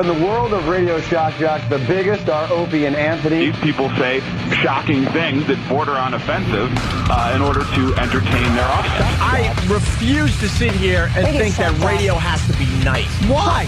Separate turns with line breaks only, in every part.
In the world of Radio Shock Jocks, the biggest are Opie and Anthony.
These people say shocking things that border on offensive in order to entertain their audience.
I refuse to sit here and think that radio has to be nice. Why?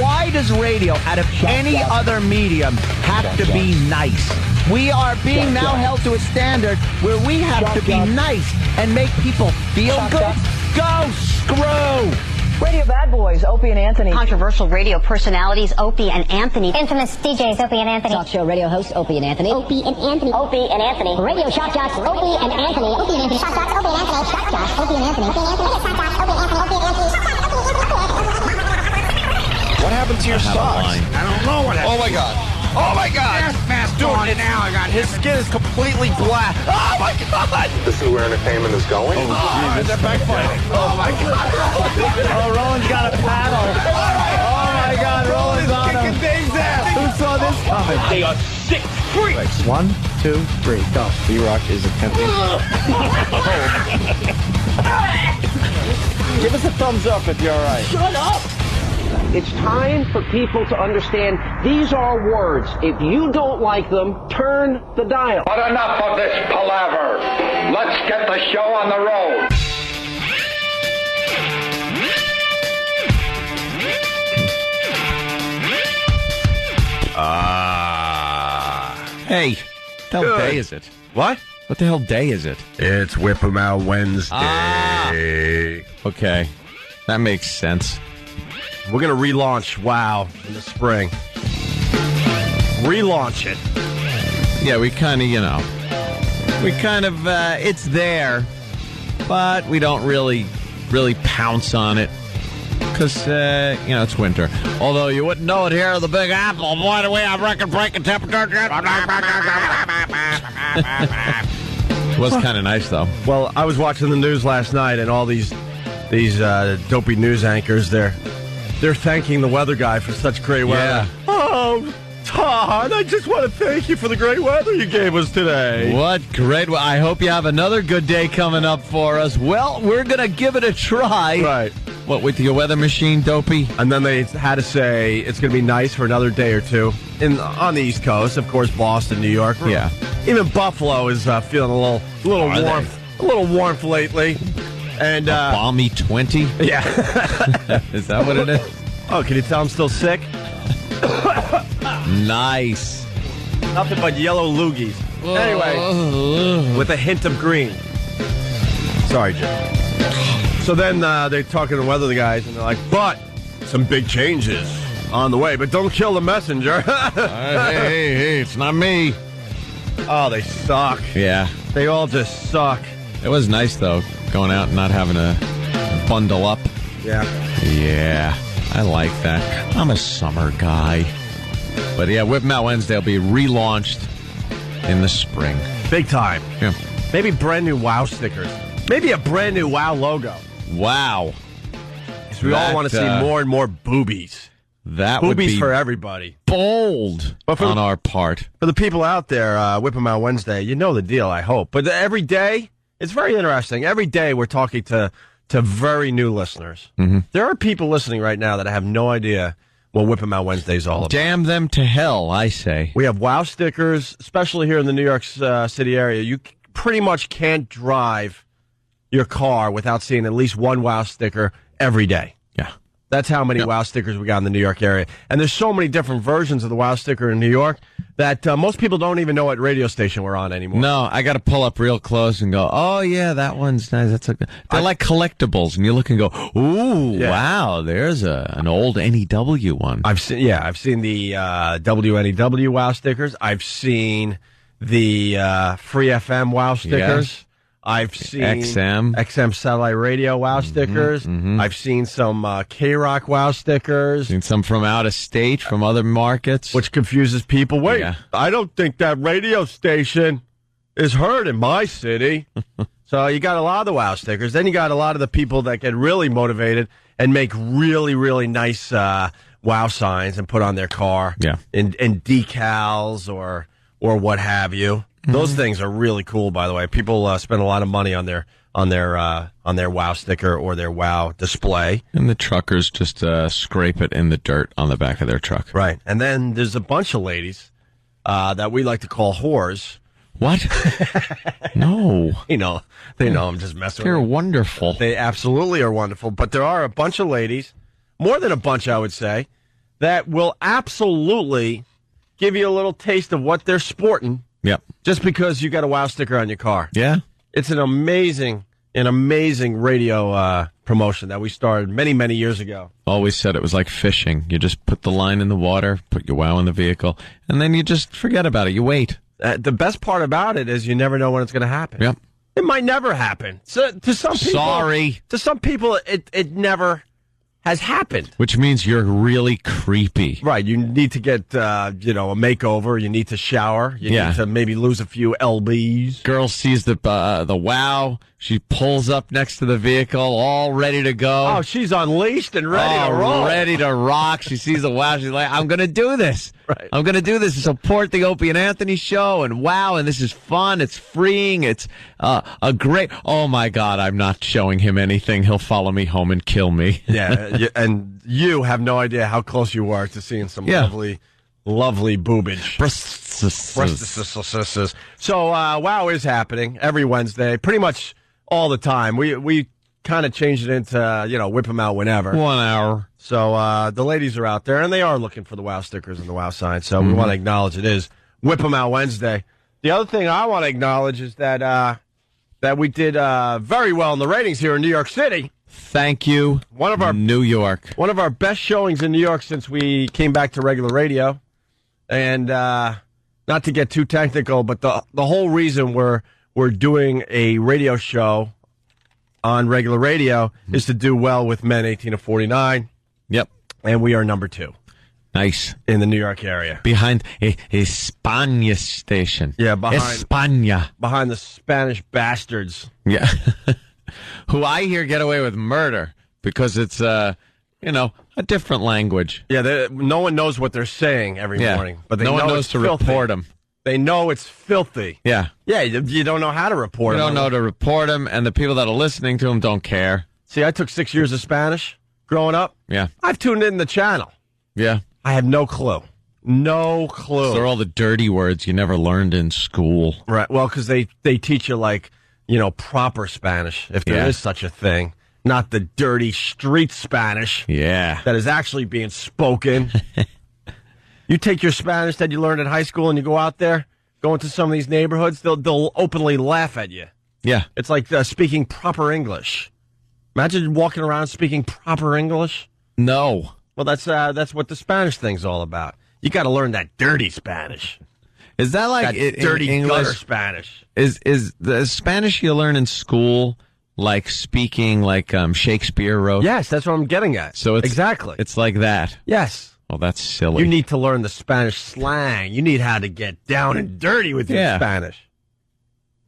Why does radio, out of any other medium, have to be nice? We are being now held to a standard where we have to be nice and make people feel good. Go screw!
Radio bad boys, Opie and Anthony.
Controversial radio personalities, Opie and Anthony.
Infamous DJs, Opie and Anthony.
Talk show radio hosts, Opie and Anthony.
Opie and Anthony.
Opie and Anthony.
Radio shock jocks, Opie and Anthony.
Opie and Anthony.
Shock jocks, Opie and Anthony. Shock jocks, Opie and Anthony.
Opie and Anthony.
Shock jocks, Opie and Anthony. Opie and Anthony.
What happened to your socks?
I don't know what happened.
Oh my God. Oh my God.
Yes, mask on it now. His skin is completely black. Oh my God.
This is where entertainment is going.
Oh, they're backfiring. Oh my God. Oh, Roland's got a paddle. Oh my God, Roland's on him. Who saw this coming?
They are sick freaks.
1, 2, 3, go.
B-Rock is attempting.
Give us a thumbs up if you're all right.
Shut up! It's time for people to understand these are words. If you don't like them, turn the dial.
But enough of this palaver. Let's get the show on the road.
Hey, what the hell day is it?
What?
What the hell day is it?
It's Whip 'em Out Wednesday.
Okay, that makes sense.
We're going to relaunch WoW in the spring. Relaunch it.
Yeah, we kind of, it's there, but we don't really pounce on it because, it's winter. Although you wouldn't know it here at the Big Apple. Boy, do we have record-breaking temperatures. It was kind of nice, though.
Well, I was watching the news last night, and all these dopey news anchors, they're thanking the weather guy for such great weather.
Yeah.
Oh, Todd, I just want to thank you for the great weather you gave us today.
What great. I hope you have another good day coming up for us. Well, we're going to give it a try.
Right.
What, with your weather machine, Dopey?
And then they had to say it's going to be nice for another day or two on the East Coast. Of course, Boston, New York.
Yeah.
Even Buffalo is feeling a little warmth. A little warmth lately. And
balmy 20?
Yeah.
Is that what it is?
Oh, can you tell I'm still sick?
Nice.
Nothing but yellow loogies. Anyway, with a hint of green. Sorry, Jim. So then they're talking to weather guys, and they're like, but some big changes on the way. But don't kill the messenger.
Hey, it's not me.
Oh, they suck.
Yeah.
They all just suck.
It was nice, though, going out and not having to bundle up.
Yeah.
Yeah, I like that. I'm a summer guy. But yeah, Whip 'em Out Wednesday will be relaunched in the spring.
Big time.
Yeah.
Maybe brand new WoW stickers. Maybe a brand new WoW logo.
Wow.
Because we all want to see more and more boobies.
That would
boobies
be
for everybody.
Bold on our part.
For the people out there, Whip 'em Out Wednesday, you know the deal, I hope. But every day, it's very interesting. Every day we're talking to very new listeners.
Mm-hmm.
There are people listening right now that have no idea what Whip 'em Out Wednesday is all about.
Damn them to hell, I say.
We have WoW stickers, especially here in the New York City area. You pretty much can't drive your car without seeing at least one WoW sticker every day.
Yeah.
That's how many WoW stickers we got in the New York area. And there's so many different versions of the WoW sticker in New York that most people don't even know what radio station we're on anymore.
No, I got to pull up real close and go, oh, yeah, that one's nice. They're like collectibles, and you look and go, ooh,
yeah.
Wow, there's an old NEW one.
I've seen the WNEW WoW stickers. I've seen the Free FM WoW stickers.
Yes.
I've seen
XM
satellite radio WoW stickers.
Mm-hmm.
I've seen some K-Rock WoW stickers.
Seen some from out of state, from other markets.
Which confuses people. Wait,
yeah.
I don't think that radio station is heard in my city. So you got a lot of the WoW stickers. Then you got a lot of the people that get really motivated and make really, really nice WoW signs and put on their car.
Yeah.
And decals or what have you. Those things are really cool, by the way. People spend a lot of money on their on their WOW sticker or their WOW display.
And the truckers just scrape it in the dirt on the back of their truck.
Right. And then there's a bunch of ladies that we like to call whores.
What? No.
They know I'm just messing with
They're
them.
wonderful.
They absolutely are wonderful. But there are a bunch of ladies, more than a bunch, I would say, that will absolutely give you a little taste of what they're sporting.
Yep.
Just because you got a WOW sticker on your car.
Yeah.
It's an amazing radio promotion that we started many, many years ago.
Always said it was like fishing. You just put the line in the water, put your WOW in the vehicle, and then you just forget about it. You wait.
The best part about it is you never know when it's going to happen.
Yep.
It might never happen. So to some people, to some people, it never has happened.
Which means you're really creepy.
Right. You need to get a makeover. You need to shower. You need to maybe lose a few lbs.
Girl sees the WOW. She pulls up next to the vehicle, all ready to go.
Oh, she's unleashed and ready to roll.
Ready to rock. She sees the WOW. She's like, I'm going to do this.
Right.
I'm going to do this to support the Opie and Anthony show. And wow, and this is fun. It's freeing. It's a great... Oh, my God, I'm not showing him anything. He'll follow me home and kill me.
Yeah, and you have no idea how close you are to seeing some lovely boobage. So, WOW is happening every Wednesday, pretty much all the time. We kind of changed it into, whip them out whenever.
1 hour.
So, the ladies are out there, and they are looking for the WOW stickers and the WOW signs. So, we want to acknowledge it is Whip 'em Out Wednesday. The other thing I want to acknowledge is that we did very well in the ratings here in New York City.
Thank you, New York.
One of our best showings in New York since we came back to regular radio. And not to get too technical, but the whole reason we're doing a radio show on regular radio is to do well with men 18 to 49.
Yep.
And we are number 2.
Nice.
In the New York area.
Behind a España station.
Yeah, behind
España.
Behind the Spanish bastards.
Yeah. Who I hear get away with murder because it's, a different language.
Yeah, no one knows what they're saying every morning. But
no one knows to report them.
They know it's filthy.
Yeah.
Yeah, you don't know how to report them.
You don't know to report them, and the people that are listening to them don't care.
See, I took 6 years of Spanish growing up.
Yeah.
I've tuned in the channel.
Yeah.
I have no clue. No clue.
So they're all the dirty words you never learned in school.
Right. Well, because they teach you, proper Spanish, if there is such a thing. Not the dirty street Spanish.
Yeah.
That is actually being spoken. You take your Spanish that you learned in high school and you go out there, go into some of these neighborhoods, they'll openly laugh at you.
Yeah.
It's like speaking proper English. Imagine walking around speaking proper English.
No.
Well, that's what the Spanish thing's all about. You got to learn that dirty Spanish.
Is that like
that dirty
English
gutter Spanish?
Is the Spanish you learn in school like speaking like Shakespeare wrote?
Yes, that's what I'm getting at.
So
exactly.
It's like that.
Yes.
Oh, that's silly.
You need to learn the Spanish slang. You need how to get down and dirty with your Spanish.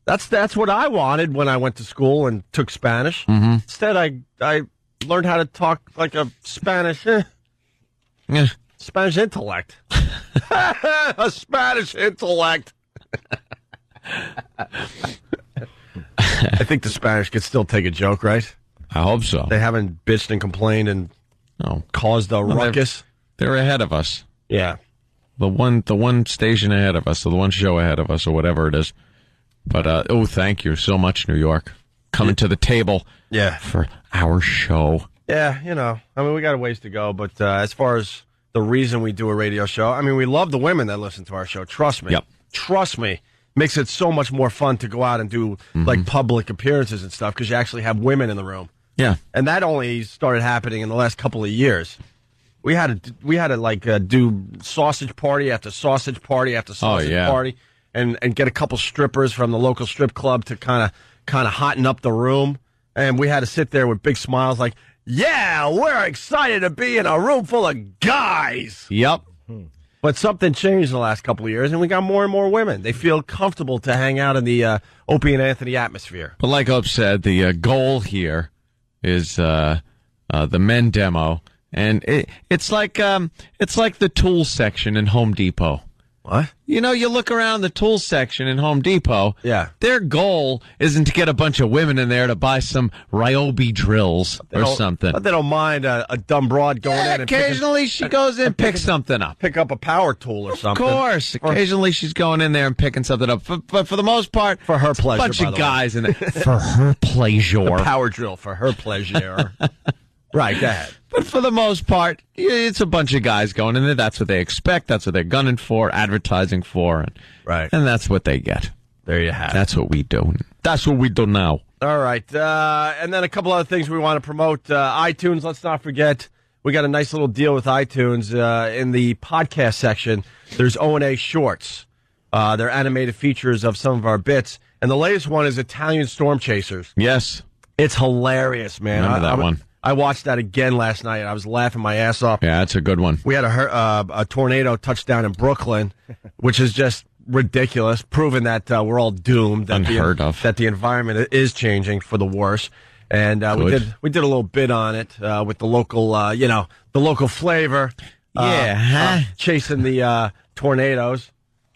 That's what I wanted when I went to school and took Spanish.
Mm-hmm.
Instead, I learned how to talk like a Spanish Spanish intellect. A Spanish intellect. I think the Spanish could still take a joke, right?
I hope so.
They haven't bitched and complained and caused a ruckus.
They're ahead of us.
Yeah.
The one station ahead of us, or the one show ahead of us, or whatever it is. But, thank you so much, New York. Coming to the table for our show.
Yeah, we got a ways to go. But as far as the reason we do a radio show, we love the women that listen to our show. Trust me.
Yep.
Trust me. Makes it so much more fun to go out and do, public appearances and stuff, because you actually have women in the room.
Yeah.
And that only started happening in the last couple of years. We had to do sausage party after sausage party after sausage party, and get a couple strippers from the local strip club to kind of hotten up the room, and we had to sit there with big smiles, like, yeah, we're excited to be in a room full of guys.
Yep.
But something changed in the last couple of years, and we got more and more women. They feel comfortable to hang out in the Opie and Anthony atmosphere.
But like Ope said, the goal here is the men demo. And it's like the tool section in Home Depot.
What?
You know, you look around the tool section in Home Depot.
Yeah.
Their goal isn't to get a bunch of women in there to buy some Ryobi drills or something.
But they don't mind a dumb broad going in and
occasionally she goes in and picks something up.
Pick up a power tool or something.
Of course. Occasionally she's going in there and picking something up. But for the most part,
for her pleasure,
a bunch of guys in there. For her pleasure.
A power drill for her pleasure. Right, go ahead.
But for the most part, it's a bunch of guys going in there. That's what they expect. That's what they're gunning for, advertising for.
Right.
And that's what they get.
There you have it.
That's what we do. That's what we do now.
All right. And then a couple other things we want to promote. iTunes, let's not forget. We got a nice little deal with iTunes. In the podcast section, there's O&A Shorts. They're animated features of some of our bits. And the latest one is Italian Storm Chasers.
Yes.
It's hilarious, man.
Remember that one.
I watched that again last night, and I was laughing my ass off.
Yeah, that's a good one.
We had a tornado touchdown in Brooklyn, which is just ridiculous, proving that we're all doomed.
Unheard of.
That the environment is changing for the worse. And we did a little bit on it with the local, the local flavor. Chasing the tornadoes.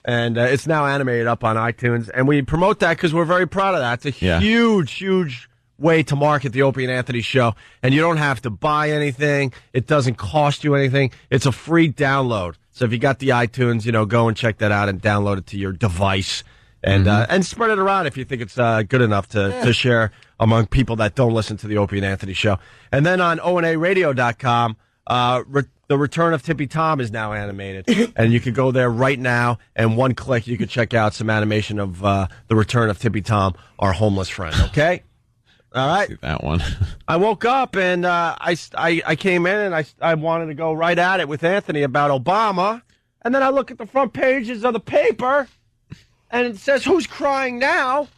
And it's now animated up on iTunes. And we promote that because we're very proud of that. It's a huge way to market the Opie and Anthony show. And you don't have to buy anything. It doesn't cost you anything. It's a free download. So if you got the iTunes, go and check that out and download it to your device. And spread it around if you think it's good enough to share among people that don't listen to the Opie and Anthony show. And then on onaradio.com, the Return of Tippy Tom is now animated. And you can go there right now, and one click, you can check out some animation of the Return of Tippy Tom, our homeless friend, okay? All right.
See that one.
I woke up, and I came in, and I wanted to go right at it with Anthony about Obama. And then I look at the front pages of the paper, and it says, "Who's crying now?"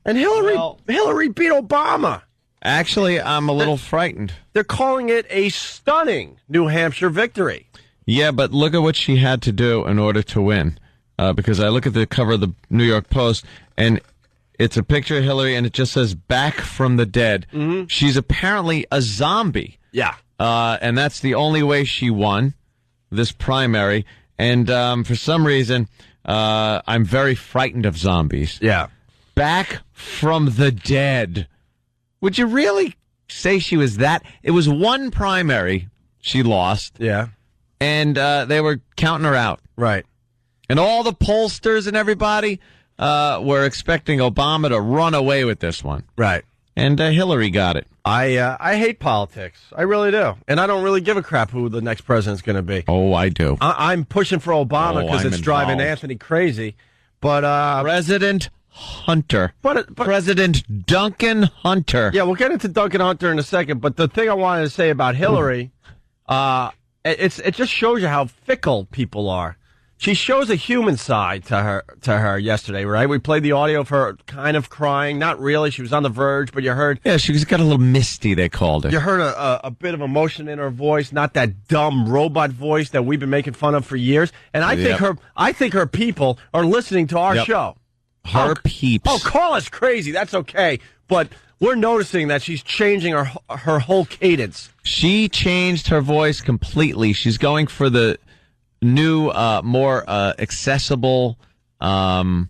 And Hillary beat Obama.
Actually, I'm a little frightened.
They're calling it a stunning New Hampshire victory.
Yeah, but look at what she had to do in order to win. Because I look at the cover of the New York Post, and it's a picture of Hillary, and it just says, "Back from the dead." Mm-hmm. She's apparently a zombie.
Yeah.
And that's the only way she won this primary. And for some reason, I'm very frightened of zombies.
Yeah.
Back from the dead. Would you really say she was that? It was one primary she lost.
Yeah.
And they were counting her out.
Right.
And all the pollsters and everybody were expecting Obama to run away with this one.
Right.
And Hillary got it.
I hate politics. I really do. And I don't really give a crap who the next president's going to be.
Oh, I do.
I'm pushing for Obama because it's driving Anthony crazy. But President
Hunter. But President Duncan Hunter.
Yeah, we'll get into Duncan Hunter in a second. But the thing I wanted to say about Hillary, it just shows you how fickle people are. She shows a human side to her yesterday, right? We played the audio of her kind of crying. Not really. She was on the verge, but you heard...
Yeah, she got a little misty, they called it.
You heard a bit of emotion in her voice, not that dumb robot voice that we've been making fun of for years. And I think her people are listening to our show.
Her peeps.
Oh, call us crazy. That's okay. But we're noticing that she's changing her whole cadence.
She changed her voice completely. She's going for the new, more accessible, more,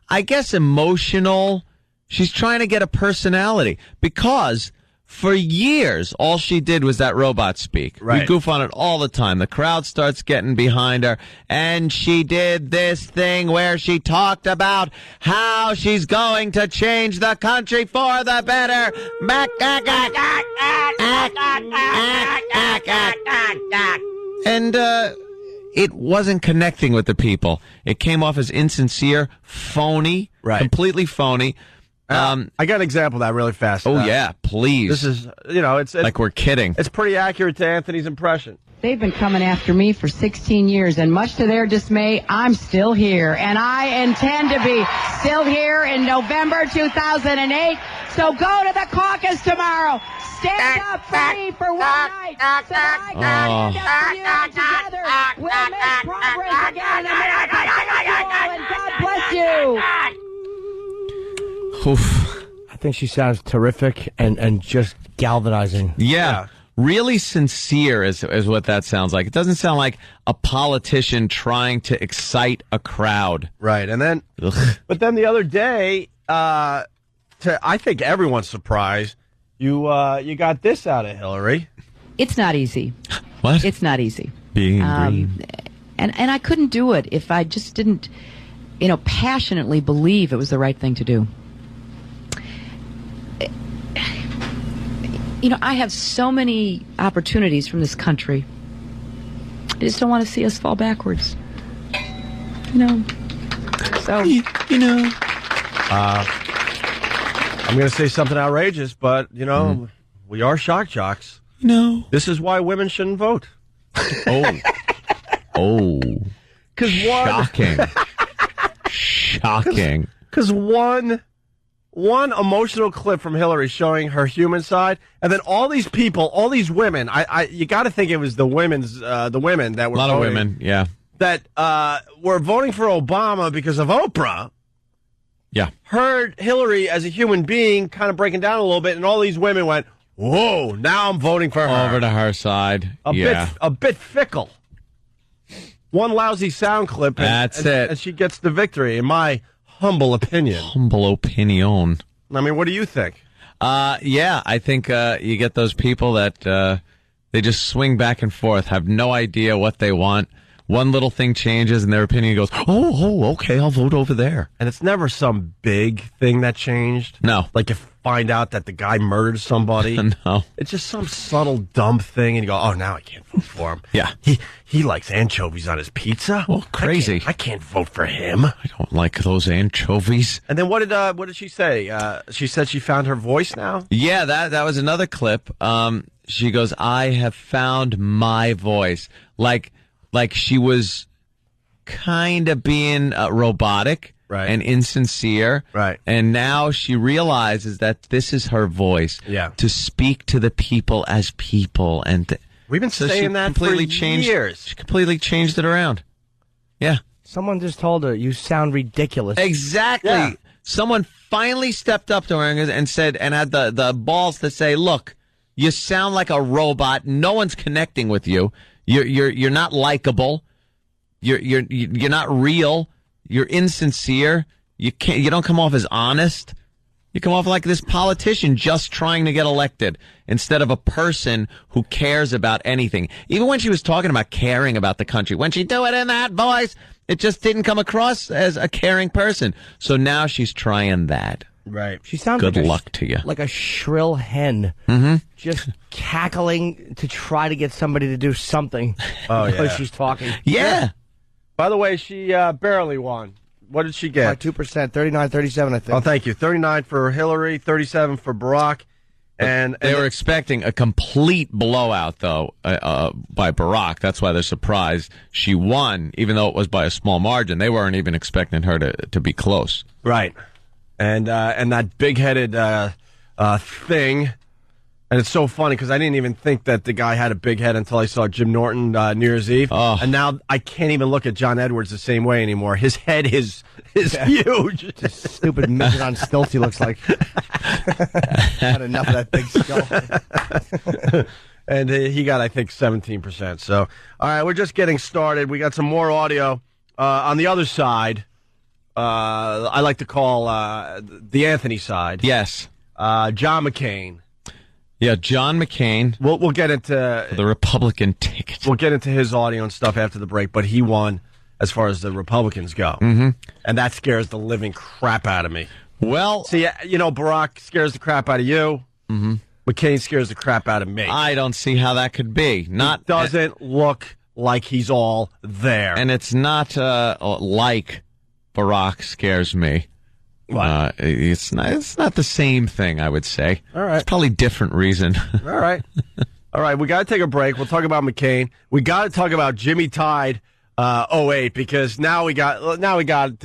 I guess, emotional. She's trying to get a personality because for years, all she did was that robot speak.
Right.
We goof on it all the time. The crowd starts getting behind her, and she did this thing where she talked about how she's going to change the country for the better. And it wasn't connecting with the people. It came off as insincere, phony, completely phony.
I got an example of that really fast.
Oh, yeah, please.
This is, it's
like we're kidding.
It's pretty accurate to Anthony's impression.
They've been coming after me for 16 years, and much to their dismay, I'm still here. And I intend to be still here in November 2008. So go to the caucus tomorrow. Stand up for me for one night so that I can stand up for you, and together we'll make progress again in America. And God bless you.
Oof. I think she sounds terrific and just galvanizing.
Yeah. really sincere is what that sounds like. It doesn't sound like a politician trying to excite a crowd.
Right, and then, but then the other day, I think everyone's surprised, you got this out of Hillary.
It's not easy.
What?
It's not easy.
Being green.
And I couldn't do it if I just didn't, passionately believe it was the right thing to do. I have so many opportunities from this country. I just don't want to see us fall backwards. So,
I'm going to say something outrageous, but, we are shock jocks. This is why women shouldn't vote.
Oh.
Shocking.
Shocking.
Because one emotional clip from Hillary showing her human side, and then all these people, all these women, you got to think it was the women that were
a lot of women, yeah,
that were voting for Obama because of Oprah.
Yeah,
heard Hillary as a human being kind of breaking down a little bit, and all these women went, "Whoa! Now I'm voting for her."
Over to her side.
A bit fickle. One lousy sound clip, and she gets the victory, in my humble opinion.
Humble opinion.
I mean, what do you think?
Yeah, I think you get those people that they just swing back and forth, have no idea what they want. One little thing changes and their opinion goes, okay, I'll vote over there.
And it's never some big thing that changed.
No.
Like you find out that the guy murdered somebody.
No.
It's just some subtle, dumb thing, and you go, oh, now I can't vote for him.
Yeah.
He likes anchovies on his pizza.
Well, crazy.
I can't vote for him.
I don't like those anchovies.
And then what did she say? She said she found her voice now?
Yeah, that was another clip. She goes, I have found my voice. Like she was kind of being robotic,
right,
and insincere.
Right.
And now she realizes that this is her voice.
Yeah.
To speak to the people as people. And
we've been saying that for years.
She completely changed it around. Yeah.
Someone just told her, you sound ridiculous.
Exactly. Yeah. Someone finally stepped up to her and said, and had the balls to say, look, you sound like a robot. No one's connecting with you. You're not likable. You're not real. You're insincere. You don't come off as honest. You come off like this politician just trying to get elected instead of a person who cares about anything. Even when she was talking about caring about the country, when she do it in that voice, it just didn't come across as a caring person. So now she's trying that.
Right.
She sounds
good luck to you.
Like a shrill hen.
Mm-hmm.
Just cackling to try to get somebody to do something.
Oh,
because
yeah.
she's talking.
Yeah.
By the way, she barely won. What did she get?
By 2%, 39-37, I think.
Oh, thank you. 39 for Hillary, 37 for Barack. And
they were expecting a complete blowout, though, by Barack. That's why they're surprised she won, even though it was by a small margin. They weren't even expecting her to be close.
Right. And that big-headed thing, and it's so funny because I didn't even think that the guy had a big head until I saw Jim Norton New Year's Eve, and now I can't even look at John Edwards the same way anymore. His head is huge.
Just a stupid midget on stilts he looks like. Had enough of that big skull.
And he got, I think, 17%. So, all right, we're just getting started. We got some more audio on the other side. I like to call the Anthony side.
Yes.
John McCain.
Yeah, John McCain.
We'll get into
the Republican ticket.
We'll get into his audio and stuff after the break, but he won as far as the Republicans go.
Mm-hmm.
And that scares the living crap out of me.
Well,
see, Barack scares the crap out of you.
Mm-hmm.
McCain scares the crap out of me.
I don't see how that could be. It
doesn't look like he's all there.
And it's not like Barack scares me.
What?
It's not the same thing, I would say.
All right.
It's probably a different reason.
All right. All right, we got to take a break. We'll talk about McCain. We got to talk about Jimmy Tide 08 because now we got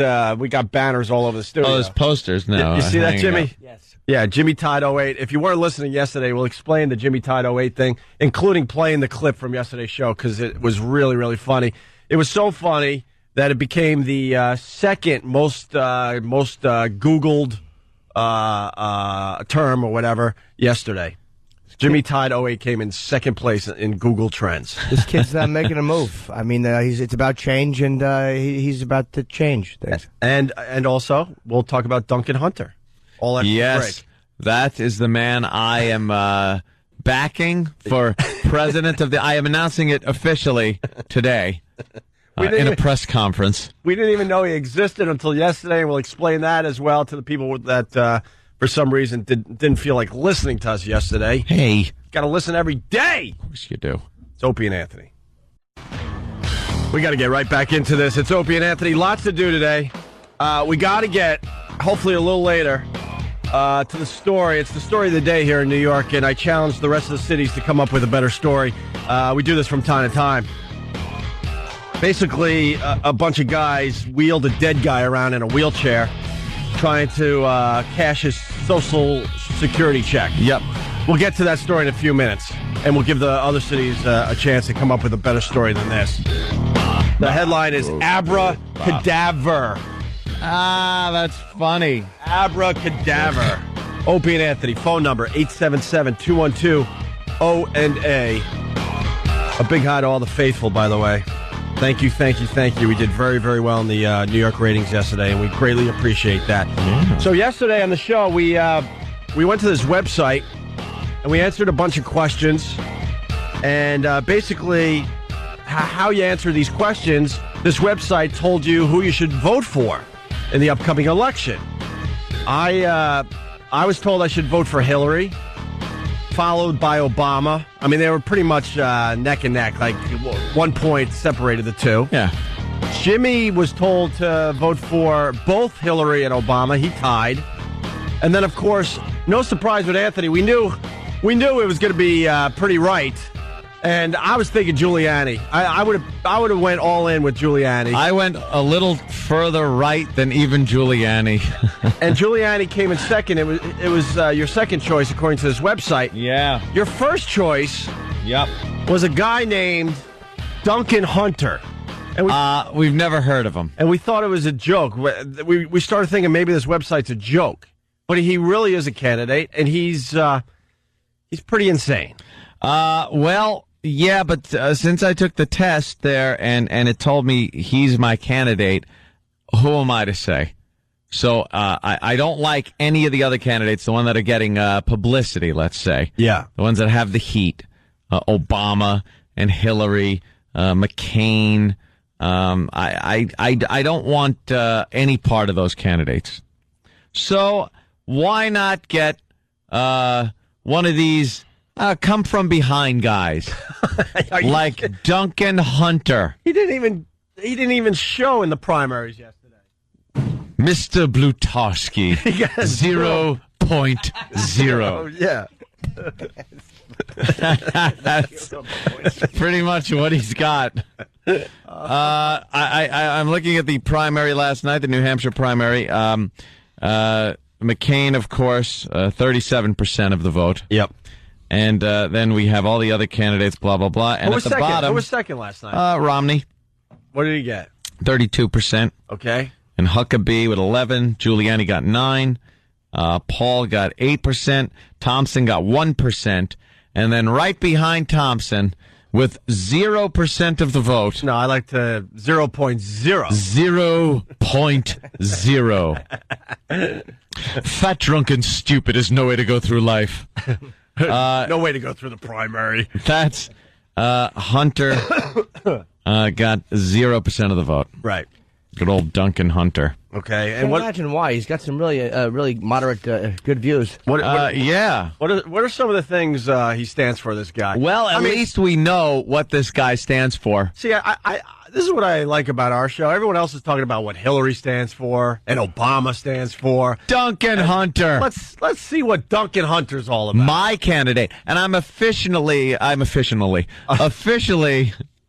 banners all over the studio.
Oh, there's posters now.
You see that, Jimmy?
Up. Yes.
Yeah, Jimmy Tide 08. If you weren't listening yesterday, we'll explain the Jimmy Tide 08 thing, including playing the clip from yesterday's show because it was really, really funny. It was so funny that it became the second most Googled term or whatever yesterday. Jimmy Tide 08 came in second place in Google Trends.
This kid's making a move. I mean, it's about change, and he's about to change things.
And also, we'll talk about Duncan Hunter. All after the break.
That is the man I am backing for president of the... I am announcing it officially today in a press conference.
We didn't even know he existed until yesterday, and we'll explain that as well to the people that... for some reason, didn't feel like listening to us yesterday.
Hey.
Got to listen every day.
Of course you do.
It's Opie and Anthony. We got to get right back into this. It's Opie and Anthony. Lots to do today. We got to get, hopefully a little later, to the story. It's the story of the day here in New York, and I challenge the rest of the cities to come up with a better story. We do this from time to time. Basically, a bunch of guys wheeled a dead guy around in a wheelchair, trying to cash his Social Security check.
Yep.
We'll get to that story in a few minutes, and we'll give the other cities a chance to come up with a better story than this. The headline is Abracadaver.
Ah, that's funny.
Abracadaver. Opie and Anthony, phone number 877-212-ONA. A big hi to all the faithful, by the way. Thank you. We did very, very well in the New York ratings yesterday, and we greatly appreciate that. Yeah. So yesterday on the show, we went to this website, and we answered a bunch of questions. And basically, how you answer these questions, this website told you who you should vote for in the upcoming election. I was told I should vote for Hillary, followed by Obama. I mean, they were pretty much neck and neck, like 1 point separated the two.
Yeah.
Jimmy was told to vote for both Hillary and Obama. He tied. And then, of course, no surprise with Anthony. We knew it was going to be pretty right. And I was thinking Giuliani. I would have went all in with Giuliani.
I went a little further right than even Giuliani.
And Giuliani came in second. It was your second choice according to this website.
Yeah.
Your first choice.
Yep.
Was a guy named Duncan Hunter. And
we've never heard of him.
And we thought it was a joke. We started thinking maybe this website's a joke. But he really is a candidate, and he's pretty insane.
Well, yeah, but since I took the test there and it told me he's my candidate, who am I to say? So I don't like any of the other candidates, the ones that are getting publicity, let's say.
Yeah.
The ones that have the heat. Obama and Hillary, McCain. I don't want any part of those candidates. So why not get one of these come from behind guys like Duncan Hunter?
He didn't even show in the primaries yesterday.
Mr. Blutarski, 0.0.
Yeah.
That's pretty much what he's got. I'm looking at the primary last night, the New Hampshire primary. McCain, of course, 37% of the vote.
Yep.
And then we have all the other candidates, blah, blah, blah. And at the bottom...
Who was second last night?
Romney.
What did he get?
32%.
Okay.
And Huckabee with 11. Giuliani got 9. Paul got 8%. Thompson got 1%. And then right behind Thompson, with 0% of the vote...
No, I like to 0.0.
0.0. Fat, drunk, and stupid is no way to go through life.
No way to go through the primary.
That's Hunter got 0% of the vote.
Right.
Good old Duncan Hunter.
Okay,
and imagine why he's got some really moderate, good views.
Yeah.
What are some of the things he stands for? This guy.
Well, at least we know what this guy stands for.
See, this is what I like about our show. Everyone else is talking about what Hillary stands for and Obama stands for.
Duncan Hunter.
Let's see what Duncan Hunter's all about.
My candidate, and I'm officially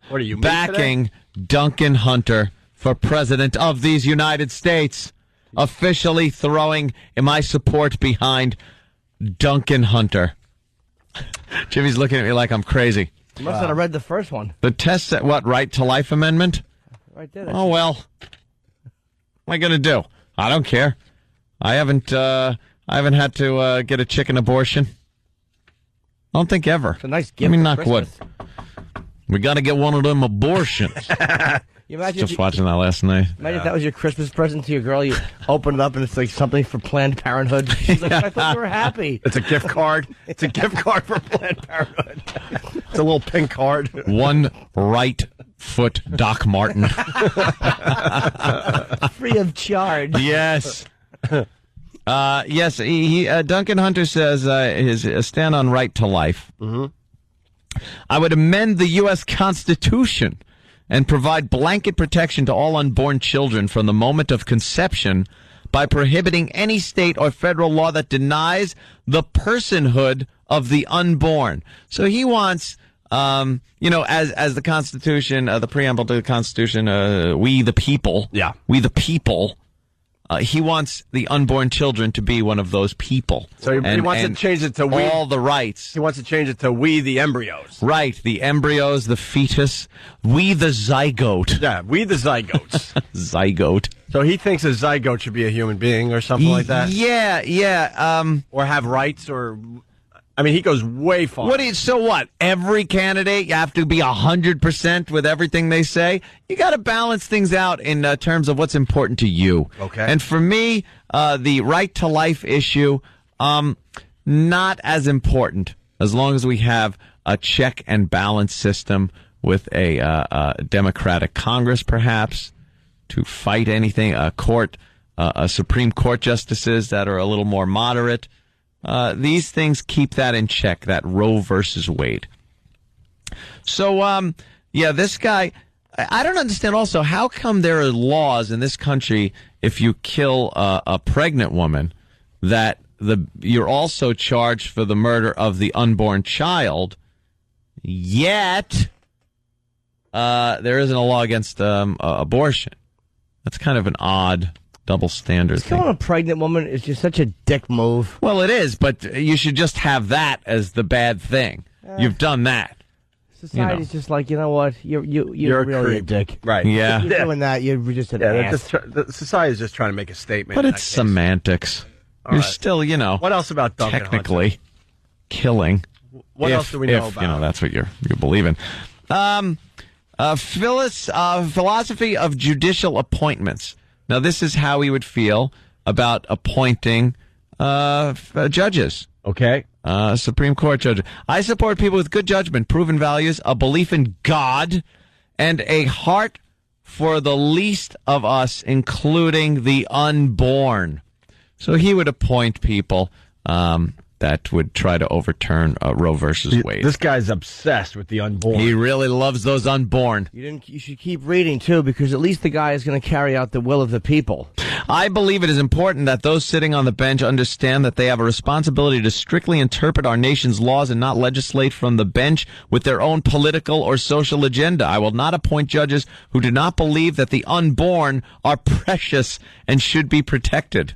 what are you backing Duncan Hunter for president of these United States. Officially throwing my support behind Duncan Hunter. Jimmy's looking at me like I'm crazy.
You must not have read the first one.
The test at what, right to life amendment?
Right there.
Oh, well. What am I going to do? I don't care. I haven't had to get a chicken abortion. I don't think ever.
It's a nice gift.
I mean,
for
knock
Christmas.
wood. We got to get one of them abortions.
You imagine
Just watching that last night.
Imagine if that was your Christmas present to your girl. You open it up and it's like something for Planned Parenthood. She's like, I thought you were happy.
It's a gift card. It's a gift card for Planned Parenthood. It's a little pink card.
One right foot Doc Martin.
Free of charge.
Yes. Yes. Duncan Hunter says his stand on right to life.
Mm-hmm.
I would amend the U.S. Constitution and provide blanket protection to all unborn children from the moment of conception by prohibiting any state or federal law that denies the personhood of the unborn. So he wants, as the Constitution, the preamble to the Constitution, we the people.
Yeah.
We the people. He wants the unborn children to be one of those people.
So he wants to change it to we.
All the rights.
He wants to change it to we the embryos.
Right. The embryos, the fetus. We the zygote.
Yeah, we the zygotes.
Zygote.
So he thinks a zygote should be a human being or something like that?
Yeah.
Or have rights or... I mean, he goes way far.
So what? Every candidate, you have to be 100% with everything they say? You got to balance things out in terms of what's important to you.
Okay.
And for me, the right to life issue, not as important as long as we have a check and balance system with a Democratic Congress, perhaps, to fight anything, a Supreme Court justices that are a little more moderate. These things keep that in check, that Roe versus Wade. So, this guy, I don't understand also, how come there are laws in this country, if you kill a pregnant woman, that you're also charged for the murder of the unborn child, yet there isn't a law against abortion. That's kind of an odd double standard thing.
Killing a pregnant woman is just such a dick move.
Well, it is, but you should just have that as the bad thing. You've done that.
Society's just like, you know what? You're really a dick.
Right.
Yeah.
You're doing that. You're just an ass.
Society's just trying to make a statement.
But it's semantics. You're still,
What else about Duncan
technically
Hunter?
Killing.
What else do we know about?
That's what you believe in. Philosophy of judicial appointments. Now, this is how he would feel about appointing judges.
Okay.
Supreme Court judges. I support people with good judgment, proven values, a belief in God, and a heart for the least of us, including the unborn. So he would appoint people that would try to overturn Roe versus Wade.
This guy's obsessed with the unborn.
He really loves those unborn.
You should keep reading, too, because at least the guy is going to carry out the will of the people.
I believe it is important that those sitting on the bench understand that they have a responsibility to strictly interpret our nation's laws and not legislate from the bench with their own political or social agenda. I will not appoint judges who do not believe that the unborn are precious and should be protected.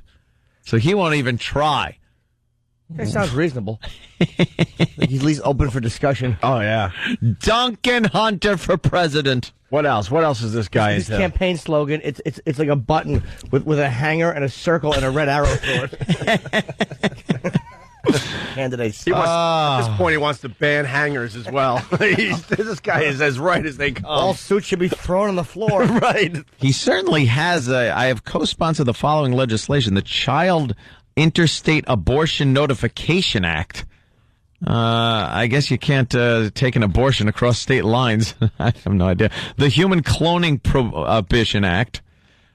So he won't even try.
That sounds reasonable. Like he's at least open for discussion.
Oh, yeah.
Duncan Hunter for president.
What else? What else is this guy
His
into?
campaign slogan, it's like a button with a hanger and a circle and a red arrow through it. Candidates.
At this point, he wants to ban hangers as well. This guy is as right as they come.
All suits should be thrown on the floor.
Right.
He certainly has I have co-sponsored the following legislation, the Child Interstate Abortion Notification Act. I guess you can't take an abortion across state lines. I have no idea. The Human Cloning Prohibition Act.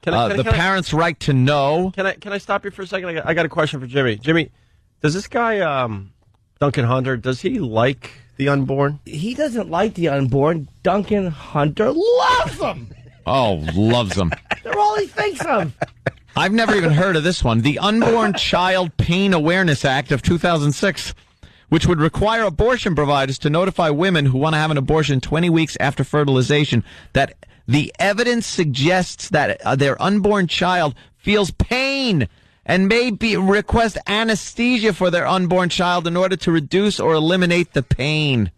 The Parents' Right to Know.
Can I stop you for a second? I got a question for Jimmy. Jimmy, does this guy, Duncan Hunter, does he like the unborn?
He doesn't like the unborn. Duncan Hunter loves them.
Oh, loves them.
They're all he thinks of.
I've never even heard of this one. The Unborn Child Pain Awareness Act of 2006, which would require abortion providers to notify women who want to have an abortion 20 weeks after fertilization that the evidence suggests that their unborn child feels pain and may request anesthesia for their unborn child in order to reduce or eliminate the pain.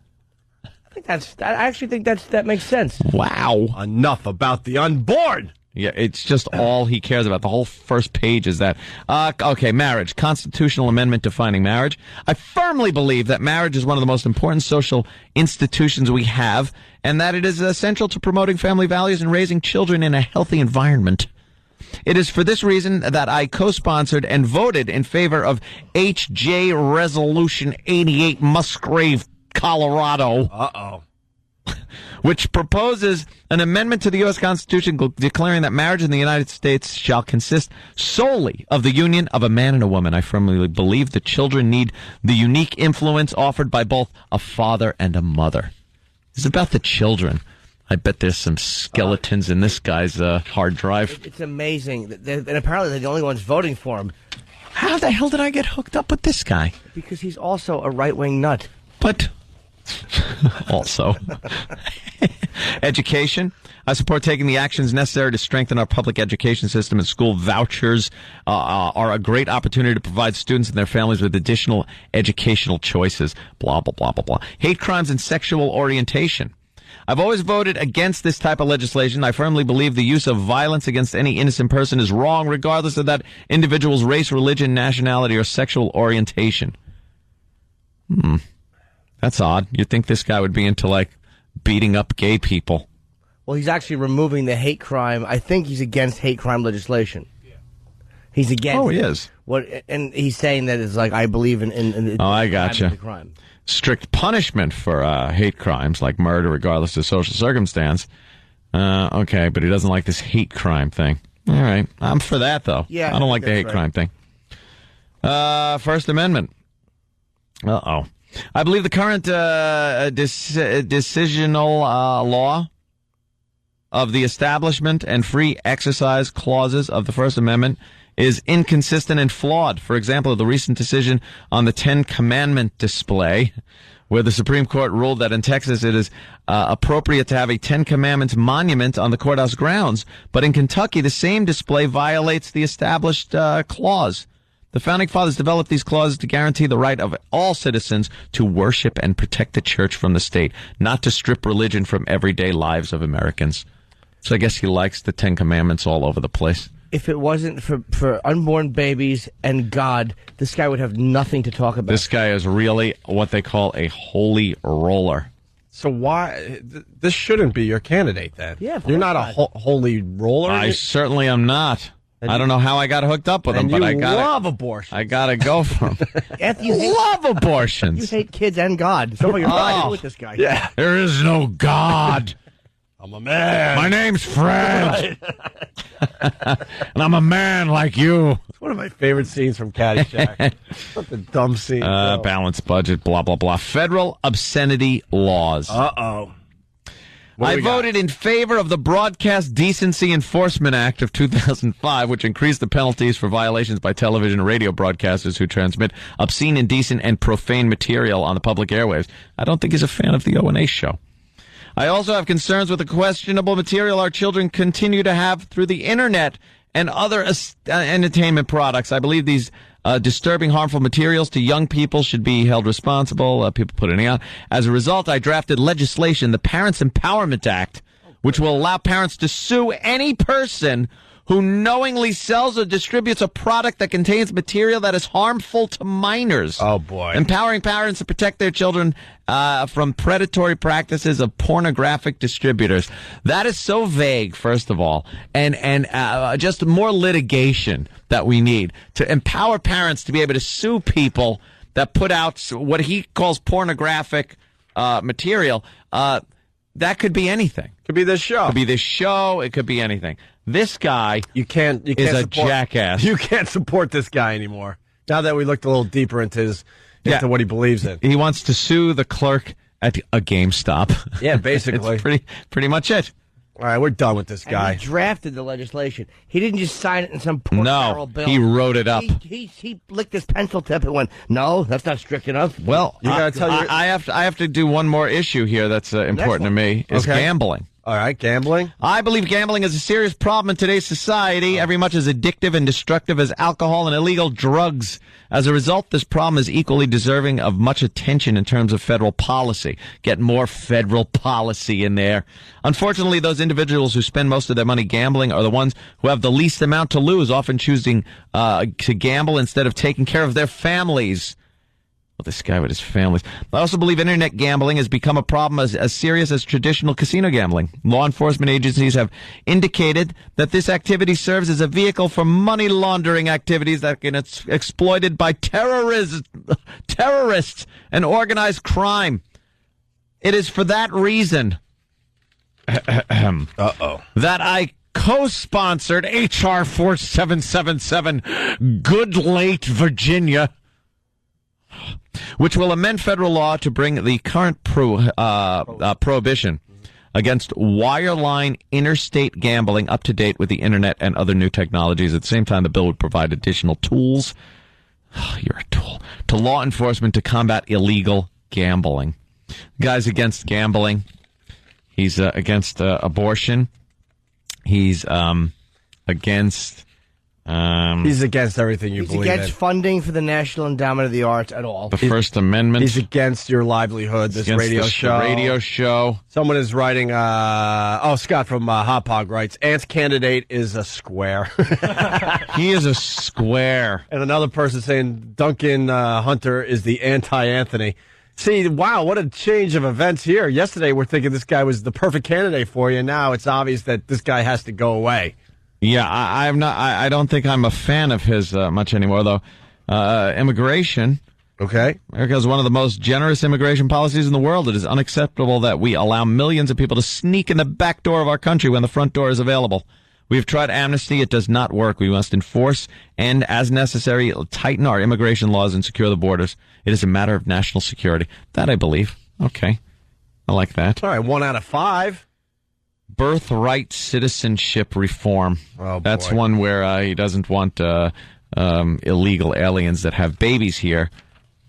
I actually think that makes sense.
Wow.
Enough about the unborn.
Yeah, it's just all he cares about. The whole first page is that. Okay, marriage. Constitutional amendment defining marriage. I firmly believe that marriage is one of the most important social institutions we have, and that it is essential to promoting family values and raising children in a healthy environment. It is for this reason that I co-sponsored and voted in favor of H.J. Resolution 88 Musgrave, Colorado. Which proposes an amendment to the U.S. Constitution declaring that marriage in the United States shall consist solely of the union of a man and a woman. I firmly believe that children need the unique influence offered by both a father and a mother. It's about the children. I bet there's some skeletons in this guy's hard drive.
It's amazing. And apparently they're the only ones voting for him.
How the hell did I get hooked up with this guy?
Because he's also a right-wing nut.
But also, education. I support taking the actions necessary to strengthen our public education system, and school vouchers are a great opportunity to provide students and their families with additional educational choices. Blah, blah, blah, blah, blah. Hate crimes and sexual orientation. I've always voted against this type of legislation. I firmly believe the use of violence against any innocent person is wrong, regardless of that individual's race, religion, nationality, or sexual orientation. That's odd. You'd think this guy would be into, like, beating up gay people.
Well, he's actually removing the hate crime. I think he's against hate crime legislation. He's against.
Oh, he is.
And he's saying that it's like, I believe in
oh, I gotcha.
The crime.
Strict punishment for hate crimes like murder, regardless of social circumstance. Okay, but he doesn't like this hate crime thing. All right, I'm for that though.
Yeah,
I don't like the hate crime thing. First Amendment. I believe the current decisional law of the establishment and free exercise clauses of the First Amendment is inconsistent and flawed. For example, the recent decision on the Ten Commandment display, where the Supreme Court ruled that in Texas it is appropriate to have a Ten Commandments monument on the courthouse grounds, but in Kentucky the same display violates the established clause. The Founding Fathers developed these clauses to guarantee the right of all citizens to worship and protect the church from the state, not to strip religion from everyday lives of Americans. So I guess he likes the Ten Commandments all over the place.
If it wasn't for unborn babies and God, this guy would have nothing to talk about.
This guy is really what they call a holy roller.
So why? This shouldn't be your candidate then.
Yeah,
you're not a holy roller.
I certainly am not. I don't know how I got hooked up with him, but I got
love abortion.
I gotta go for him.
Anthony, you
love abortions.
You hate kids and God. So you're not with this guy.
Yeah, there is no God.
I'm a man.
My name's Fred. And I'm a man like you.
It's one of my favorite scenes from Caddyshack. What the dumb scene.
Balanced budget, blah, blah, blah. Federal obscenity laws.
Uh-oh.
I voted in favor of the Broadcast Decency Enforcement Act of 2005, which increased the penalties for violations by television and radio broadcasters who transmit obscene, indecent, and profane material on the public airwaves. I don't think he's a fan of the O&A show. I also have concerns with the questionable material our children continue to have through the internet and other entertainment products. I believe these disturbing, harmful materials to young people should be held responsible. People putting it out. As a result, I drafted legislation, the Parents Empowerment Act, which will allow parents to sue any person who knowingly sells or distributes a product that contains material that is harmful to minors.
Oh, boy.
Empowering parents to protect their children from predatory practices of pornographic distributors. That is so vague, first of all, and just more litigation that we need to empower parents to be able to sue people that put out what he calls pornographic material. That could be anything.
Could be this show.
Could be this show. It could be anything. This guy
you can't
is a
support,
jackass.
You can't support this guy anymore. Now that we looked a little deeper into what he believes in.
He wants to sue the clerk at a GameStop.
Yeah, basically.
It's pretty much it.
All right, we're done with this guy.
And he drafted the legislation. He didn't just sign it in some poor barrel bill.
He wrote it up.
He licked his pencil tip and went, "No, that's not strict enough."
Well,
you gotta tell
I have to do one more issue here that's important to me. Is gambling.
All right, gambling.
I believe gambling is a serious problem in today's society, every much as addictive and destructive as alcohol and illegal drugs. As a result, this problem is equally deserving of much attention in terms of federal policy. Get more federal policy in there. Unfortunately, those individuals who spend most of their money gambling are the ones who have the least amount to lose, often choosing to gamble instead of taking care of their families. Well, this guy with his families. I also believe internet gambling has become a problem as serious as traditional casino gambling. Law enforcement agencies have indicated that this activity serves as a vehicle for money laundering activities that can be exploited by terrorists and organized crime. It is for that reason that I co-sponsored H.R. 4777, Good Late, Virginia, which will amend federal law to bring the current prohibition against wireline interstate gambling up to date with the internet and other new technologies. At the same time, the bill would provide additional tools. You're a tool. To law enforcement to combat illegal gambling. The guy's against gambling. He's against abortion. He's against...
he's against everything you believe in.
He's against funding for the National Endowment of the Arts at all.
The First Amendment.
He's against your livelihood, this radio show. Someone is writing, Scott from Hot Pog writes, Ant's candidate is a square.
He is a square.
And another person saying Duncan Hunter is the anti-Anthony. See, wow, what a change of events here. Yesterday we're thinking this guy was the perfect candidate for you, and now it's obvious that this guy has to go away.
Yeah, I'm not. I don't think I'm a fan of his much anymore, though. Immigration.
Okay.
America has one of the most generous immigration policies in the world. It is unacceptable that we allow millions of people to sneak in the back door of our country when the front door is available. We have tried amnesty. It does not work. We must enforce and, as necessary, tighten our immigration laws and secure the borders. It is a matter of national security. That I believe. Okay. I like that.
All right, 1 out of 5.
Birthright citizenship reform.
Oh, boy.
That's one where he doesn't want illegal aliens that have babies here,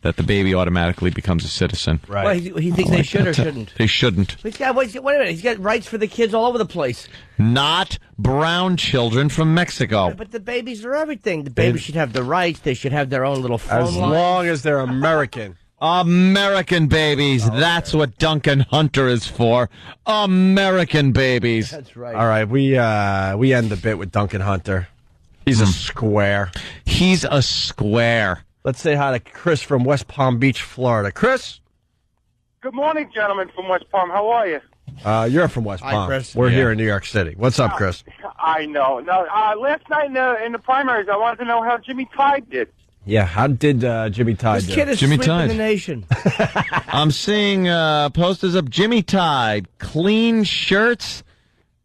that the baby automatically becomes a citizen.
Right. Well, he thinks they should or shouldn't.
They shouldn't.
Wait a minute. He's got rights for the kids all over the place.
Not brown children from Mexico.
But the babies are everything. The babies should have the rights. They should have their own little phone
As long as they're American.
American babies. Oh, that's what Duncan Hunter is for. American babies.
That's right.
All right, we end the bit with Duncan Hunter. He's a square.
He's a square.
Let's say hi to Chris from West Palm Beach, Florida. Chris?
Good morning, gentlemen from West Palm. How are you?
You're from West Palm.
Hi, Chris.
We're here in New York City. What's up, Chris?
I know. No, last night in the primaries, I wanted to know how Jimmy Tide did.
Yeah, how did Jimmy Tide do?
This kid is
Jimmy
sweeping
Tide.
the nation.
I'm seeing posters of Jimmy Tide, clean shirts,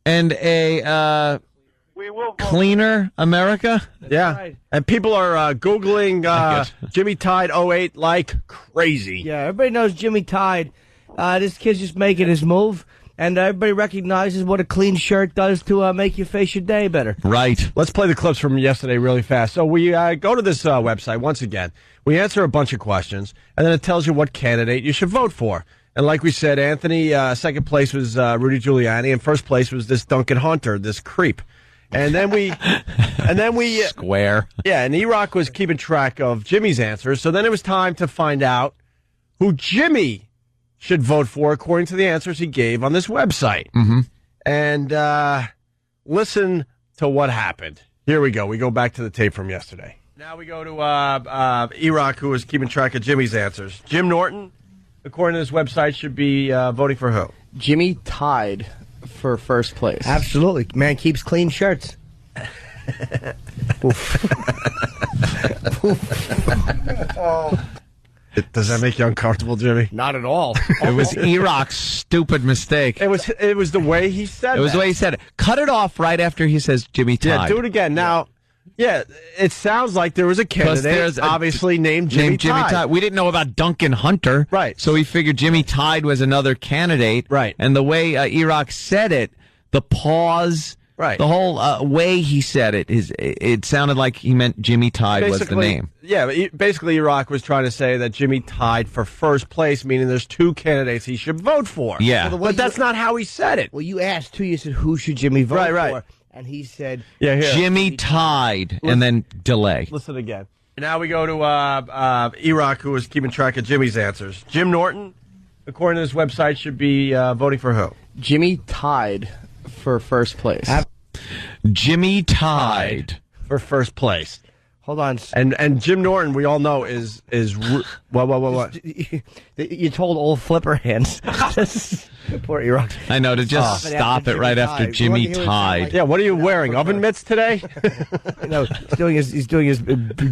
and a cleaner America.
Yeah,
right.
And people are Googling Jimmy Tide 08 like crazy.
Yeah, everybody knows Jimmy Tide. This kid's just making his move. And everybody recognizes what a clean shirt does to make your face your day better.
Right.
Let's play the clips from yesterday really fast. So we go to this website once again. We answer a bunch of questions, and then it tells you what candidate you should vote for. And like we said, Anthony, second place was Rudy Giuliani, and first place was this Duncan Hunter, this creep. And then we
square.
Yeah, and E-Rock was keeping track of Jimmy's answers. So then it was time to find out who Jimmy should vote for according to the answers he gave on this website.
Mm-hmm.
And listen to what happened. Here we go. We go back to the tape from yesterday. Now we go to E-Rock, who was keeping track of Jimmy's answers. Jim Norton, according to this website, should be voting for who?
Jimmy Tide for first place.
Absolutely. Man keeps clean shirts.
Does that make you uncomfortable, Jimmy?
Not at all.
It was E-Rock's stupid mistake.
It was the way he said it.
It was the way he said it. Cut it off right after he says Jimmy Tide.
Yeah, do it again. Now, yeah, it sounds like there was a candidate obviously named Jimmy Tide.
We didn't know about Duncan Hunter.
Right.
So we figured Jimmy Tide was another candidate.
Right.
And the way E-Rock said it, the pause,
Right.
The whole way he said it sounded like he meant Jimmy Tide was the name.
Yeah, but basically Iraq was trying to say that Jimmy tied for first place, meaning there's two candidates he should vote for.
Yeah.
Well,
but that's not how he said it.
Well, you asked, too. You said, who should Jimmy vote
Right.
for? And he said,
Jimmy Tide, and then delay.
Listen again. Now we go to Iraq, who was keeping track of Jimmy's answers. Jim Norton, according to this website, should be voting for who?
Jimmy tied for first place.
Jimmy Tide
for first place.
Hold on.
And Jim Norton, we all know, is what?
You told old flipper hands. Poor Iraq.
I know, to just stop it right after Jimmy Tide.
Yeah, what are you wearing? Oven mitts today?
No, he's doing his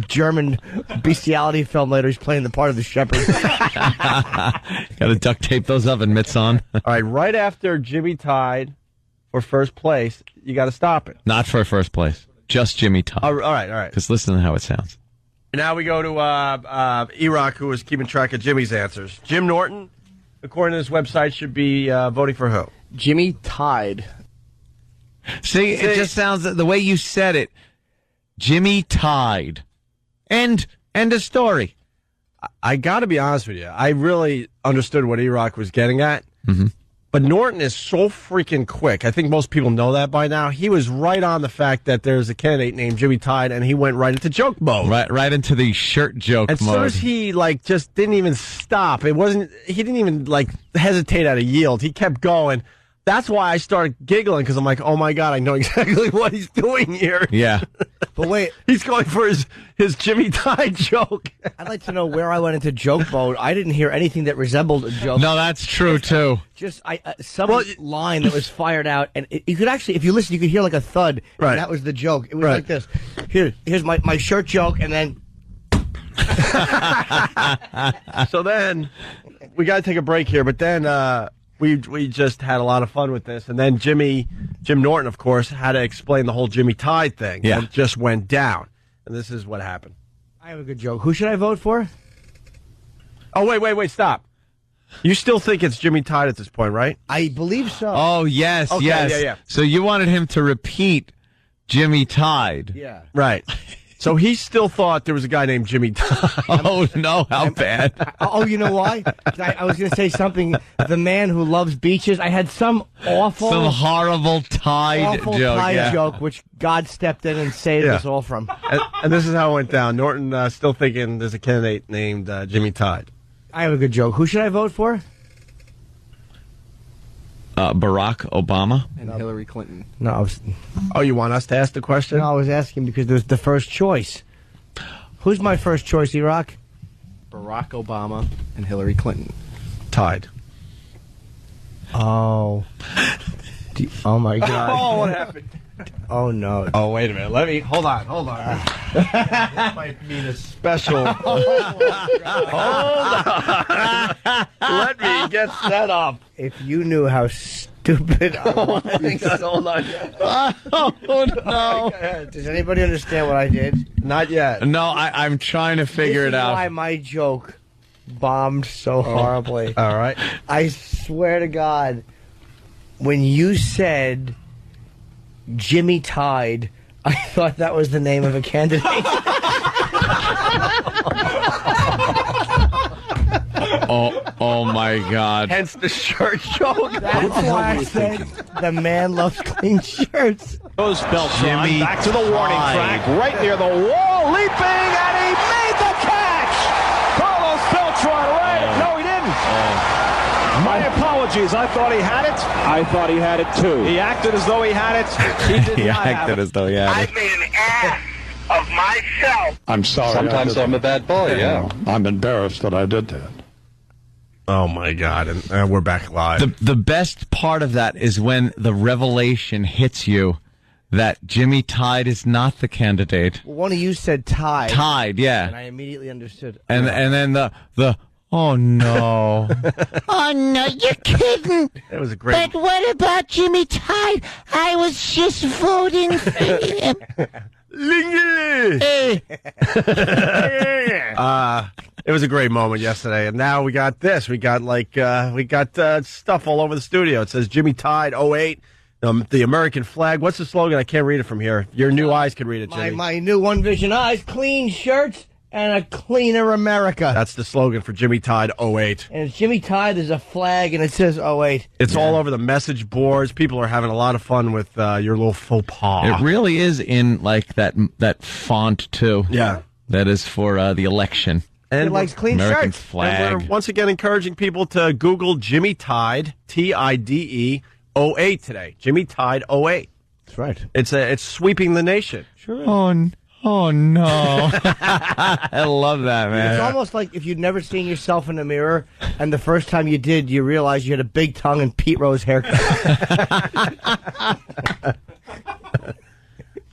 German bestiality film later. He's playing the part of the shepherd.
Got to duct tape those oven mitts on.
All right after Jimmy Tide for first place, you got to stop it.
Not for first place. Just Jimmy Tide.
All right.
Because listen to how it sounds.
Now we go to Iraq, who was keeping track of Jimmy's answers. Jim Norton, according to this website, should be voting for who?
Jimmy Tide.
See, it just sounds, the way you said it, Jimmy Tide. End of story.
I got to be honest with you. I really understood what Iraq was getting at.
Mm-hmm.
But Norton is so freaking quick. I think most people know that by now. He was right on the fact that there's a candidate named Jimmy Tide, and he went right into joke mode.
Right into the shirt joke mode.
As soon as he, just didn't even stop. He didn't even, hesitate at a yield. He kept going. That's why I started giggling, because I'm like, oh, my God, I know exactly what he's doing here.
Yeah.
But wait.
He's going for his Jimmy Tide joke.
I'd like to know where I went into joke mode. I didn't hear anything that resembled a joke.
No, that's true, too.
Just line that was fired out, and you could actually, if you listen, you could hear like a thud.
Right.
And that was the joke. It was like this. Here's my shirt joke, and then.
So then, we got to take a break here, but then we just had a lot of fun with this, and then Jim Norton, of course, had to explain the whole Jimmy Tide thing.
Yeah.
And it just went down, and this is what happened.
I have a good joke. Who should I vote for?
Oh, wait, stop. You still think it's Jimmy Tide at this point, right?
I believe so.
Oh, yes,
Okay,
yes.
yeah.
So you wanted him to repeat Jimmy Tide.
Yeah.
Right. So he still thought there was a guy named Jimmy Tide.
Oh, no, how bad.
Oh, you know why? I was going to say something. The man who loves beaches. I had some
horrible Tide
joke, which God stepped in and saved us all from.
And this is how it went down. Norton still thinking there's a candidate named Jimmy Tide.
I have a good joke. Who should I vote for?
Barack Obama
and Hillary Clinton.
No.
You want us to ask the question?
No, I was asking because it was the first choice. Who's my first choice, Iraq?
Barack Obama and Hillary Clinton.
Tide.
Oh. Oh, my God.
Oh, what happened?
Oh, no.
Oh, wait a minute. Hold on. This might mean a special. Hold on. Let me get set up.
If you knew how stupid I was.
Hold on.
Oh, no.
Does anybody understand what I did?
Not yet.
No, I'm trying to figure it out.
Why my joke bombed so horribly.
All right.
I swear to God, when you said Jimmy Tide, I thought that was the name of a candidate.
Oh my God.
Hence the shirt joke.
That's why I said the man loves clean shirts.
Goes Beltran
Jimmy
back to the warning
Tide.
track, right near the wall, leaping, and he made the catch! Carlos Beltran, right? No, he didn't. My apologies. I thought he had it. I thought he had it too. He acted as though he had it. He did not have it.
as though he had it.
made an ass of myself.
I'm sorry.
Sometimes I'm a bad boy, yeah.
I'm embarrassed that I did that.
Oh, my God. And we're back live.
The best part of that is when the revelation hits you that Jimmy Tide is not the candidate.
Well, one of you said Tide.
Tide, yeah.
And I immediately understood.
And then the oh no.
Oh no, you're kidding.
That was a great.
But what about Jimmy Tide? I was just voting for him.
It was a great moment yesterday, and now we got this. We got stuff all over the studio. It says Jimmy Tide 08, The American flag. What's the slogan? I can't read it from here. Your new eyes can read it, Jimmy.
My new One Vision eyes, clean shirts, and a cleaner America.
That's the slogan for Jimmy Tide 08.
And it's Jimmy Tide, there's a flag, and it says 08.
It's all over the message boards. People are having a lot of fun with your little faux pas.
It really is in like that font too.
Yeah.
That is for the election.
And
it likes clean
American
shirts.
flag.
And we're once again encouraging people to Google Jimmy Tide, Tide 08 today. Jimmy Tide 08.
That's right.
It's sweeping the nation.
Sure is.
Oh no. I love that, man.
It's almost like if you'd never seen yourself in the mirror, and the first time you did, you realized you had a big tongue and Pete Rose haircut.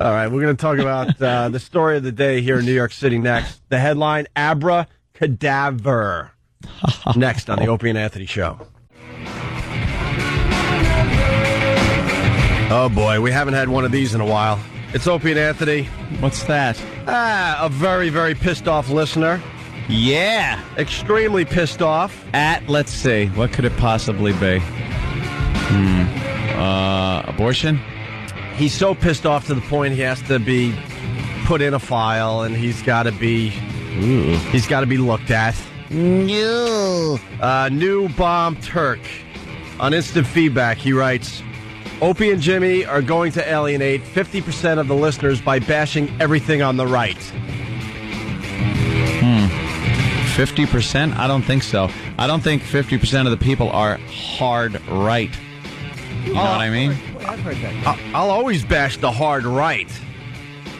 All right, we're going to talk about the story of the day here in New York City next. The headline, Abracadaver. Next on the Opie and Anthony Show. Oh, boy, we haven't had one of these in a while. It's Opie and Anthony.
What's that?
A very, very pissed off listener.
Yeah.
Extremely pissed off.
Let's see, what could it possibly be? Abortion?
He's so pissed off to the point he has to be put in a file, and he's got to be looked at.
No.
New Bomb Turk. On instant feedback, he writes, Opie and Jimmy are going to alienate 50% of the listeners by bashing everything on the right.
50%? I don't think so. I don't think 50% of the people are hard right. You know what I mean?
I've heard that.
I'll always bash the hard right.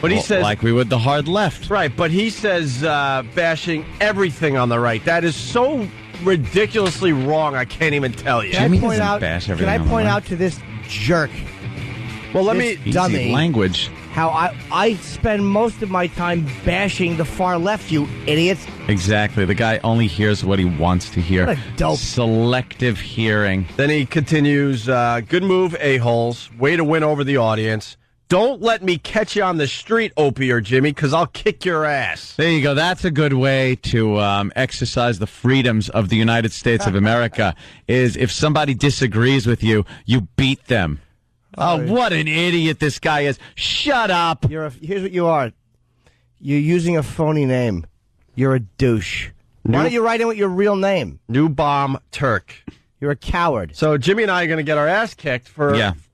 But he says,
like we would the hard left.
Right, but he says bashing everything on the right. That is so ridiculously wrong, I can't even tell you.
Jimmy doesn't bash everything
Can I
on the
point
right.
out to this jerk,
well, let
this
me...
dummy,
Easy language.
how I spend most of my time bashing the far left, you idiots.
Exactly. The guy only hears what he wants to hear.
What a dope.
Selective hearing.
Then he continues, good move, a-holes. Way to win over the audience. Don't let me catch you on the street, Opie or Jimmy, because I'll kick your ass.
There you go. That's a good way to exercise the freedoms of the United States of America, is if somebody disagrees with you, you beat them. Oh, what an idiot this guy is. Shut up.
Here's what you are. You're using a phony name. You're a douche. Why don't you write in with your real name?
New Bomb Turk.
You're a coward.
So Jimmy and I are going to get our ass kicked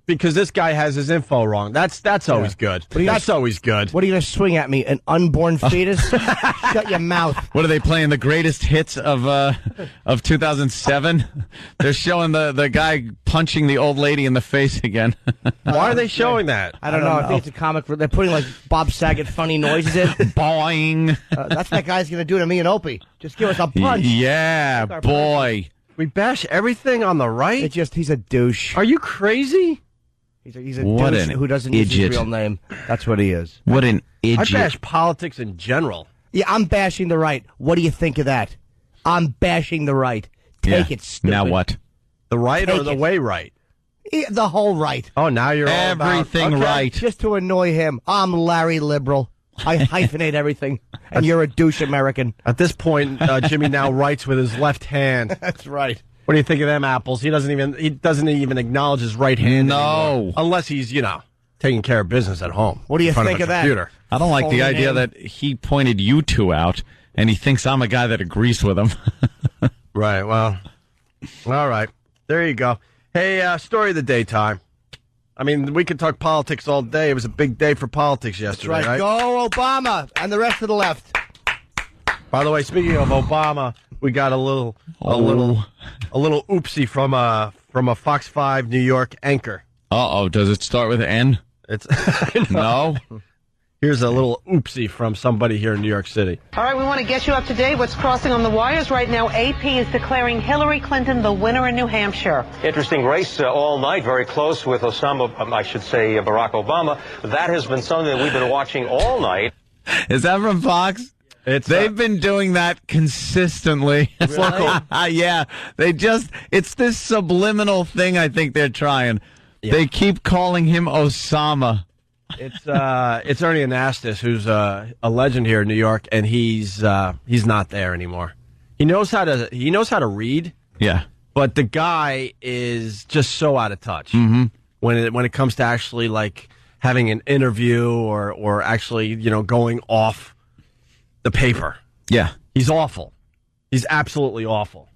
because this guy has his info wrong. That's always good. That's always good.
What are you going to swing at me? An unborn fetus? Shut your mouth.
What are they playing? The greatest hits of 2007? They're showing the guy punching the old lady in the face again.
Why are they showing that?
I don't know. I think it's a comic. They're putting like Bob Saget funny noises in.
Boing.
That's what that guy's going to do to me and Opie. Just give us a punch.
Yeah, boy.
We bash everything on the right?
He's a douche.
Are you crazy?
He's a
What
douche
an
who doesn't use his
idiot.
real name. That's what he is.
What an
I
idiot.
bash politics in general.
Yeah, I'm bashing the right. What do you think of that? I'm bashing the right. Take it, stupid.
Now what?
The right
Take
or the
it.
way right?
Yeah, the whole right.
Oh, now you're all about...
Everything
Okay.
right.
Just to annoy him. I'm Larry Liberal. I hyphenate everything. And you're a douche American.
At this point, Jimmy now writes with his left hand.
That's right.
What do you think of them apples? He doesn't even acknowledge his right hand anymore. Unless he's, taking care of business at home.
What do you
in front
think
a
of that?
computer.
I don't like the
Phony
idea
name.
that he pointed you two out, and he thinks I'm a guy that agrees with him.
Right, well, all right. There you go. Hey, story of the day time. I mean, we could talk politics all day. It was a big day for politics yesterday,
That's right. Go Obama and the rest of the left.
By the way, speaking of Obama, we got a little oopsie from a Fox 5 New York anchor.
Uh-oh, does it start with N?
It's
No?
Here's a little oopsie from somebody here in New York City.
All right, we want to get you up to date. What's crossing on the wires right now? AP is declaring Hillary Clinton the winner in New Hampshire.
Interesting race all night, very close with Barack Obama. That has been something that we've been watching all night.
Is that from Fox? They've been doing that consistently.
Really?
Yeah. It's this subliminal thing I think they're trying. Yeah. They keep calling him Osama.
It's Ernie Anastas, who's a legend here in New York, and he's not there anymore. He knows how to read.
Yeah.
But the guy is just so out of touch.
Mm-hmm.
when it comes to actually like having an interview or actually going off the paper.
Yeah,
he's awful. He's absolutely awful.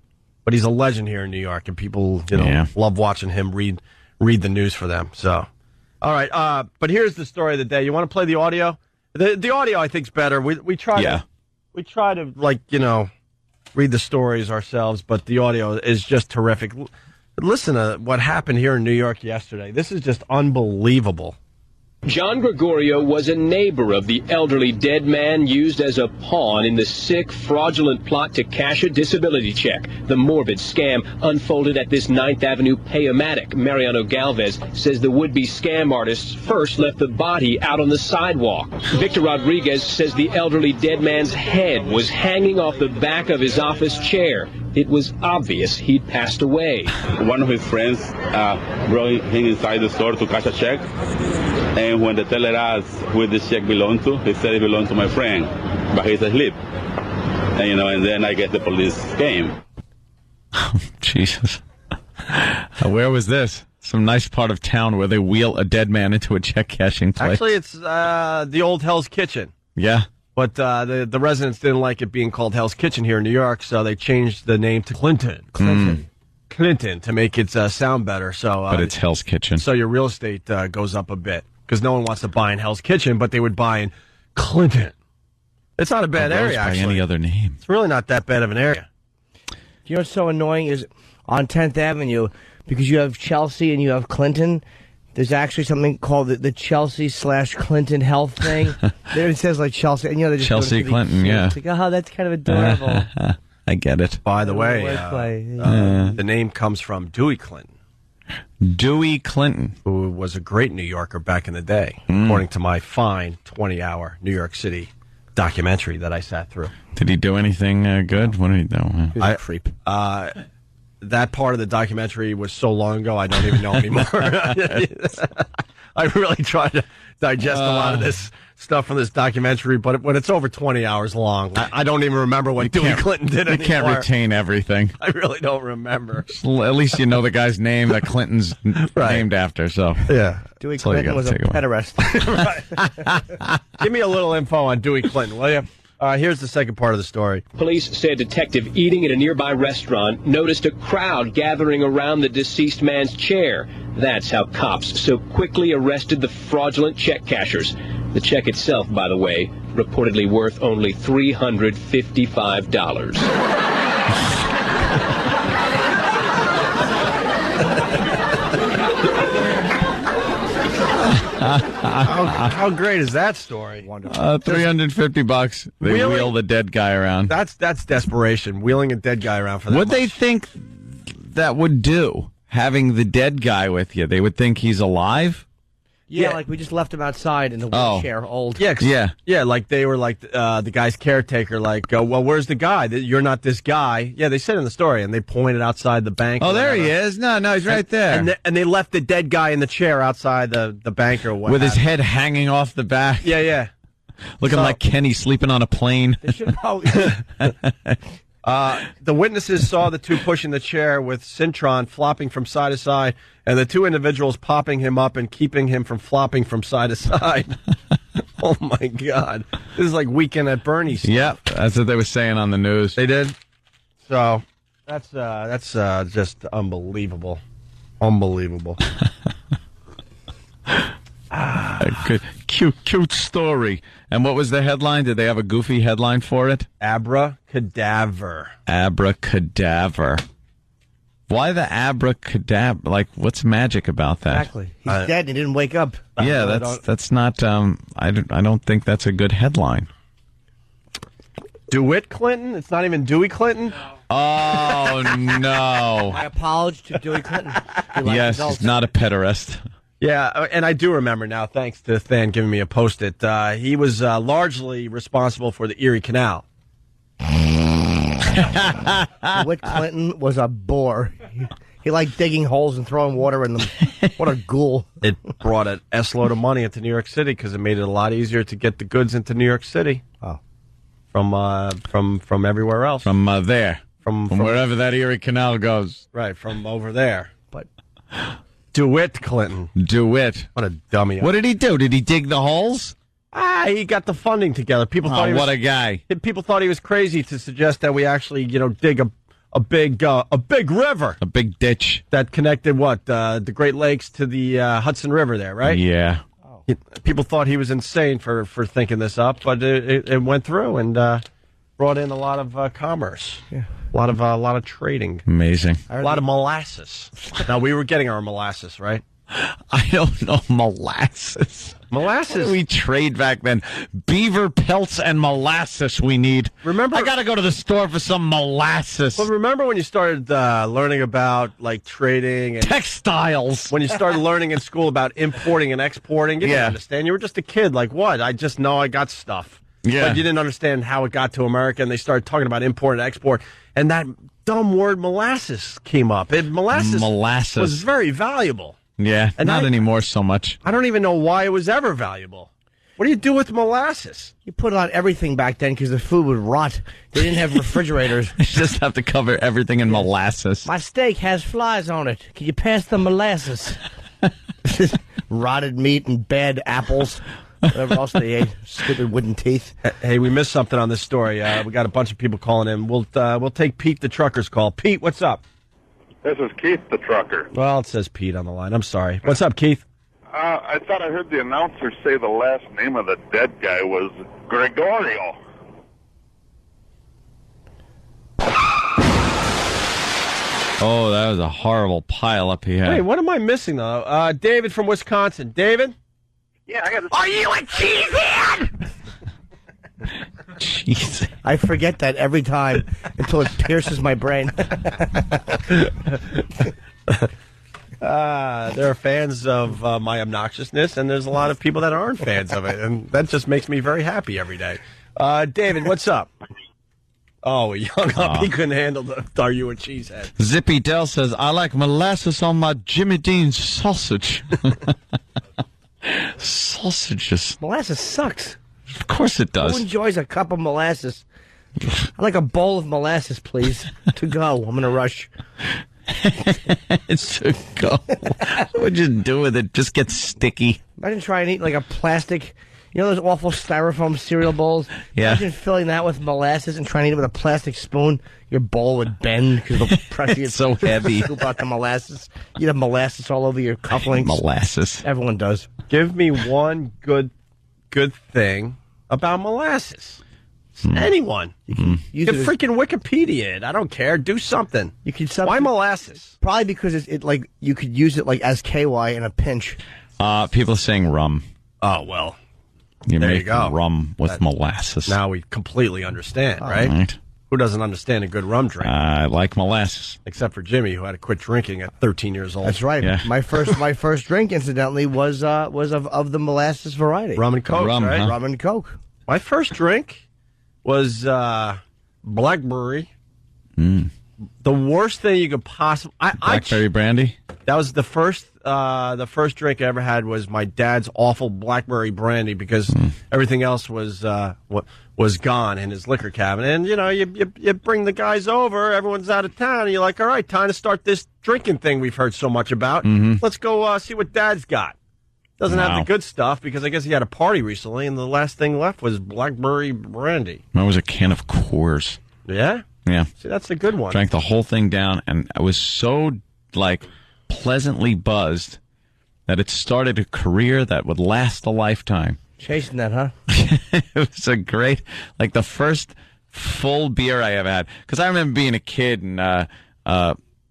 But he's a legend here in New York, and people love watching him read the news for them. So, all right. But here's the story of the day. You want to play the audio? The audio I think is better. We try to read the stories ourselves, but the audio is just terrific. Listen to what happened here in New York yesterday. This is just unbelievable.
John Gregorio was a neighbor of the elderly dead man used as a pawn in the sick, fraudulent plot to cash a disability check. The morbid scam unfolded at this 9th Avenue Payomatic. Mariano Galvez says the would-be scam artists first left the body out on the sidewalk. Victor Rodriguez says the elderly dead man's head was hanging off the back of his office chair. It was obvious he'd passed away.
One of his friends brought him inside the store to cash a check. And when the teller asked who this check belonged to, he said it belonged to my friend, but he's asleep. And then I guess the police came.
Oh, Jesus. Where was this? Some nice part of town where they wheel a dead man into a check cashing place.
Actually, it's the old Hell's Kitchen.
Yeah.
But the residents didn't like it being called Hell's Kitchen here in New York, so they changed the name to Clinton to make it sound better. So,
but it's Hell's Kitchen.
So your real estate goes up a bit because no one wants to buy in Hell's Kitchen, but they would buy in Clinton. It's not a bad area,
by
actually.
Any other name?
It's really not that bad of an area.
You know what's so annoying is on 10th Avenue, because you have Chelsea and you have Clinton, there's actually something called the Chelsea/Clinton health thing. There it says like Chelsea, and they just
Chelsea Clinton, yeah.
It's like, oh, that's kind of adorable.
I get it.
By the way, the name comes from Dewey Clinton.
Dewey Clinton,
who was a great New Yorker back in the day, according to my fine 20-hour New York City documentary that I sat through.
Did he do anything good? What did he do?
He was a creep.
That part of the documentary was so long ago, I don't even know anymore. I really tried to digest a lot of this stuff from this documentary, but when it's over 20 hours long, I don't even remember what Dewey Clinton did anymore.
You can't retain everything.
I really don't remember.
At least you know the guy's name that Clinton's named after. So
yeah,
Dewey Clinton was a pederast.
Give me a little info on Dewey Clinton, will you? Here's the second part of the story.
Police say a detective eating at a nearby restaurant noticed a crowd gathering around the deceased man's chair. That's how cops so quickly arrested the fraudulent check cashers. The check itself, by the way, reportedly worth only $355.
How great is that story?
Wonderful.
$350. They wheel the dead guy around.
That's desperation. Wheeling a dead guy around for that.
What they think that would do, having the dead guy with you? They would think he's alive.
Yeah, like we just left him outside in the wheelchair, old.
Yeah, like they were like the guy's caretaker, like, well, where's the guy? You're not this guy. Yeah, they said in the story, and they pointed outside the bank.
Oh, there he is. No, he's right there.
And they left the dead guy in the chair outside the bank or what.
With his head hanging off the back.
Yeah.
Looking like Kenny sleeping on a plane.
They should probably...
The witnesses saw the two pushing the chair with Cintron flopping from side to side, and the two individuals popping him up and keeping him from flopping from side to side. Oh, my God. This is like Weekend at Bernie's stuff.
Yep, that's what they were saying on the news.
They did? So, that's just unbelievable. Unbelievable.
Cute story. And what was the headline? Did they have a goofy headline for it?
Abracadaver.
Abracadaver. Why the abracadaver? Like, what's magic about that?
Exactly. He's dead and he didn't wake up.
Yeah, that's not, I don't think that's a good headline.
DeWitt Clinton? It's not even Dewey Clinton?
Oh, no.
My apology to Dewey Clinton.
Yes, he's not a pederast.
Yeah, and I do remember now, thanks to Than giving me a Post-it. He was largely responsible for the Erie Canal.
DeWitt Clinton was a bore. He liked digging holes and throwing water in them. What a ghoul.
It brought an S-load of money into New York City because it made it a lot easier to get the goods into New York City.
Oh.
From everywhere else.
From there. From wherever that Erie Canal goes.
Right, from over there.
But...
DeWitt Clinton.
DeWitt.
What a dummy.
What did he do? Did he dig the holes?
He got the funding together. People thought he was,
what a guy.
People thought he was crazy to suggest that we actually, dig a big river.
A big ditch.
That connected the Great Lakes to the Hudson River there, right?
Yeah.
People thought he was insane for thinking this up, but it went through and brought in a lot of commerce.
Yeah.
A lot of trading.
Amazing.
A lot of molasses. Now, we were getting our molasses, right?
I don't know molasses.
Molasses.
What did we trade back then? Beaver pelts and molasses we need.
Remember,
I got to go to the store for some molasses.
Well, remember when you started learning about like trading and
textiles?
When you started learning in school about importing and exporting, you didn't understand. You were just a kid. Like what? I just know I got stuff.
Yeah.
But you didn't understand how it got to America, and they started talking about import and export, and that dumb word molasses came up. Molasses was very valuable.
Yeah,
and
not anymore so much.
I don't even know why it was ever valuable. What do you do with molasses?
You put on everything back then because the food would rot. They didn't have refrigerators.
You just have to cover everything in molasses.
My steak has flies on it. Can you pass the molasses? Rotted meat and bad apples. Whatever else they ate. Stupid wooden teeth.
Hey, we missed something on this story. We got a bunch of people calling in. We'll take Pete the trucker's call. Pete, what's up?
This is Keith the trucker.
Well, it says Pete on the line. I'm sorry. What's up, Keith?
I thought I heard the announcer say the last name of the dead guy was Gregorio.
Oh, that was a horrible pile-up he had.
Hey, what am I missing, though? David from Wisconsin. David?
Yeah, I got this.
Are you a cheesehead?
Jeez.
I forget that every time until it pierces my brain.
There are fans of my obnoxiousness, and there's a lot of people that aren't fans of it, and that just makes me very happy every day. David, what's up? Oh, he hung up. He couldn't handle the "Are you a cheesehead?"
Zippy Dell says, I like molasses on my Jimmy Dean sausage. Sausages.
Molasses sucks.
Of course it does.
Who enjoys a cup of molasses? I'd like a bowl of molasses, please, to go. I'm in a rush.
It's to go. What would you do with it? Just get sticky.
Imagine trying to eat like a plastic, those awful styrofoam cereal bowls?
Yeah.
Imagine filling that with molasses and trying to eat it with a plastic spoon. Your bowl would bend because the pressure
It's so heavy.
Scoop out the molasses. You'd have molasses all over your cufflinks.
Molasses.
Everyone does.
Give me one good thing about molasses. Anyone. You can freaking Wikipedia it. I don't care. Do something.
You can
Why molasses?
Probably because it's like you could use it like as KY in a pinch.
People are saying rum.
Oh, well.
You
There
make
you go.
rum with molasses.
Now we completely understand, right?
Right.
Who doesn't understand a good rum drink?
I like molasses.
Except for Jimmy, who had to quit drinking at 13 years old.
That's right.
Yeah.
My first drink, incidentally, was of the molasses variety.
Rum and Coke,
Rum,
right?
huh?
Rum and Coke.
My first drink was blackberry. The worst thing you could possibly...
Blackberry brandy?
That was the first drink I ever had was my dad's awful blackberry brandy because everything else was gone in his liquor cabinet. And, you bring the guys over, everyone's out of town, and you're like, all right, time to start this drinking thing we've heard so much about. Let's go see what Dad's got. Doesn't have the good stuff because I guess he had a party recently, and the last thing left was blackberry brandy.
That was a can of Coors.
Yeah?
Yeah.
See, that's a good one.
Drank the whole thing down, and I was so, pleasantly buzzed that it started a career that would last a lifetime.
Chasing that, huh?
It was a great, the first full beer I ever had. Because I remember being a kid and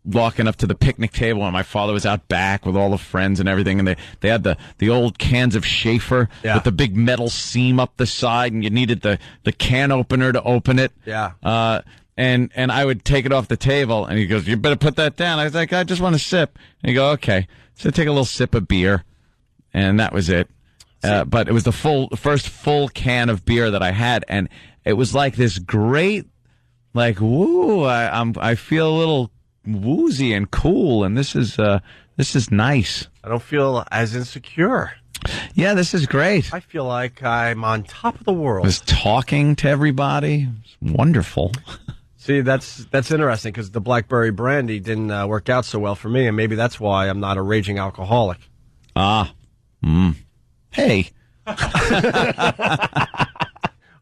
walking up to the picnic table, and my father was out back with all the friends and everything, and they had the old cans of Schaefer with the big metal seam up the side, and you needed the can opener to open it.
Yeah.
And I would take it off the table, and he goes, "You better put that down." I was like, "I just want a sip." And he go, "Okay." So I take a little sip of beer, and that was it. But it was the first full can of beer that I had, and it was like this great, woo! I feel a little woozy and cool, and this is nice.
I don't feel as insecure.
Yeah, this is great.
I feel like I'm on top of the world.
I was talking to everybody. It was wonderful.
See, that's interesting because the blackberry brandy didn't work out so well for me, and maybe that's why I'm not a raging alcoholic.
Ah. Hey.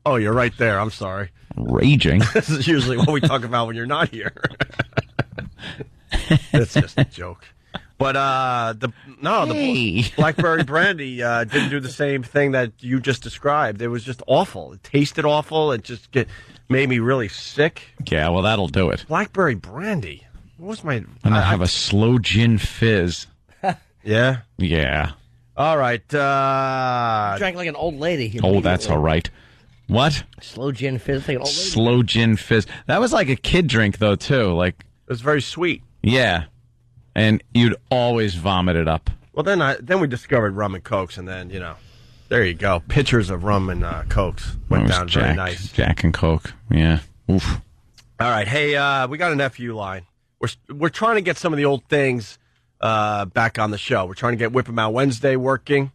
Oh, you're right there. I'm sorry.
Raging.
This is usually what we talk about when you're not here. It's just a joke. But the blackberry brandy didn't do the same thing that you just described. It was just awful. It tasted awful. It just made me really sick.
Yeah, well, that'll do it.
Blackberry brandy. What was my?
And I have a slow gin fizz.
Yeah?
Yeah.
All right.
You drank like an old lady.
Oh, that's all right. What?
Slow gin fizz, like an old lady.
Slow gin fizz. That was like a kid drink, though, too. Like,
it was very sweet.
Yeah. And you'd always vomit it up.
Well, then we discovered rum and cokes, and then, there you go. Pitchers of rum and cokes went down very nice.
Jack and Coke. Yeah. Oof.
All right. Hey, we got an FU line. We're trying to get some of the old things back on the show. We're trying to get Whip 'em Out Wednesday working.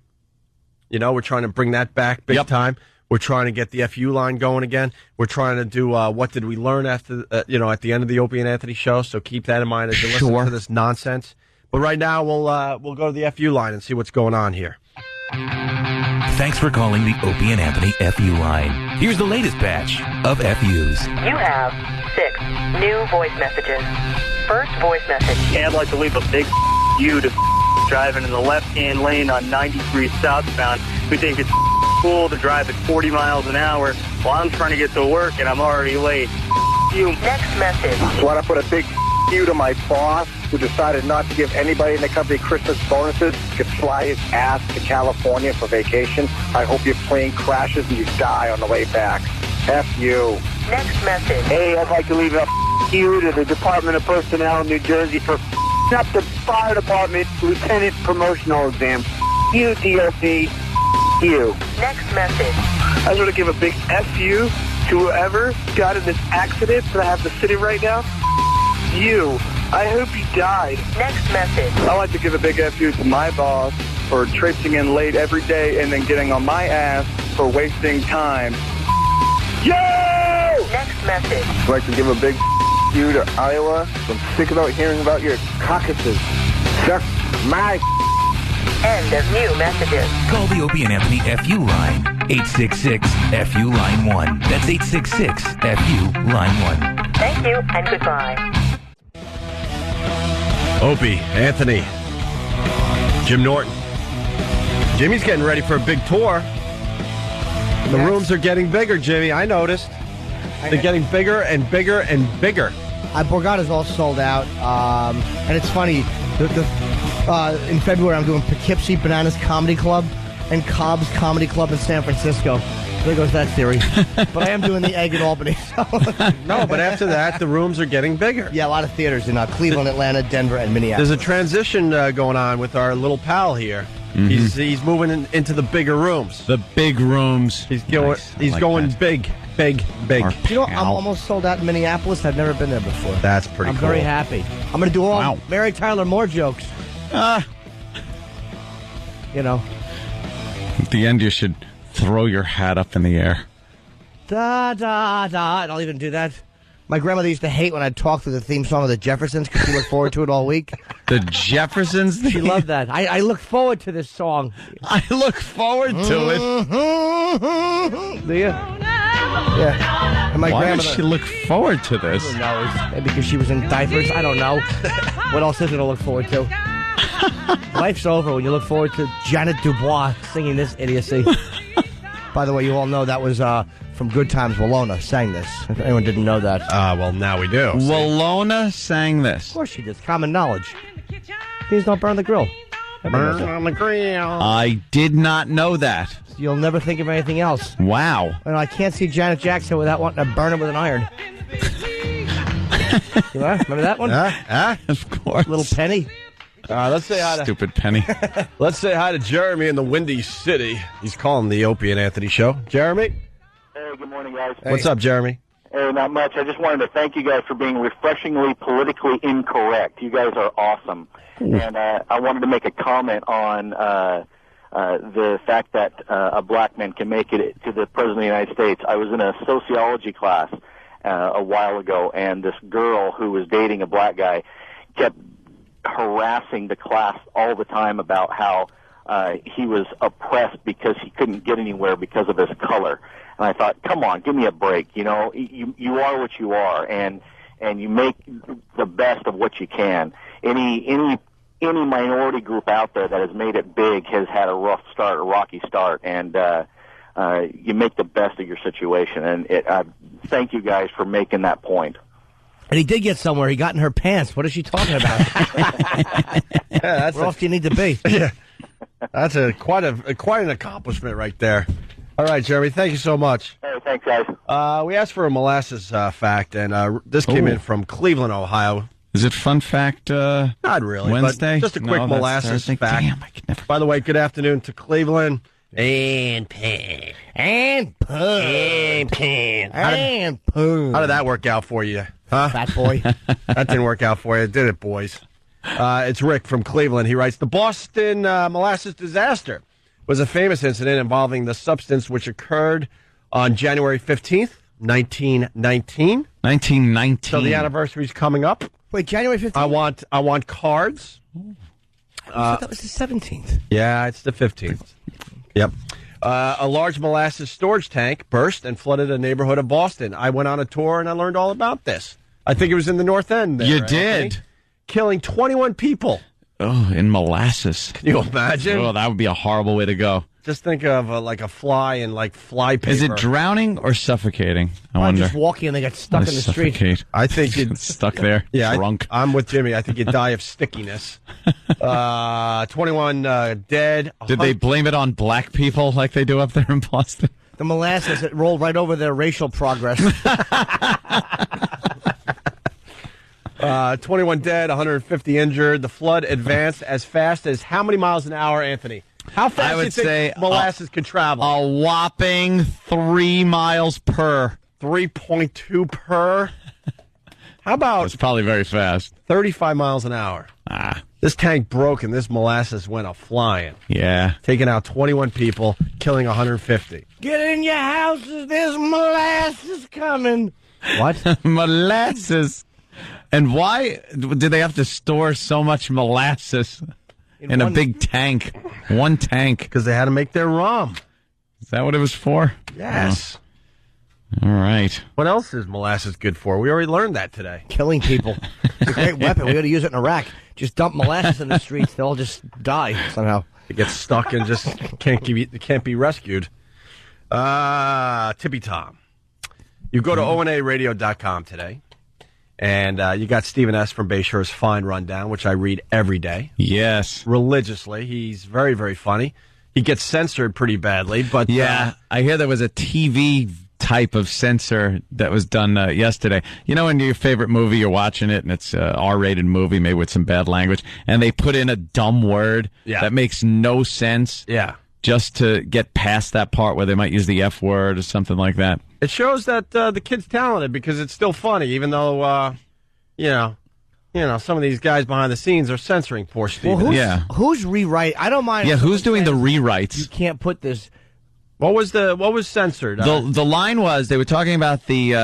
We're trying to bring that back big time. We're trying to get the FU line going again. We're trying to do what did we learn after at the end of the Opie and Anthony show. So keep that in mind as you listen to this nonsense. But right now we'll go to the FU line and see what's going on here.
Thanks for calling the Opie and Anthony FU line. Here's the latest batch of FUs.
You have 6 new voice messages. First voice message.
Yeah, I'd like to leave a big you to driving in the left-hand lane on 93 southbound. We think it's cool to drive at 40 miles an hour while I'm trying to get to work and I'm already late. You.
Next message.
I want to put a big you to my boss who decided not to give anybody in the company Christmas bonuses. Could fly his ass to California for vacation. I hope your plane crashes and you die on the way back. F you.
Next message.
Hey, I'd like to leave a you to the Department of Personnel in New Jersey for up the fire department lieutenant promotional exam. You, DOC. You.
Next message.
I just want to give a big F you to whoever got in this accident that I have to sit in right now. You. I hope you died.
Next message.
I'd like to give a big F you to my boss for traipsing in late every day and then getting on my ass for wasting time. Yo!
Next message.
I'd like to give a big you to Iowa. I'm sick about hearing about your caucuses. Suck my.
End of new messages.
Call the Opie and Anthony FU line. 866-FU line 1. That's 866-FU line 1.
Thank you and goodbye.
Opie, Anthony, Jim Norton. Jimmy's getting ready for a big tour. The rooms are getting bigger, Jimmy. I noticed. They're getting bigger and bigger and bigger.
Borgata's all sold out. And it's funny, in February I'm doing Poughkeepsie Bananas Comedy Club and Cobb's Comedy Club in San Francisco. There goes that theory. But I am doing the Egg in Albany. So.
No, but after that, the rooms are getting bigger.
Yeah, a lot of theaters in Cleveland, Atlanta, Denver, and Minneapolis.
There's a transition going on with our little pal here.
Mm-hmm.
He's moving into the bigger rooms.
The big rooms.
He's going. He's going big. You
know, I'm almost sold out in Minneapolis. I've never been there before.
That's pretty
I'm
cool.
very happy. I'm going to do all Mary Tyler Moore jokes.
At the end, you should throw your hat up in the air.
Da, da, da. And I'll even do that. My grandmother used to hate when I'd talk through the theme song of the Jeffersons because she looked forward to it all week.
The Jeffersons?
She loved that. I look forward to this song.
I look forward to it.
Do you? Yeah. And my
Why
grandmother,
would she look forward to this?
Who knows? Maybe because she was in diapers. I don't know. What else is there to look forward to? Life's over when you look forward to Janet Dubois singing this idiocy. By the way, you all know that was from Good Times. Walona sang this. If anyone didn't know that.
Well, now we do.
Walona sang this.
Of course she did. It's common knowledge. Please don't burn the grill.
Burn on the grill.
I did not know that.
You'll never think of anything else.
Wow.
I can't see Janet Jackson without wanting to burn it with an iron. Remember that one?
Of course.
Little Penny.
Let's say hi to
Stupid Penny.
Let's say hi to Jeremy in the Windy City. He's calling the Opie and Anthony show. Jeremy?
Hey, good morning, guys.
What's up, Jeremy?
Hey, not much. I just wanted to thank you guys for being refreshingly politically incorrect. You guys are awesome. And I wanted to make a comment on the fact that a black man can make it to the President of the United States. I was in a sociology class, a while ago, and this girl who was dating a black guy kept harassing the class all the time about how he was oppressed because he couldn't get anywhere because of his color. And I thought, come on, give me a break. You know, you are what you are, and you make the best of what you can. Any minority group out there that has made it big has had a rough start, a rocky start, and you make the best of your situation. And thank you guys for making that point.
And he did get somewhere. He got in her pants. What is she talking about? Where else do you need to be?
Yeah, that's quite an accomplishment right there. All right, Jeremy, thank you so much.
Hey, thanks, guys.
We asked for a molasses fact, and this came in from Cleveland, Ohio.
Is it fun fact?
Not really.
Wednesday?
But just a quick molasses fact.
Damn, I could never.
By the way, good afternoon to Cleveland. And Penn.
And Pooh.
And Penn.
And Pooh.
How did that work out for you? Huh?
Fat boy.
That didn't work out for you, did it, boys? It's Rick from Cleveland. He writes, the Boston molasses disaster was a famous incident involving the substance which occurred on January 15th, 1919.
1919.
So the anniversary's coming up.
Wait, January 15th?
I want cards.
I thought that was the 17th.
Yeah, it's the 15th. Yep. A large molasses storage tank burst and flooded a neighborhood of Boston. I went on a tour and I learned all about this. I think it was in the North End there.
You did?
Anthony, killing 21 people.
Oh, in molasses.
Can you imagine?
Oh, that would be a horrible way to go.
Just think of like a fly and like fly paper.
Is it drowning or suffocating? I wonder.
Just walking and they got stuck in the street.
I think it's
stuck there.
Yeah,
drunk.
I'm with Jimmy. I think you die of stickiness. 21 dead.
Did they blame it on black people like they do up there in Boston?
The molasses, it rolled right over their racial progress.
21 dead, 150 injured. The flood advanced as fast as how many miles an hour, Anthony? How fast do you think molasses could travel?
A whopping 3 miles per.
3.2 per? How about...
It's probably very fast.
35 miles an hour. This tank broke and this molasses went a-flying.
Yeah.
Taking out 21 people, killing 150.
Get in your houses, there's molasses coming.
What?
Molasses. And why did they have to store so much molasses in a big tank? One tank.
Because they had to make their rum.
Is that what it was for?
Yes.
Oh. All right.
What else is molasses good for? We already learned that today.
Killing people. It's a great weapon. We got to use it in Iraq. Just dump molasses in the streets. They'll all just die somehow.
They get stuck and just can't be rescued. Tippy Tom. You go to onaradio.com today. And you got Stephen S. from Bayshore's Fine Rundown, which I read every day.
Yes.
Religiously. He's very, very funny. He gets censored pretty badly, but...
Yeah, I hear there was a TV type of censor that was done yesterday. You know, in your favorite movie, you're watching it, and it's an R-rated movie, maybe with some bad language, and they put in a dumb word that makes no sense.
Yeah.
Just to get past that part where they might use the F word or something like that.
It shows that the kid's talented because it's still funny, even though, you know, some of these guys behind the scenes are censoring poor Steve.
Well, who's rewrite? I don't mind.
Yeah, who's doing the rewrites?
You can't put this.
What was censored?
The line was they were talking about the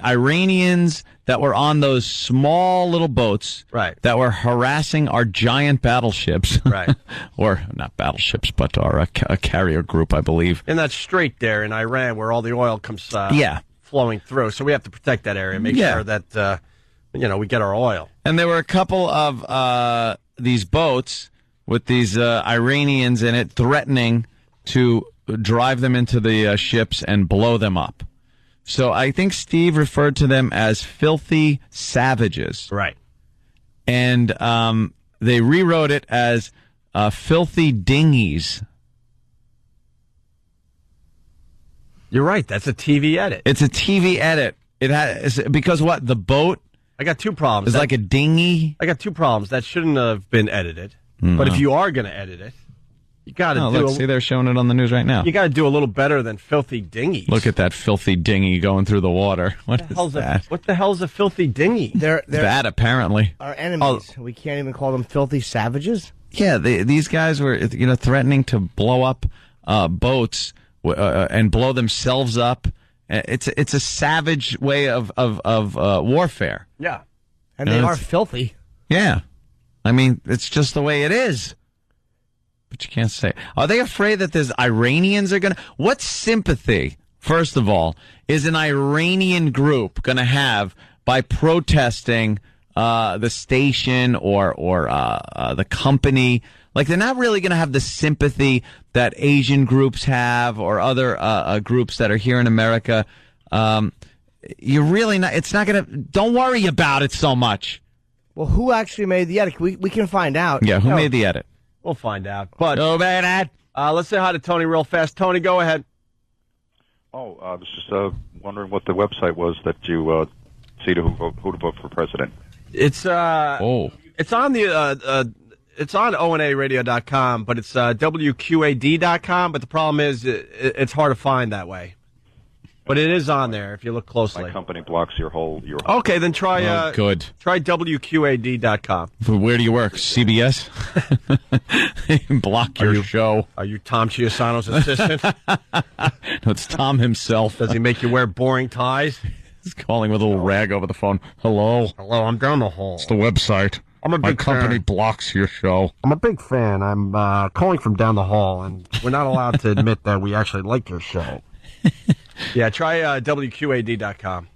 Iranians that were on those small little boats,
right,
that were harassing our giant battleships,
right,
or not battleships, but our a carrier group, I believe.
In that strait there in Iran where all the oil comes flowing through, so we have to protect that area, make sure that we get our oil.
And there were a couple of these boats with these Iranians in it threatening to drive them into the ships and blow them up. So I think Steve referred to them as filthy savages.
Right.
And they rewrote it as filthy dinghies.
You're right. That's a TV edit.
It's a TV edit. It has because what? The boat?
I got two problems.
It's like a dinghy?
I got two problems. That shouldn't have been edited. No. But if you are going to edit it, you got to do.
See, they're showing it on the news right now.
You got to do a little better than filthy dinghies.
Look at that filthy dinghy going through the water. What is that?
What the hell's a filthy dinghy?
They're
that apparently.
Our enemies. We can't even call them filthy savages.
Yeah, these guys were threatening to blow up boats and blow themselves up It's a savage way of warfare.
Yeah. And they are filthy.
Yeah. I mean, it's just the way it is. But you can't say it. Are they afraid that there's Iranians are going to... What sympathy, first of all, is an Iranian group going to have by protesting the station or the company? Like, they're not really going to have the sympathy that Asian groups have or other groups that are here in America. You're really not... It's not going to... Don't worry about it so much.
Well, who actually made the edit? We can find out.
Yeah, who made the edit?
We'll find out. But let's say hi to Tony real fast. Tony, go ahead.
Oh, I was just wondering what the website was that you see who to vote for president.
It's it's on the it's on onaradio.com, but it's WQAD.com. But the problem is it's hard to find that way. But it is on there if you look closely.
My company blocks your whole.
Okay, then try
good.
Try WQAD.com.
Where do you work? CBS? Block your show.
Are you Tom Chiusano's assistant?
No, it's Tom himself.
Does he make you wear boring ties?
He's calling with a little rag over the phone. Hello,
I'm down the hall.
It's the website.
I'm a big
My company
fan.
blocks your show.
I'm a big fan. I'm calling from down the hall, and we're not allowed to admit that we actually like your show. Yeah, try WQAD.com.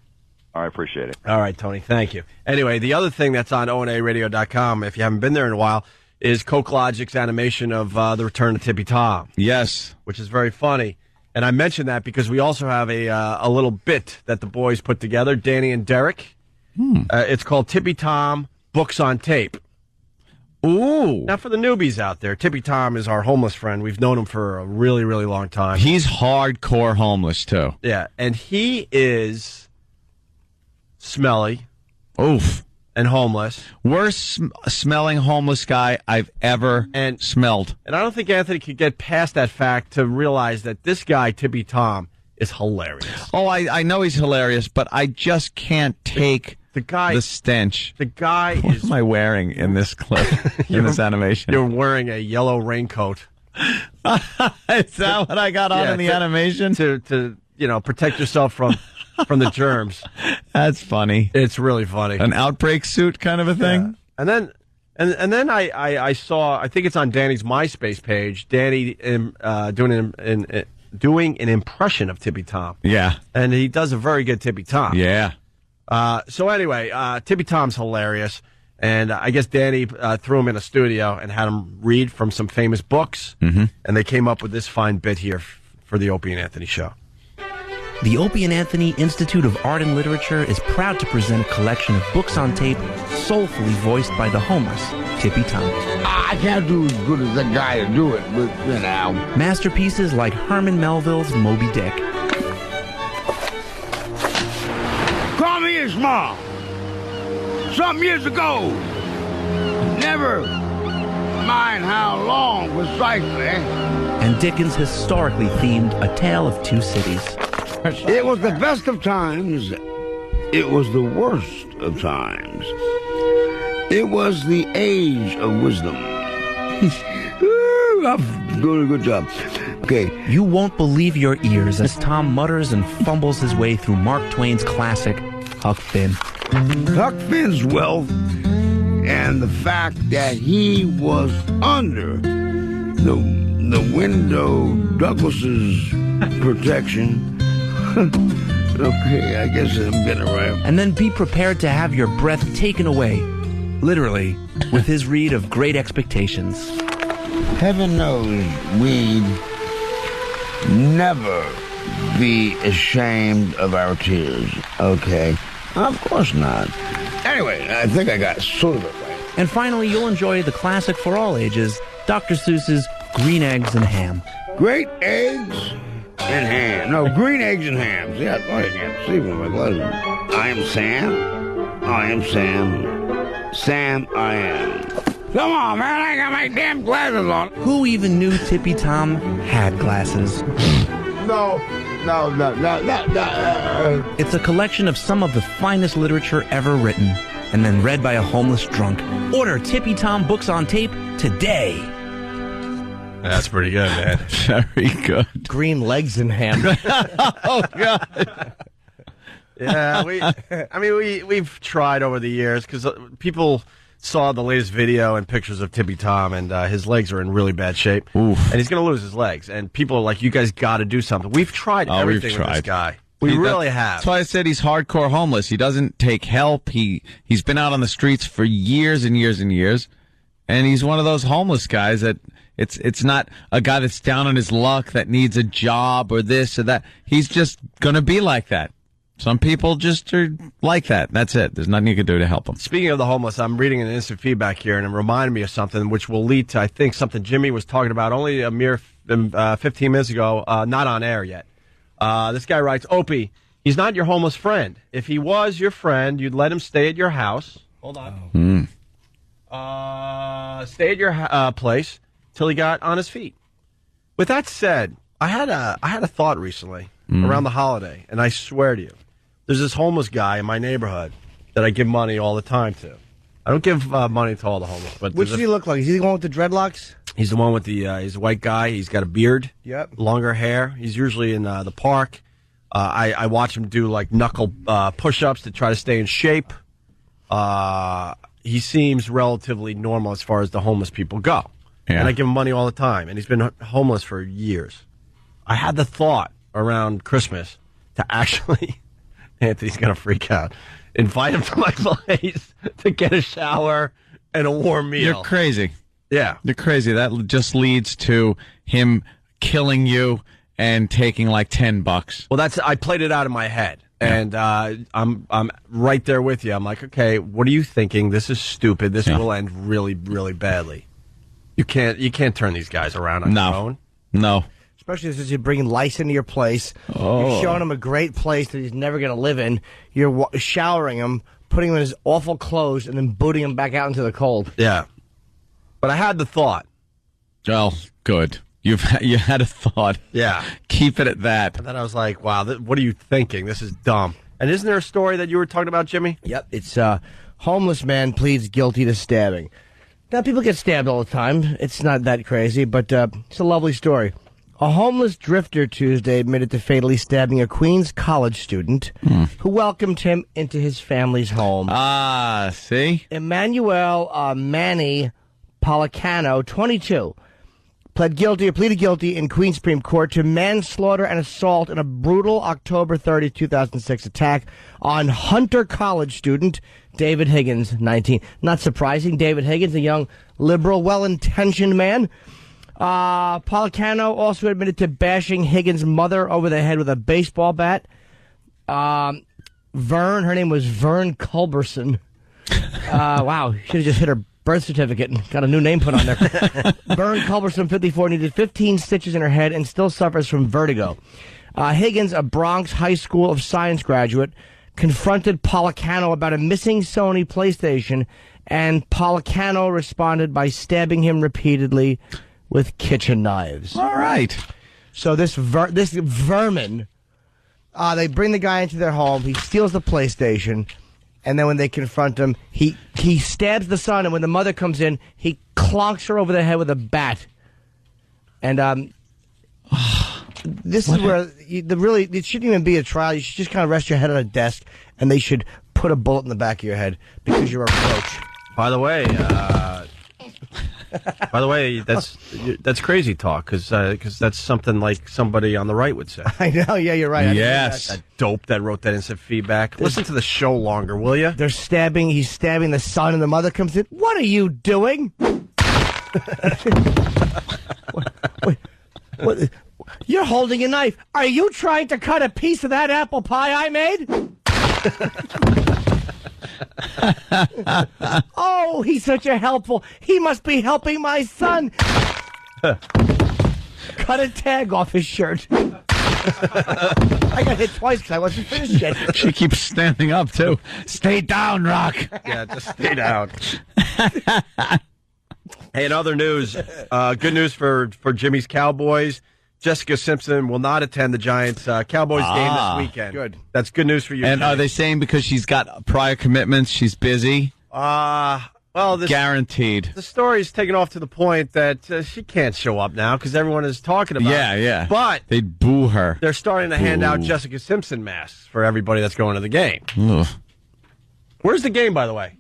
I appreciate it.
All right, Tony, thank you. Anyway, the other thing that's on onaradio.com, if you haven't been there in a while, is Coke Logic's animation of The Return of Tippy Tom.
Yes.
Which is very funny. And I mention that because we also have a little bit that the boys put together, Danny and Derek. It's called Tippy Tom Books on Tape.
Ooh.
Now, for the newbies out there, Tippy Tom is our homeless friend. We've known him for a really, really long time.
He's hardcore homeless, too.
Yeah, and he is smelly.
Oof.
And homeless.
Worst smelling homeless guy I've ever smelled.
And I don't think Anthony could get past that fact to realize that this guy, Tippy Tom, is hilarious.
Oh, I know he's hilarious, but I just can't take... the stench.
The guy
What am I wearing in this clip, in this animation?
You're wearing a yellow raincoat.
Is that what I got on in the animation?
To protect yourself from the germs.
That's funny.
It's really funny.
An outbreak suit kind of a thing?
Yeah. And then I saw, I think it's on Danny's MySpace page, Danny doing an impression of Tippy Tom.
Yeah.
And he does a very good Tippy Tom.
Yeah.
So anyway, Tippy Tom's hilarious, and I guess Danny threw him in a studio and had him read from some famous books, and they came up with this fine bit here for the Opie and Anthony show.
The Opie and Anthony Institute of Art and Literature is proud to present a collection of books on tape soulfully voiced by the homeless Tippy Tom.
I can't do as good as that guy to do it, but,
Masterpieces like Herman Melville's Moby Dick.
Call me Ismail. Some years ago, never mind how long precisely,
And Dickens' historically themed A Tale of Two Cities.
it was the best of times, it was the worst of times. It was the age of wisdom. I'm doing a good job. Okay.
You won't believe your ears as Tom mutters and fumbles his way through Mark Twain's classic, Huck Finn.
Huck Finn's wealth and the fact that he was under the window Douglas's protection. Okay, I guess I'm getting it right.
And then be prepared to have your breath taken away, literally, with his read of Great Expectations.
Heaven knows we'd never be ashamed of our tears, okay? Of course not. Anyway, I think I got sort of it right.
And finally, you'll enjoy the classic for all ages, Dr. Seuss's Green Eggs and Ham.
Great eggs and ham. No, green eggs and ham. See, I thought I can't see with my glasses. I am Sam. I am Sam. Sam, I am. Come on, man, I got my damn glasses on.
Who even knew Tippy Tom had glasses?
No.
It's a collection of some of the finest literature ever written, and then read by a homeless drunk. Order Tippy Tom books on tape today.
That's pretty good, man.
Very good.
Green legs and ham.
Oh, God.
Yeah, we've tried over the years because people saw the latest video and pictures of Tippy Tom, and his legs are in really bad shape.
Oof.
And he's going to lose his legs. And people are like, you guys got to do something. We've tried everything with this guy. We really have.
That's why I said he's hardcore homeless. He doesn't take help. He's been out on the streets for years and years and years. And he's one of those homeless guys that it's not a guy that's down on his luck that needs a job or this or that. He's just going to be like that. Some people just are like that. That's it. There's nothing you can do to help them.
Speaking of the homeless, I'm reading an instant feedback here, and it reminded me of something which will lead to, I think, something Jimmy was talking about only a mere 15 minutes ago, not on air yet. This guy writes, Opie, he's not your homeless friend. If he was your friend, you'd let him stay at your house. Hold on. Stay at your place till he got on his feet. With that said, I had a thought recently around the holiday, and I swear to you, there's this homeless guy in my neighborhood that I give money all the time to. I don't give money to all the homeless, but
which does he look like? Is he the one with the dreadlocks?
He's the one with the. He's a white guy. He's got a beard.
Yep.
Longer hair. He's usually in the park. I watch him do like knuckle push-ups to try to stay in shape. He seems relatively normal as far as the homeless people go.
Yeah.
And I give him money all the time. And he's been homeless for years. I had the thought around Christmas to actually, Anthony's going to freak out, invite him to my place to get a shower and a warm meal.
You're crazy.
Yeah.
You're crazy. That just leads to him killing you and taking like $10.
Well, I played it out in my head. And I'm right there with you. I'm like, okay, what are you thinking? This is stupid. This will end really, really badly. You can't turn these guys around on your own.
No.
Especially since you're bringing lice into your place.
Oh.
You're showing him a great place that he's never going to live in. You're showering him, putting him in his awful clothes, and then booting him back out into the cold.
Yeah. But I had the thought.
Well, good. You had a thought.
Yeah.
Keep it at that.
And then I was like, wow, what are you thinking? This is dumb. And isn't there a story that you were talking about, Jimmy?
Yep. It's homeless man pleads guilty to stabbing. Now, people get stabbed all the time. It's not that crazy, but it's a lovely story. A homeless drifter Tuesday admitted to fatally stabbing a Queens college student who welcomed him into his family's home.
Ah, see?
Emmanuel Manny Policano, 22, pleaded guilty in Queens Supreme Court to manslaughter and assault in a brutal October 30, 2006 attack on Hunter College student David Higgins, 19. Not surprising, David Higgins, a young, liberal, well-intentioned man. Policano also admitted to bashing Higgins' mother over the head with a baseball bat. Her name was Vern Culberson. Wow, should have just hit her birth certificate and got a new name put on there. Vern Culberson, 54, needed 15 stitches in her head and still suffers from vertigo. Higgins, a Bronx High School of Science graduate, confronted Policano about a missing Sony PlayStation, and Policano responded by stabbing him repeatedly with kitchen knives.
All right.
So this vermin, they bring the guy into their home. He steals the PlayStation, and then when they confront him, he stabs the son. And when the mother comes in, he clonks her over the head with a bat. And this is where it shouldn't even be a trial. You should just kind of rest your head on a desk, and they should put a bullet in the back of your head because you're a roach.
By the way, that's crazy talk because that's something like somebody on the right would say.
I know, yeah, you're right.
Yes, that dope that wrote that instant feedback. Listen to the show longer, will you?
He's stabbing the son, and the mother comes in. What are you doing? what? You're holding a knife. Are you trying to cut a piece of that apple pie I made? Oh, he's such a helpful. He must be helping my son. Cut a tag off his shirt. I got hit twice because I wasn't finished yet.
She keeps standing up, too. Stay down, Rock.
Yeah, just stay down. Hey, in other news, good news for Jimmy's Cowboys. Jessica Simpson will not attend the Giants Cowboys game this weekend.
Good.
That's good news for you.
And
Jimmy.
are they saying because she's got prior commitments, she's busy?
I Well,
guaranteed.
The story's taken off to the point that she can't show up now because everyone is talking about it.
Yeah.
But
they'd boo her.
they're starting to hand out Jessica Simpson masks for everybody that's going to the game.
Ugh.
Where's the game, by the way?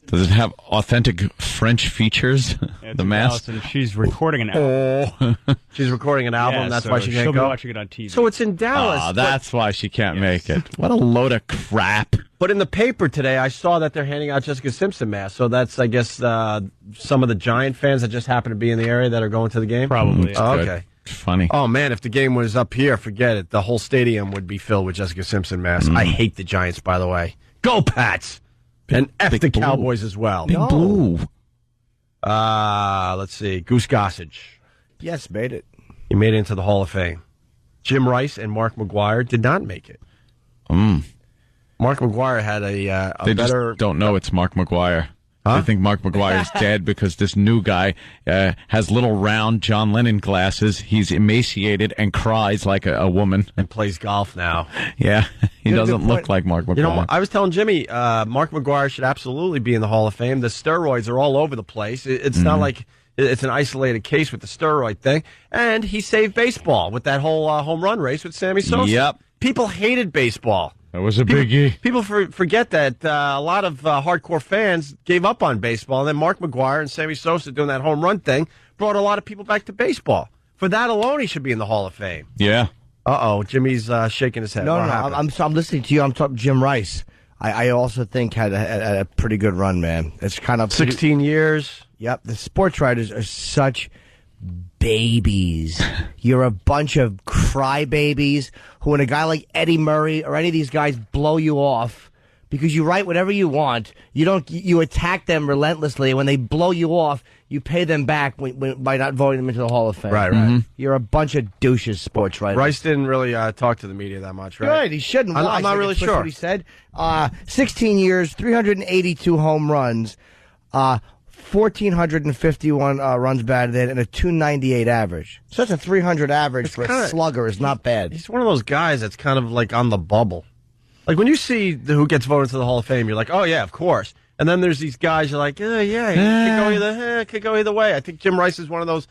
Does it have authentic French features? The mask?
And she's recording an album.
She's recording an album.
Yeah,
that's
so
why she can't
she'll
go.
be watching it on TV.
So it's in Dallas.
Oh, that's why she can't make it. What a load of crap.
But in the paper today, I saw that they're handing out Jessica Simpson masks. So that's, I guess, some of the Giant fans that just happen to be in the area that are going to the game?
Probably.
Oh,
Good.
okay.
Funny.
Oh, man, if the game was up here, forget it. The whole stadium would be filled with Jessica Simpson masks. I hate the Giants, by the way. Go, Pats! And F the
Blue.
Cowboys as well.
Big Blue.
Let's see. Goose Gossage.
Yes, made it.
He made it into the Hall of Fame. Jim Rice and Mark McGuire did not make it. Mark McGuire had a
They
better...
just don't know it's Mark McGuire.
Huh?
They think Mark McGuire is dead because this new guy has little round John Lennon glasses. He's emaciated and cries like a woman.
And plays golf now.
Yeah, he
Good
doesn't look
point.
like Mark McGuire.
You know, I was telling Jimmy, Mark McGuire should absolutely be in the Hall of Fame. The steroids are all over the place. It's not like it's an isolated case with the steroid thing. And he saved baseball with that whole home run race with Sammy Sosa.
Yep.
People hated baseball.
That was a biggie.
People forget that a lot of hardcore fans gave up on baseball. And then Mark McGuire and Sammy Sosa doing that home run thing brought a lot of people back to baseball. For that alone, he should be in the Hall of Fame.
Yeah.
Uh-oh, Jimmy's shaking his head.
No,
What
no,
happened?
I'm listening to you. I'm talking Jim Rice. I also think had a pretty good run, man. It's kind of
16 years.
Yep, the sports writers are such babies. You're a bunch of crybabies who, when a guy like Eddie Murray or any of these guys blow you off because you write whatever you want, you attack them relentlessly. When they blow you off, you pay them back by not voting them into the Hall of Fame.
Right.
You're a bunch of douches, sports writers.
Rice didn't really talk to the media that much, right?
Right, he shouldn't.
I'm
Why?
not really
That's
sure.
what he said. 16 years, 382 home runs, 1,451 runs batted in, and a 298 average. So that's a 300 average for a slugger is not bad.
He's one of those guys that's kind of like on the bubble. Like when you see who gets voted to the Hall of Fame, you're like, oh yeah, of course. And then there's these guys you're like, it could go either way. I think Jim Rice is one of those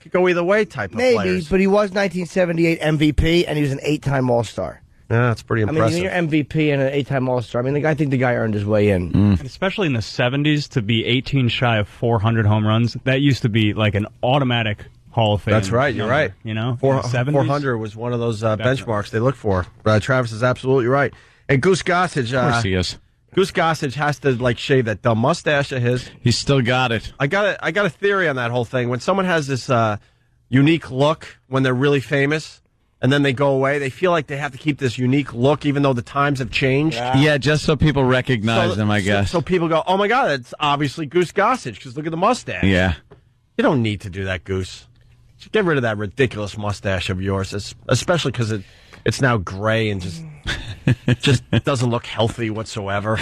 could go either way type of
Maybe,
players.
but he was 1978 MVP, and he was an 8-time All-Star.
Yeah, that's pretty impressive.
I mean, you're MVP and an 8-time All-Star. I mean, I think the guy earned his way in.
And especially in the 70s, to be 18 shy of 400 home runs, that used to be like an automatic Hall of Fame.
That's right. You're
number,
right.
You know,
400 was one of those benchmarks they look for. Travis is absolutely right. And Goose Gossage,
Of course he is.
Goose Gossage has to like shave that dumb mustache of his.
He's still got it.
I got a theory on that whole thing. When someone has this unique look when they're really famous, and then they go away, they feel like they have to keep this unique look, even though the times have changed.
Yeah, just so people recognize him, I guess.
So people go, oh my God, it's obviously Goose Gossage because look at the mustache.
Yeah.
You don't need to do that, Goose. Just get rid of that ridiculous mustache of yours, especially because it's now gray and just doesn't look healthy whatsoever.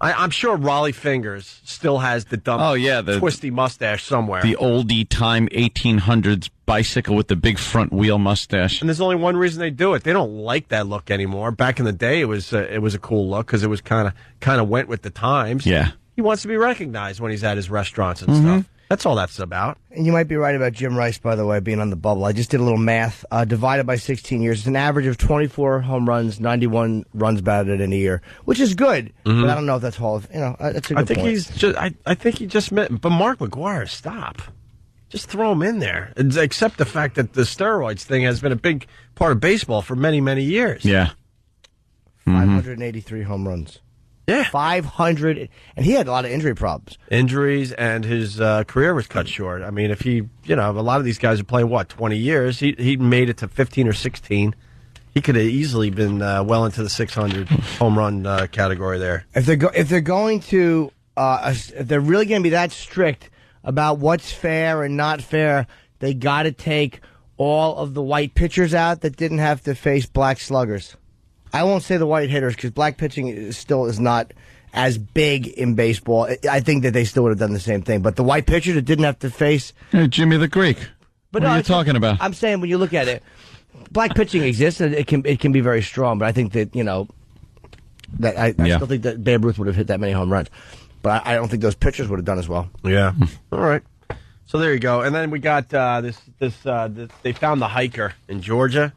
I'm sure Raleigh Fingers still has the dumb, twisty mustache somewhere.
The oldie time 1800s bicycle with the big front wheel mustache.
And there's only one reason they do it. They don't like that look anymore. Back in the day, it was a cool look because it was kind of went with the times.
Yeah.
He wants to be recognized when he's at his restaurants and stuff. That's all that's about.
And you might be right about Jim Rice, by the way, being on the bubble. I just did a little math. Divided by 16 years, it's an average of 24 home runs, 91 runs batted in a year, which is good. But I don't know if that's Hall of... that's a good
I think
point.
he's just. I think he just meant. But Mark McGuire, stop. Just throw him in there. Accept the fact that the steroids thing has been a big part of baseball for many, many years.
Yeah.
583 home runs.
Yeah.
500. And he had a lot of injury problems.
Injuries, and his career was cut short. I mean, if he, a lot of these guys are playing, 20 years? He made it to 15 or 16. He could have easily been well into the 600 home run category there.
If they're going to, if they're really going to be that strict about what's fair and not fair, they got to take all of the white pitchers out that didn't have to face black sluggers. I won't say the white hitters because black pitching is not as big in baseball. I think that they still would have done the same thing. But the white pitchers that didn't have to face...
Hey, Jimmy the Greek. What are you talking about?
I'm saying when you look at it, black pitching exists and it can be very strong. But I think that, I still think that Babe Ruth would have hit that many home runs. But I don't think those pitchers would have done as well.
Yeah. All right. So there you go. And then we got this. They found the hiker in Georgia.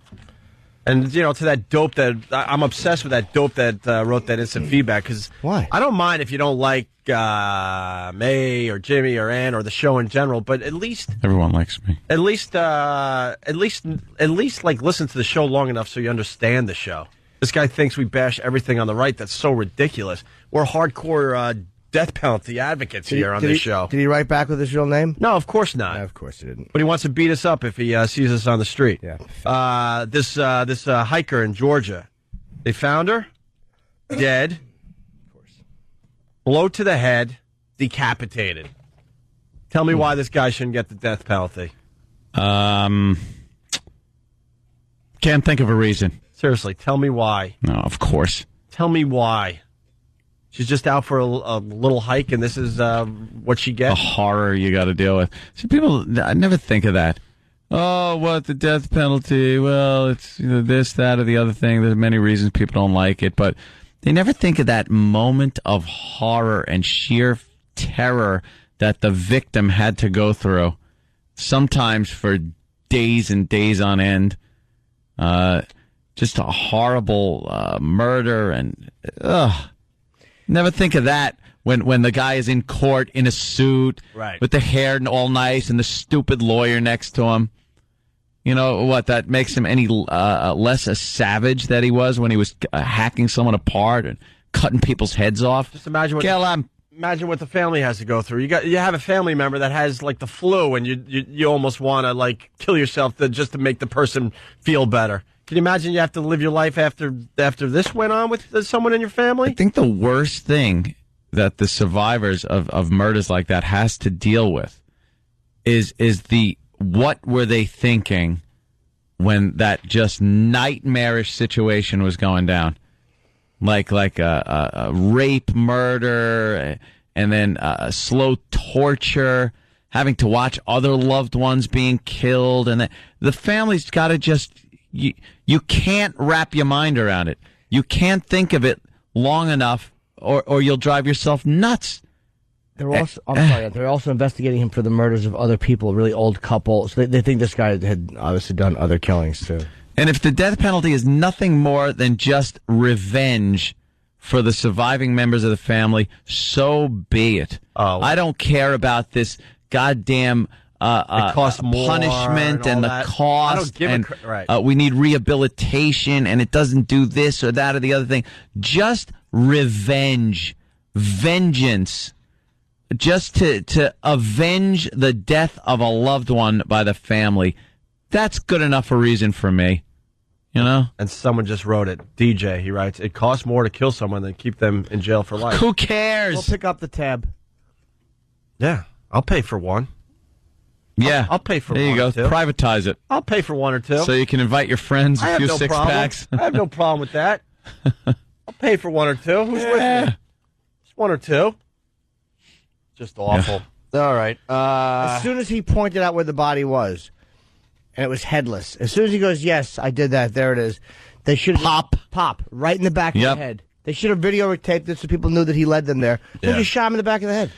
And, to that dope that I'm obsessed with that dope that wrote that instant feedback. Because
why?
I don't mind if you don't like May or Jimmy or Ann or the show in general, but at least
everyone likes me.
At least like listen to the show long enough so you understand the show. This guy thinks we bash everything on the right. That's so ridiculous. We're hardcore death penalty advocates here on this show.
Did he write back with his real name?
No, of course not.
No, of course he didn't.
But he wants to beat us up if he sees us on the street.
Yeah.
This hiker in Georgia, they found her dead, of course, blow to the head, decapitated. Tell me why this guy shouldn't get the death penalty.
Can't think of a reason.
Seriously, tell me why.
No, of course.
Tell me why. She's just out for a little hike, and this is what she gets?
The horror you got to deal with. See, people, I never think of that. Oh, what, the death penalty? Well, it's this, that, or the other thing. There's many reasons people don't like it, but they never think of that moment of horror and sheer terror that the victim had to go through, sometimes for days and days on end. Just a horrible murder, and never think of that when the guy is in court in a suit,
right,
with the hair all nice and the stupid lawyer next to him. You know what? That makes him any less a savage that he was when he was hacking someone apart and cutting people's heads off.
Just imagine what the family has to go through. You have a family member that has like the flu, and you almost want to like kill yourself just to make the person feel better. Can you imagine you have to live your life after this went on with someone in your family?
I think the worst thing that the survivors of murders like that has to deal with is the what were they thinking when that just nightmarish situation was going down, like a rape, murder, and then slow torture, having to watch other loved ones being killed, and the family's got to just. You can't wrap your mind around it. You can't think of it long enough, or you'll drive yourself nuts.
They're also investigating him for the murders of other people, really old couples. They think this guy had obviously done other killings too.
And if the death penalty is nothing more than just revenge for the surviving members of the family, so be it. I don't care about this goddamn
it costs more
punishment and the
that.
cost.
I don't give right.
We need rehabilitation, and it doesn't do this or that or the other thing. Just revenge, vengeance, just to avenge the death of a loved one by the family. That's good enough a reason for me. You know?
And someone just wrote it. DJ, he writes, it costs more to kill someone than keep them in jail for life.
Who cares?
We'll pick up the tab.
Yeah, I'll pay for one.
Yeah.
I'll pay for
there
one
you go.
or two.
Privatize it.
I'll pay for one or two.
So you can invite your friends, a few six-packs.
I have no problem with that. I'll pay for one or two. Who's with me? Just one or two. Just awful. Yeah. All right.
As soon as he pointed out where the body was, and it was headless, as soon as he goes, yes, I did that, there it is, they should pop right in the back of the head. They should have videotaped it so people knew that he led them there. So he just shot him in the back of the head.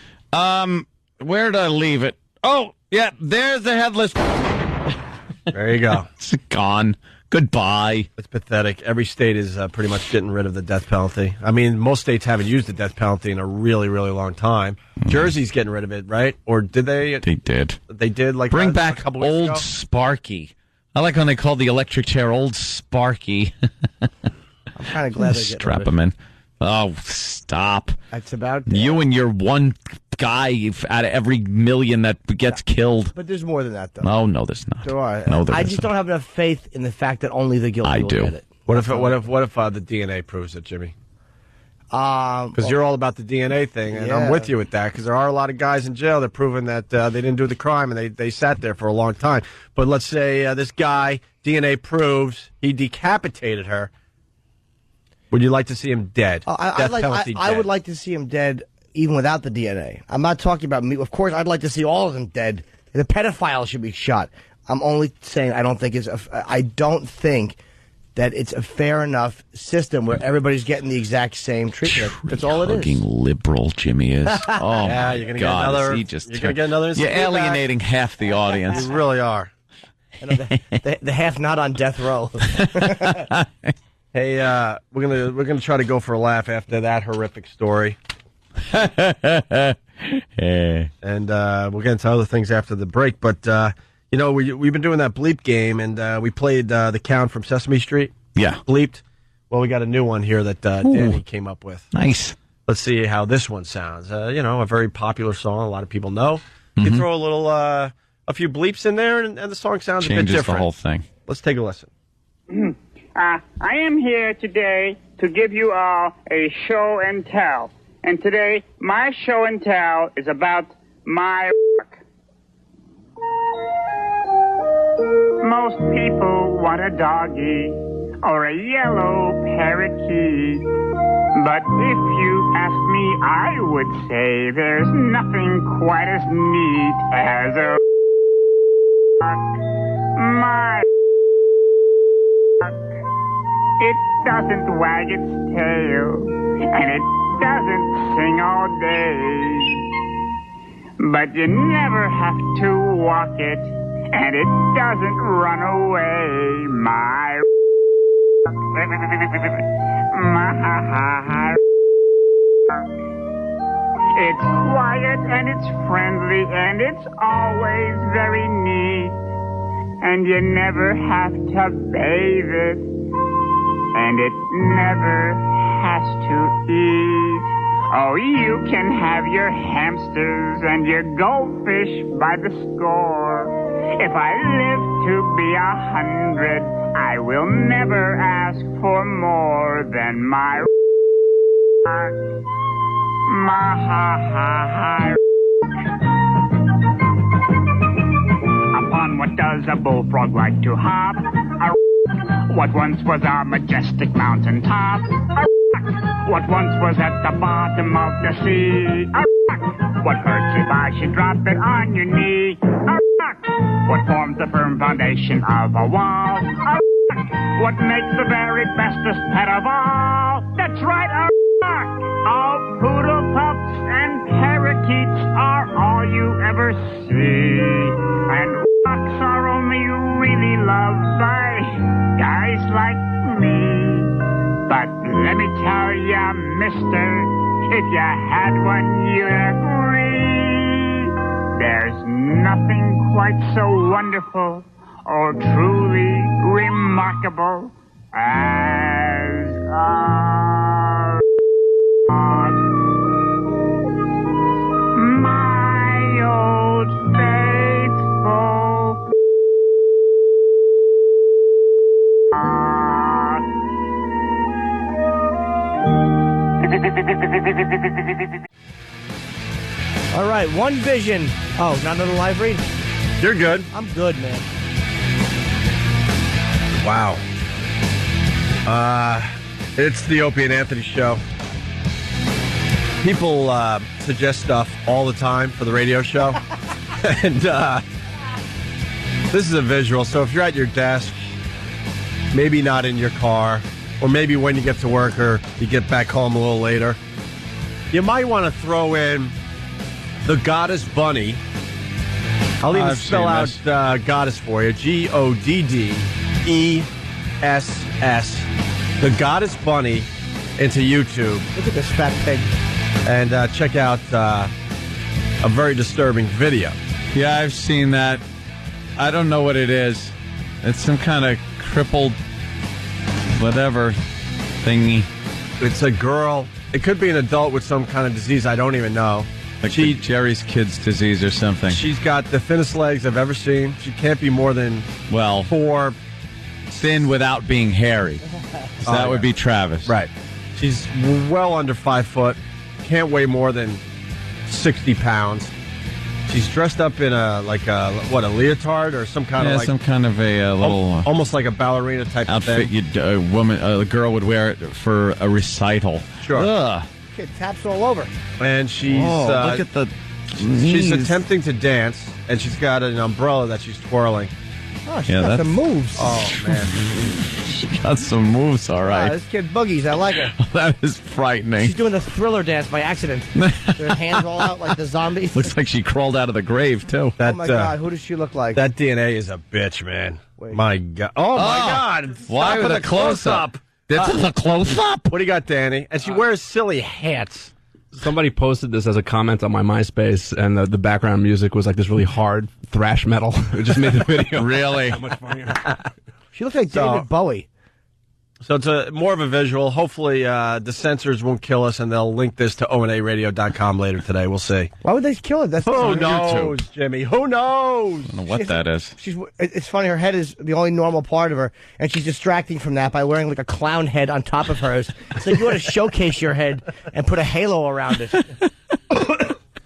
Where did I leave it? Oh, yeah, there's the headless.
There you go.
It's gone. Goodbye.
It's pathetic. Every state is pretty much getting rid of the death penalty. I mean, most states haven't used the death penalty in a really, really long time. Jersey's getting rid of it, right? Or did they?
They did.
They did. Like
bring back
a couple weeks
old
ago?
Sparky. I like when they call the electric chair Old Sparky.
I'm kind of glad they
strap him in. Oh, stop.
That's about
you and your one guy out of every million that gets killed.
But there's more than that, though.
Oh, no, there's not.
So
I
just don't have enough faith in the fact that only the guilty will get it.
What if the DNA proves it, Jimmy? Because you're all about the DNA thing, and I'm with you with that, because there are a lot of guys in jail that are proving that they didn't do the crime, and they sat there for a long time. But let's say this guy, DNA proves he decapitated her. Would you like to see him dead?
I would like to see him dead even without the DNA. I'm not talking about me. Of course, I'd like to see all of them dead. The pedophile should be shot. I'm only saying I don't think that it's a fair enough system where everybody's getting the exact same treatment. That's all it is.
Fucking liberal Jimmy is. Oh,
yeah,
my
you're gonna
God.
get another.
He just
You're gonna get another.
You're alienating half the audience.
You really are.
The half not on death row.
Hey, we're gonna try to go for a laugh after that horrific story. And we'll get into other things after the break. But we've been doing that bleep game, and we played the Count from Sesame Street.
Yeah,
bleeped. Well, we got a new one here that Danny came up with.
Nice.
Let's see how this one sounds. A very popular song. A lot of people know. You can throw a few bleeps in there, and the song sounds a bit
Changes
different.
the whole thing.
Let's take a listen.
I am here today to give you all a show and tell. And today, my show and tell is about my work. Most people want a doggy or a yellow parakeet. But if you ask me, I would say there's nothing quite as neat as a my. It doesn't wag its tail, and it doesn't sing all day. But you never have to walk it, and it doesn't run away. My it's quiet, and it's friendly, and it's always very neat. And you never have to bathe it, and it never has to eat. Oh, you can have your hamsters and your goldfish by the score. If I live to be 100, I will never ask for more than my Upon what does a bullfrog like to hop? What once was a majestic mountain top? What once was at the bottom of the sea? What hurts if I should drop it on your knee? What forms the firm foundation of a wall? What makes the very bestest pet of all? That's right, a rock! All poodle pups and parakeets are all you ever see. And rocks are only really loved by guys like me. But let me tell ya, mister, if you had one, you'd agree. There's nothing quite so wonderful or truly remarkable as my old faithful
All right, One Vision. Oh, not another live read?
You're good.
I'm good, man.
Wow. It's the Opie and Anthony Show. People suggest stuff all the time for the radio show. And this is a visual. So if you're at your desk, maybe not in your car, or maybe when you get to work or you get back home a little later, you might want to throw in the Goddess Bunny. I'll even spell out Goddess for you. GODDESS. The Goddess Bunny into YouTube.
Look at this fat pig.
And check out a very disturbing video.
Yeah, I've seen that. I don't know what it is. It's some kind of crippled whatever thingy.
It's a girl. It could be an adult with some kind of disease. I don't even know.
Like Jerry's kid's disease or something.
She's got the thinnest legs I've ever seen. She can't be more than 4.
Thin without being hairy. So that would be Travis.
Right. She's well under 5 foot. Can't weigh more than 60 pounds. She's dressed up in a leotard or some kind of
some kind of a little
almost like a ballerina type
outfit.
of thing.
A girl would wear it for a recital.
Sure.
Ugh.
Kid taps all over.
And she's
look at the knees.
She's attempting to dance, and she's got an umbrella that she's twirling.
Oh, she
Yeah,
got
that's-
some moves.
Oh, man.
She got some moves, all
Wow,
right.
this kid boogies. I like her.
That is frightening.
She's doing the Thriller dance by accident. Her hands all out like the zombies.
Looks like she crawled out of the grave, too.
Oh, my God. Who does she look like?
That DNA is a bitch, man. My God. Oh, my God.
Why
Stop
with
with
a close-up? This is a close-up.
What do you got, Danny? And she wears silly hats.
Somebody posted this as a comment on my MySpace, and the background music was like this really hard thrash metal. It just made the video
Really?
so much funnier.
She looks like David Bowie.
So it's more of a visual. Hopefully the censors won't kill us, and they'll link this to onaradio.com later today. We'll see.
Why would they kill her? That's
Who knows, Jimmy? Who knows?
I don't know what that is.
It's funny. Her head is the only normal part of her, and she's distracting from that by wearing like a clown head on top of hers. So you want to showcase your head and put a halo around it.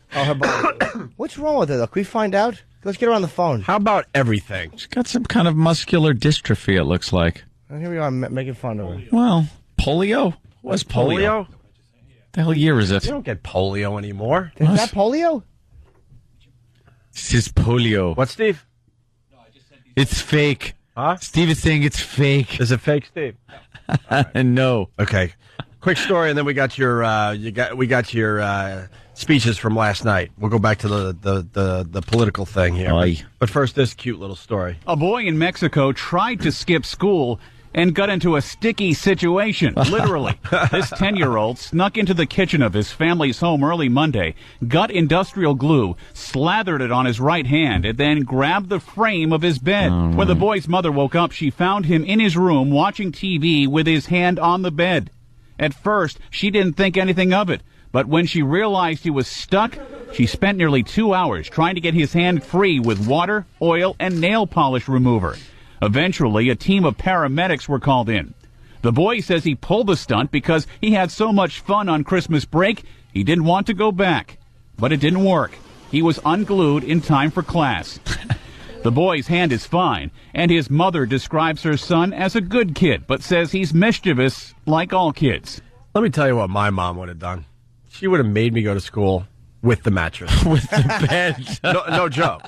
Her body. What's wrong with her, though? Can we find out? Let's get her on the phone.
How about everything?
She's got some kind of muscular dystrophy, it looks like.
And here we are making fun of her.
Well, polio? What's polio? The hell year is it?
You don't get polio anymore.
Is that polio?
This is polio.
What, Steve?
It's fake.
Huh?
Steve is saying it's fake.
Is it fake, Steve?
No.
Okay. Quick story, and then we got your speeches from last night. We'll go back to the political thing here.
Aye.
But first, this cute little story.
A boy in Mexico tried to skip school and got into a sticky situation, literally. This 10-year-old snuck into the kitchen of his family's home early Monday, got industrial glue, slathered it on his right hand, and then grabbed the frame of his bed. When the boy's mother woke up, she found him in his room watching TV with his hand on the bed. At first, she didn't think anything of it, but when she realized he was stuck, she spent nearly 2 hours trying to get his hand free with water, oil, and nail polish remover. Eventually, a team of paramedics were called in. The boy says he pulled the stunt because he had so much fun on Christmas break, he didn't want to go back. But it didn't work. He was unglued in time for class. The boy's hand is fine, and his mother describes her son as a good kid, but says he's mischievous like all kids.
Let me tell you what my mom would have done. She would have made me go to school with the mattress.
With the bed.
No joke.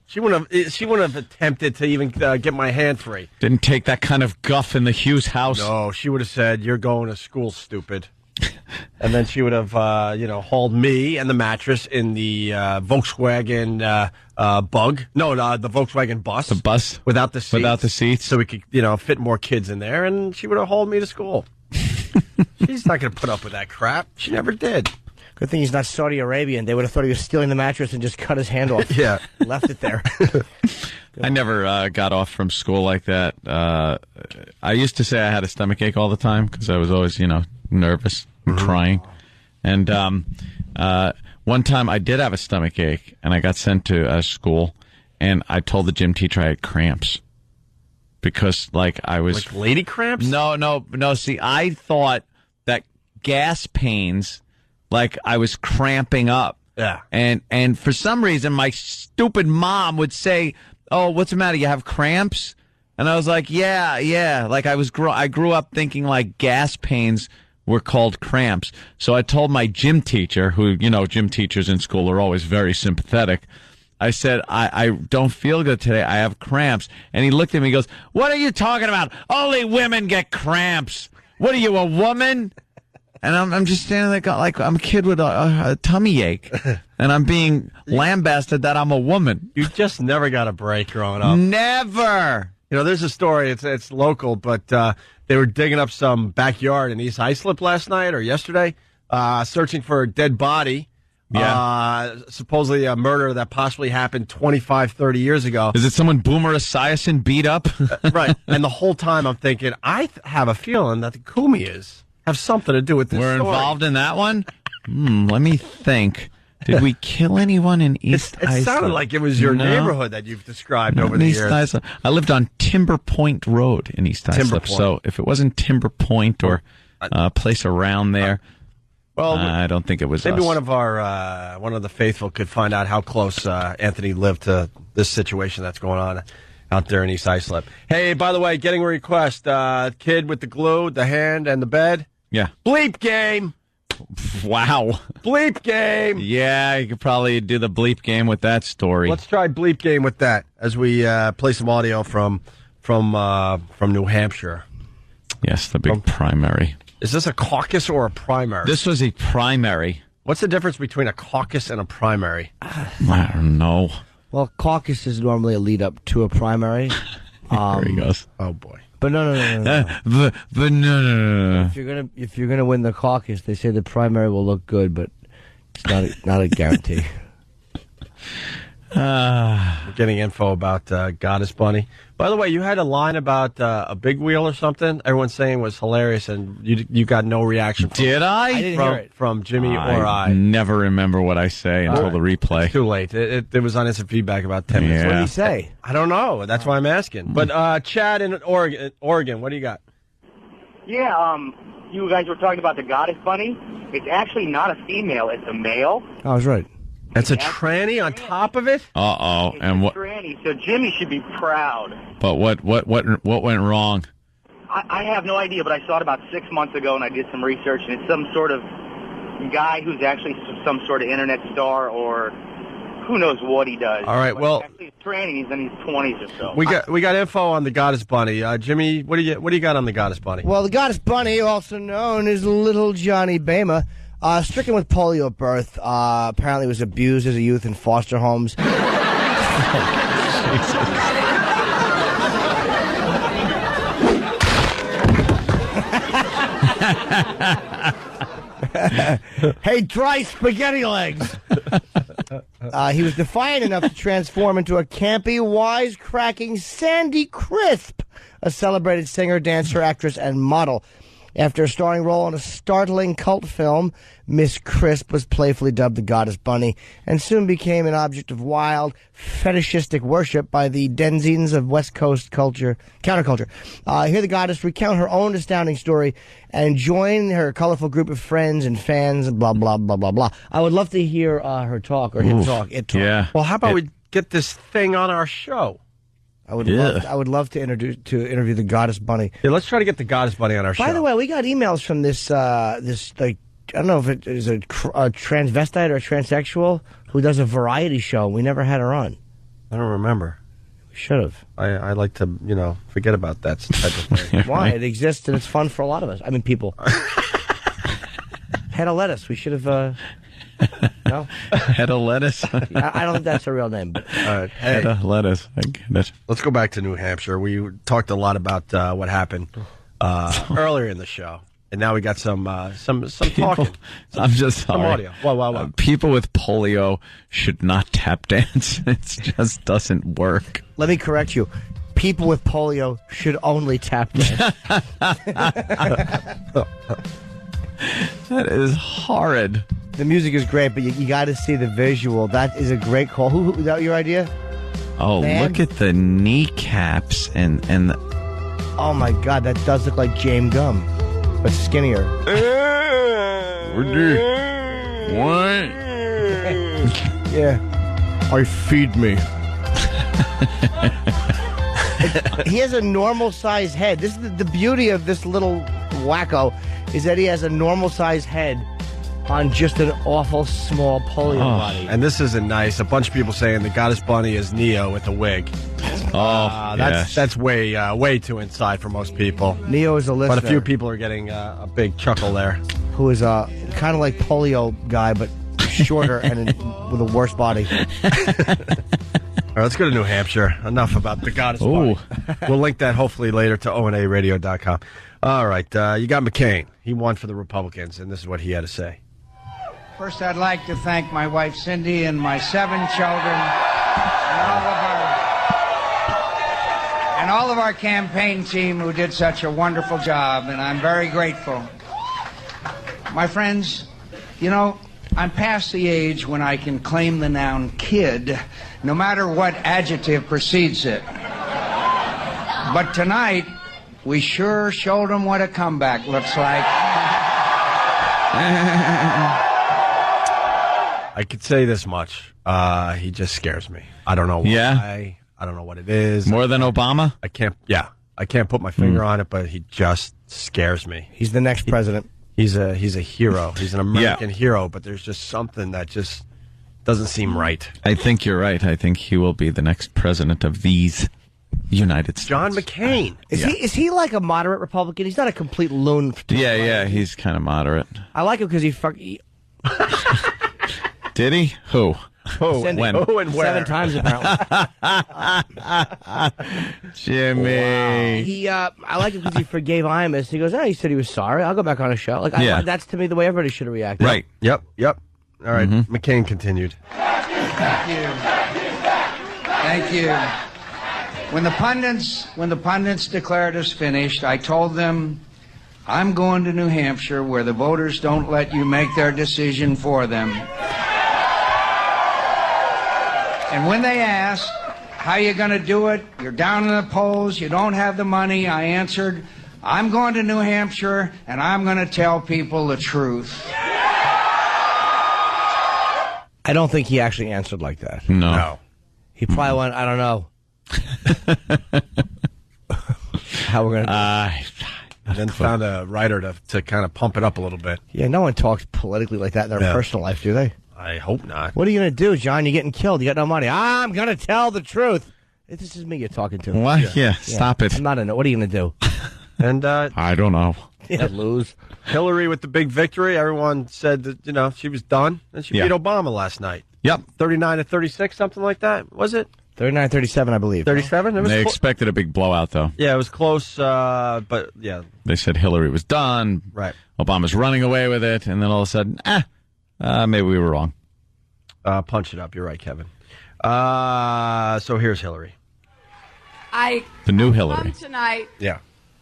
She wouldn't have attempted to even get my hand free.
Didn't take that kind of guff in the Hughes house.
No, she would have said, "You're going to school, stupid." And then she would have, hauled me and the mattress in the Volkswagen Bug. No, the Volkswagen bus.
The bus?
Without the seats.
Without the seats.
So we could, fit more kids in there, and she would have hauled me to school. She's not going to put up with that crap. She never did.
Good thing he's not Saudi Arabian. They would have thought he was stealing the mattress and just cut his hand off.
Yeah.
Left it there.
I never got off from school like that. I used to say I had a stomachache all the time because I was always, nervous and crying. And one time I did have a stomachache, and I got sent to school, and I told the gym teacher I had cramps. Because, I was...
Like lady cramps?
No. See, I thought that gas pains... I was cramping up.
Yeah.
And for some reason, my stupid mom would say, "Oh, what's the matter? You have cramps?" And I was like, yeah. I grew up thinking gas pains were called cramps. So I told my gym teacher, who, gym teachers in school are always very sympathetic. I said, I don't feel good today. I have cramps. And he looked at me and goes, "What are you talking about? Only women get cramps. What are you, a woman?" And I'm just standing there like I'm a kid with a tummy ache. And I'm being lambasted that I'm a woman.
You just never got a break growing up.
Never.
There's a story. It's local, but they were digging up some backyard in East Islip last night or yesterday, searching for a dead body.
Yeah.
Supposedly a murder that possibly happened 25, 30 years ago.
Is it someone Boomer Esiason beat up?
Right. And the whole time I'm thinking, I have a feeling that the Kumias have something to do with this
We're
story.
involved in that one? Let me think. Did we kill anyone in East Islip?
It sounded like it was your neighborhood that you've described over the
East
years.
Islip. I lived on Timber Point Road in East Islip.
Point.
So if it wasn't Timber Point or a place around there, I don't think it was
maybe
us.
one of the faithful could find out how close Anthony lived to this situation that's going on out there in East Islip. Hey, by the way, getting a request. Kid with the glue, the hand, and the bed.
Yeah.
Bleep game.
Wow.
Bleep game.
Yeah, you could probably do the bleep game with that story.
Let's try bleep game with that as we play some audio from New Hampshire.
Yes, the big primary.
Is this a caucus or a primary?
This was a primary.
What's the difference between a caucus and a primary?
I don't know.
Well, caucus is normally a lead up to a primary.
There he goes.
Oh boy.
But no.
No.
If you're gonna win the caucus, they say the primary will look good, but it's not a guarantee.
We're getting info about Goddess Bunny. By the way, you had a line about a big wheel or something. Everyone's saying was hilarious, and you got no reaction.
Did I?
didn't hear it.
From Jimmy or I.
Never remember what I say until the replay.
It's too late. It was on instant feedback about 10 minutes.
Yeah.
What did he say?
I don't know. That's why I'm asking. But Chad in Oregon, what do you got?
Yeah, you guys were talking about the Goddess Bunny. It's actually not a female, it's a male.
I was right.
That's a tranny on top of it?
Uh-oh. And what?
Tranny, so Jimmy should be proud.
But what went wrong?
I have no idea, but I saw it about 6 months ago, and I did some research, and it's some sort of guy who's actually some sort of internet star, or who knows what he does.
All right,
but
well,
actually he's tranny, he's in his 20s or so.
we got info on the Goddess Bunny. Jimmy, what do you got on the Goddess Bunny?
Well, the Goddess Bunny, also known as Little Johnny Bama, stricken with polio at birth, apparently was abused as a youth in foster homes. Hey, dry spaghetti legs! He was defiant enough to transform into a campy, wisecracking Sandy Crisp, a celebrated singer, dancer, actress, and model. After a starring role in a startling cult film, Miss Crisp was playfully dubbed the Goddess Bunny and soon became an object of wild, fetishistic worship by the denizens of West Coast counterculture. Hear the goddess recount her own astounding story and join her colorful group of friends and fans and blah, blah, blah, blah, blah. I would love to hear her talk, or him talk, it talk.
Yeah.
Well, how about we get this thing on our show?
I would love to interview the Goddess Bunny.
Yeah, let's try to get the Goddess Bunny on our show.
By the way, we got emails from this like, I don't know if it is a transvestite or a transsexual who does a variety show. We never had her on.
I don't remember.
We should have.
I like to, forget about that type of thing.
Why? It exists and it's fun for a lot of us. I mean, people. Head of lettuce. We should have. No?
Head of lettuce?
I don't think that's her real name. But
all right. Hey,
Head of lettuce. I get it.
Let's go back to New Hampshire. We talked a lot about what happened earlier in the show, and now we got some talking.
I'm just sorry.
Some audio. Wow.
People with polio should not tap dance. It just doesn't work.
Let me correct you. People with polio should only tap dance.
That is horrid.
The music is great, but you got to see the visual. That is a great call. Who is that your idea?
Oh,
Man?
Look at the kneecaps and the...
Oh my God, that does look like James Gum, but skinnier.
What?
Yeah. I feed me. He has a normal sized head. This is the beauty of this little wacko, is that he has a normal sized head on just an awful small polio body.
And this isn't nice. A bunch of people saying the Goddess Bunny is Neo with a wig. That's way too inside for most people.
Neo is a listener.
But a few people are getting a big chuckle there.
Who is kind of like polio guy, but shorter and with a worse body.
All right, let's go to New Hampshire. Enough about the Goddess Bunny. We'll link that hopefully later to onaradio.com. All right, you got McCain. He won for the Republicans, and this is what he had to say.
First, I'd like to thank my wife Cindy and my 7 children and all of our campaign team who did such a wonderful job, and I'm very grateful. My friends, I'm past the age when I can claim the noun kid, no matter what adjective precedes it. But tonight, we sure showed them what a comeback looks like.
I could say this much. He just scares me. I don't know why.
Yeah?
I don't know what it is.
More than Obama?
I can't put my finger on it, but he just scares me.
He's the next president.
He's a hero. He's an American hero, but there's just something that just doesn't seem right.
I think you're right. I think he will be the next president of these United States.
John McCain.
Is he like a moderate Republican? He's not a complete loon.
Yeah, he's kind of moderate.
I like him because he
Did he? Who?
Cindy.
When?
Who and where? 7 times apparently.
Jimmy.
I like it because he forgave Imus. He goes, he said he was sorry. I'll go back on a show. That's to me the way everybody should have reacted.
Right.
Yep. All right. McCain continued.
Thank you. Thank you. When the pundits declared us finished, I told them, I'm going to New Hampshire where the voters don't let you make their decision for them. And when they asked, how you going to do it? You're down in the polls. You don't have the money. I answered, I'm going to New Hampshire, and I'm going to tell people the truth.
I don't think he actually answered like that.
No.
He probably went, I don't know. How we're going to
And then found a writer to kind of pump it up a little bit.
Yeah, no one talks politically like that in their personal life, do they?
I hope not.
What are you going to do, John? You're getting killed. You got no money. I'm going to tell the truth. This is me you're talking to.
What? Yeah, stop it.
I'm not in it. What are you going to do?
And
I don't know.
Lose.
Hillary with the big victory. Everyone said that, she was done. And she beat Obama last night.
Yep.
39-36, something like that. Was it?
39-37, I believe.
37?
They expected a big blowout, though.
Yeah, it was close, but yeah.
They said Hillary was done.
Right.
Obama's running away with it, and then all of a sudden, maybe we were wrong.
Punch it up. You're right, Kevin. So here's Hillary.
The new Hillary.
Come tonight
Yeah.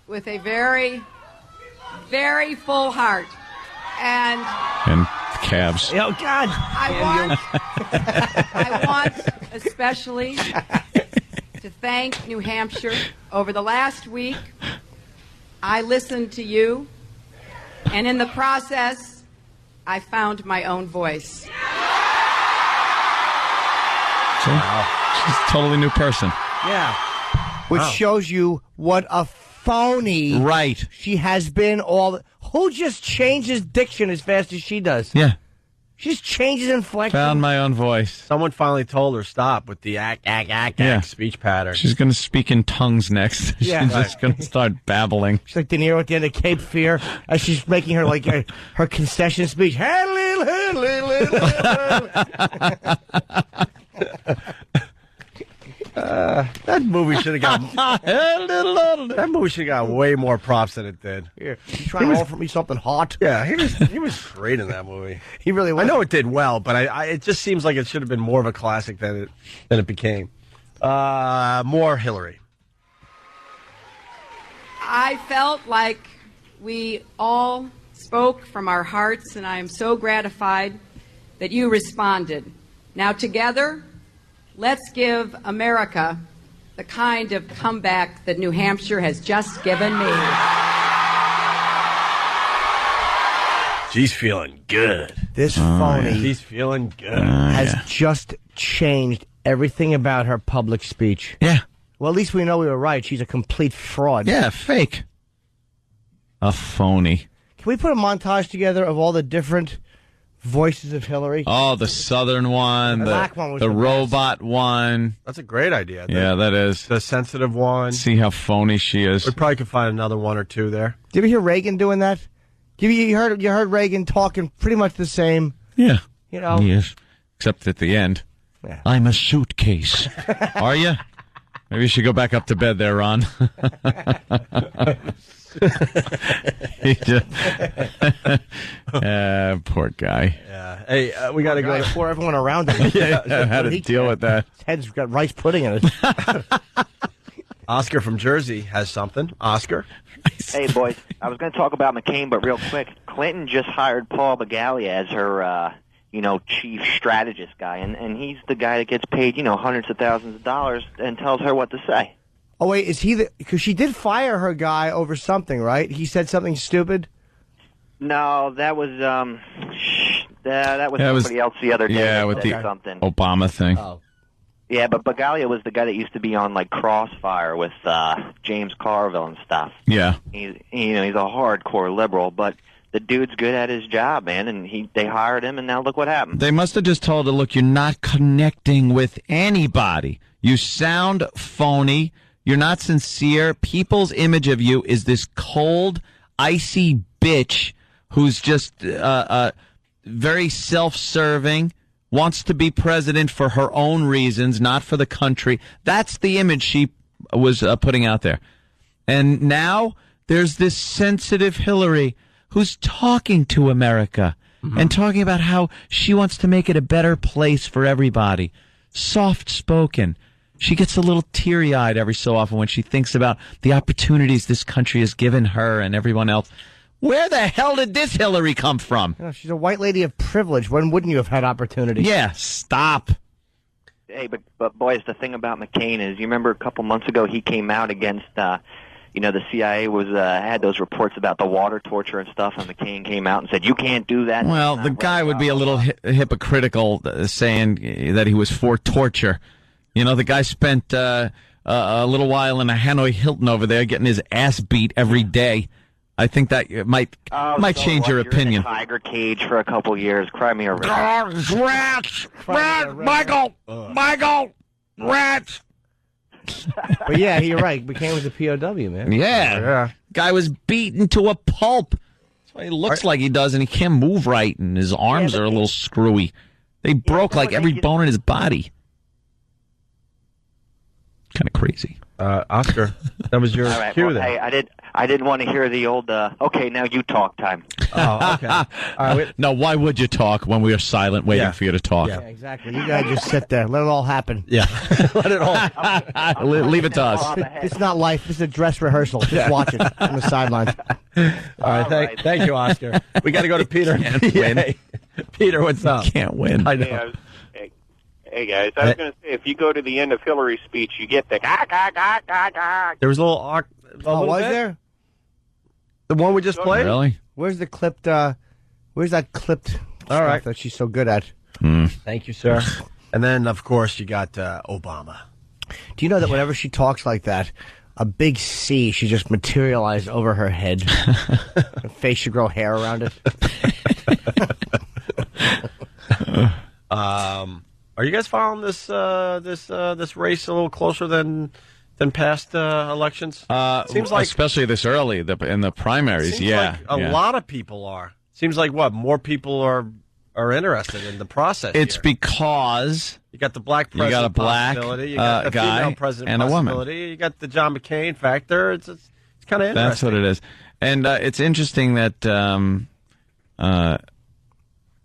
with a very, very full heart. And
calves.
Oh, God.
I want especially to thank New Hampshire. Over the last week, I listened to you, and in the process, I found my own voice.
She's a totally new person.
Yeah. Which shows you what a phony she has been Who just changes diction as fast as she does?
Yeah.
She just changes inflection.
Found my own voice.
Someone finally told her stop with the act speech pattern.
She's going to speak in tongues next. She's just going to start babbling.
She's like De Niro at the end of Cape Fear as she's making her her concession speech.
That movie should have got that movie should have got way more props than it did.
Here, you trying to offer me something hot?
Yeah, he was great in that movie.
He really was.
I know it did well, but it just seems like it should have been more of a classic than it became. More Hillary.
I felt like we all spoke from our hearts, and I am so gratified that you responded. Now together, let's give America the kind of comeback that New Hampshire has just given me.
She's feeling good.
This phony
She's feeling good.
has just changed everything about her public speech.
Yeah.
Well, at least we know we were right. She's a complete fraud.
Yeah, fake. A phony.
Can we put a montage together of all the different voices of Hillary?
Oh, the southern one,
The black one was
the
the
robot one.
That's a great idea.
Yeah, that is.
The sensitive one.
See how phony she is.
We probably could find another one or two there.
Did you ever hear Reagan doing that? You heard Reagan talking pretty much the same.
Yeah.
You know.
Yes. Except at the end.
Yeah.
I'm a suitcase. Are you? Maybe you should go back up to bed there, Ron. Poor guy.
Yeah. Hey, we got to go
for everyone around him.
Yeah, how to deal with that.
His head's got rice pudding in it.
Oscar from Jersey has something. Oscar.
Hey, boys. I was going to talk about McCain, but real quick. Clinton just hired Paul Begala as her, chief strategist guy, and he's the guy that gets paid, hundreds of thousands of dollars and tells her what to say.
Oh, wait, is he because she did fire her guy over something, right? He said something stupid?
No, that was, somebody else the other day.
Yeah,
that
with
said
the
something.
Obama thing.
Oh.
Yeah, but Begala was the guy that used to be on, Crossfire with James Carville and stuff.
Yeah.
He's a hardcore liberal, but the dude's good at his job, man, and they hired him, and now look what happened.
They must have just told her, look, you're not connecting with anybody. You sound phony. You're not sincere. People's image of you is this cold, icy bitch who's just very self-serving, wants to be president for her own reasons, not for the country. That's the image she was putting out there. And now there's this sensitive Hillary who's talking to America and talking about how she wants to make it a better place for everybody. Soft-spoken. She gets a little teary-eyed every so often when she thinks about the opportunities this country has given her and everyone else. Where the hell did this Hillary come from?
You know, she's a white lady of privilege. When wouldn't you have had opportunity?
Yeah, stop.
Hey, but boys, the thing about McCain is, you remember a couple months ago he came out against, the CIA was had those reports about the water torture and stuff, and McCain came out and said, you can't do that.
Well, the guy would be a little hypocritical saying that he was for torture. You know, the guy spent a little while in a Hanoi Hilton over there getting his ass beat every day. I think that might change your opinion.
In a tiger cage for a couple years. Cry me a river.
Rats! Michael! Michael! Rats!
But yeah, you're right. McCain was a POW, man.
Yeah. Guy was beaten to a pulp. That's why he looks like he does, and he can't move right, and his arms are a little screwy. They broke like every bone in his body. Kind of crazy.
Oscar, that was your cue then.
Hey, I didn't want to hear the old, okay, now you talk time.
Oh, okay. All right,
no, why would you talk when we are silent waiting for you to talk?
Yeah, exactly. You gotta just sit there. Let it all happen.
Yeah.
Let it all.
Leave it to us.
It's not life. It's a dress rehearsal. Just watch it on the sidelines.
All right. Thank you, Oscar. We got to go to Peter.
Win.
Peter, what's up?
Can't win.
I know.
Hey guys, I was going to say, if you go to the end of Hillary's speech, you get the gah, gah, gah, gah, gah.
There was a little...
was there?
The one we just played?
Really?
Where's the clipped, where's that clipped
All right.
stuff that she's so good at?
Thank you, sir. And then, of course, you got Obama.
Do you know that whenever she talks like that, a big C should just materialize over her head? Her face should grow hair around it.
Are you guys following this race a little closer than past elections? Seems like,
especially this early in the primaries.
Seems like a lot of people are. Seems like more people are interested in the process.
It's
here.
because
you got the black president,
you got a black
possibility, you got the
guy
female president
and a woman.
possibility, you got the John McCain factor. It's kind of interesting.
That's what it is, and it's interesting that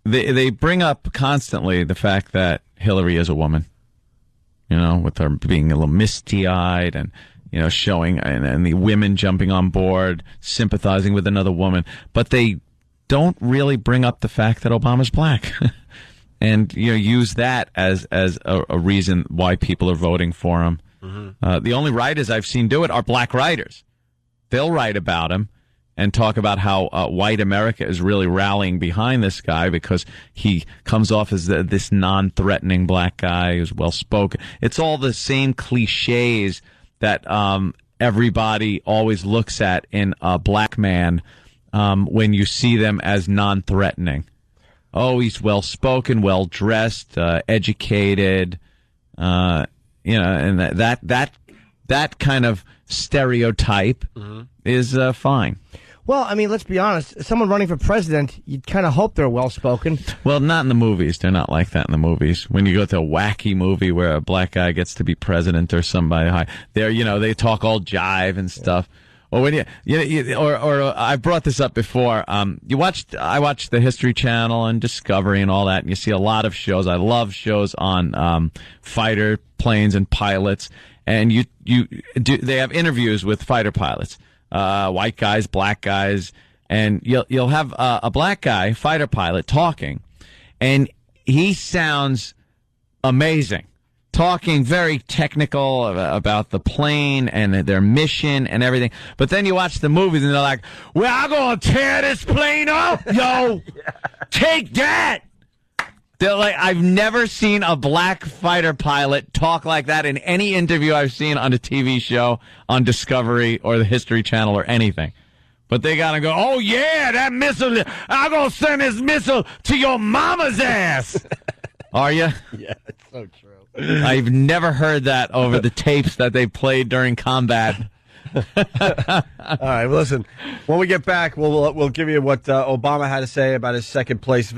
they bring up constantly the fact that Hillary is a woman, you know, with her being a little misty-eyed and, you know, showing and the women jumping on board, sympathizing with another woman. But they don't really bring up the fact that Obama's black and, you know, use that as a reason why people are voting for him. Mm-hmm. The only writers I've seen do it are black writers. They'll write about him and talk about how white America is really rallying behind this guy because he comes off as this non-threatening black guy who's well-spoken. It's all the same cliches that everybody always looks at in a black man when you see them as non-threatening. Oh, he's well-spoken, well-dressed, educated, you know, and that kind of stereotype is fine.
Well, I mean, let's be honest. Someone running for president, you'd kind of hope they're well-spoken.
Well, not in the movies. They're not like that in the movies. When you go to a wacky movie where a black guy gets to be president or somebody high, they're, you know, they talk all jive and stuff. Or when or I brought this up before. I watched the History Channel and Discovery and all that, and you see a lot of shows. I love shows on fighter planes and pilots, and they have interviews with fighter pilots. White guys, black guys, and you'll have a black guy, fighter pilot, talking, and he sounds amazing, talking very technical about the plane and their mission and everything. But then you watch the movies and they're like, "Well, I'm gonna tear this plane up, yo! Take that!" They're like, I've never seen a black fighter pilot talk like that in any interview I've seen on a TV show, on Discovery or the History Channel or anything. But they gotta go, oh yeah, that missile, I'm gonna send this missile to your mama's ass. Are you?
Yeah, it's so true.
I've never heard that over the tapes that they played during combat.
All right, well, listen. When we get back, we'll give you what Obama had to say about his second place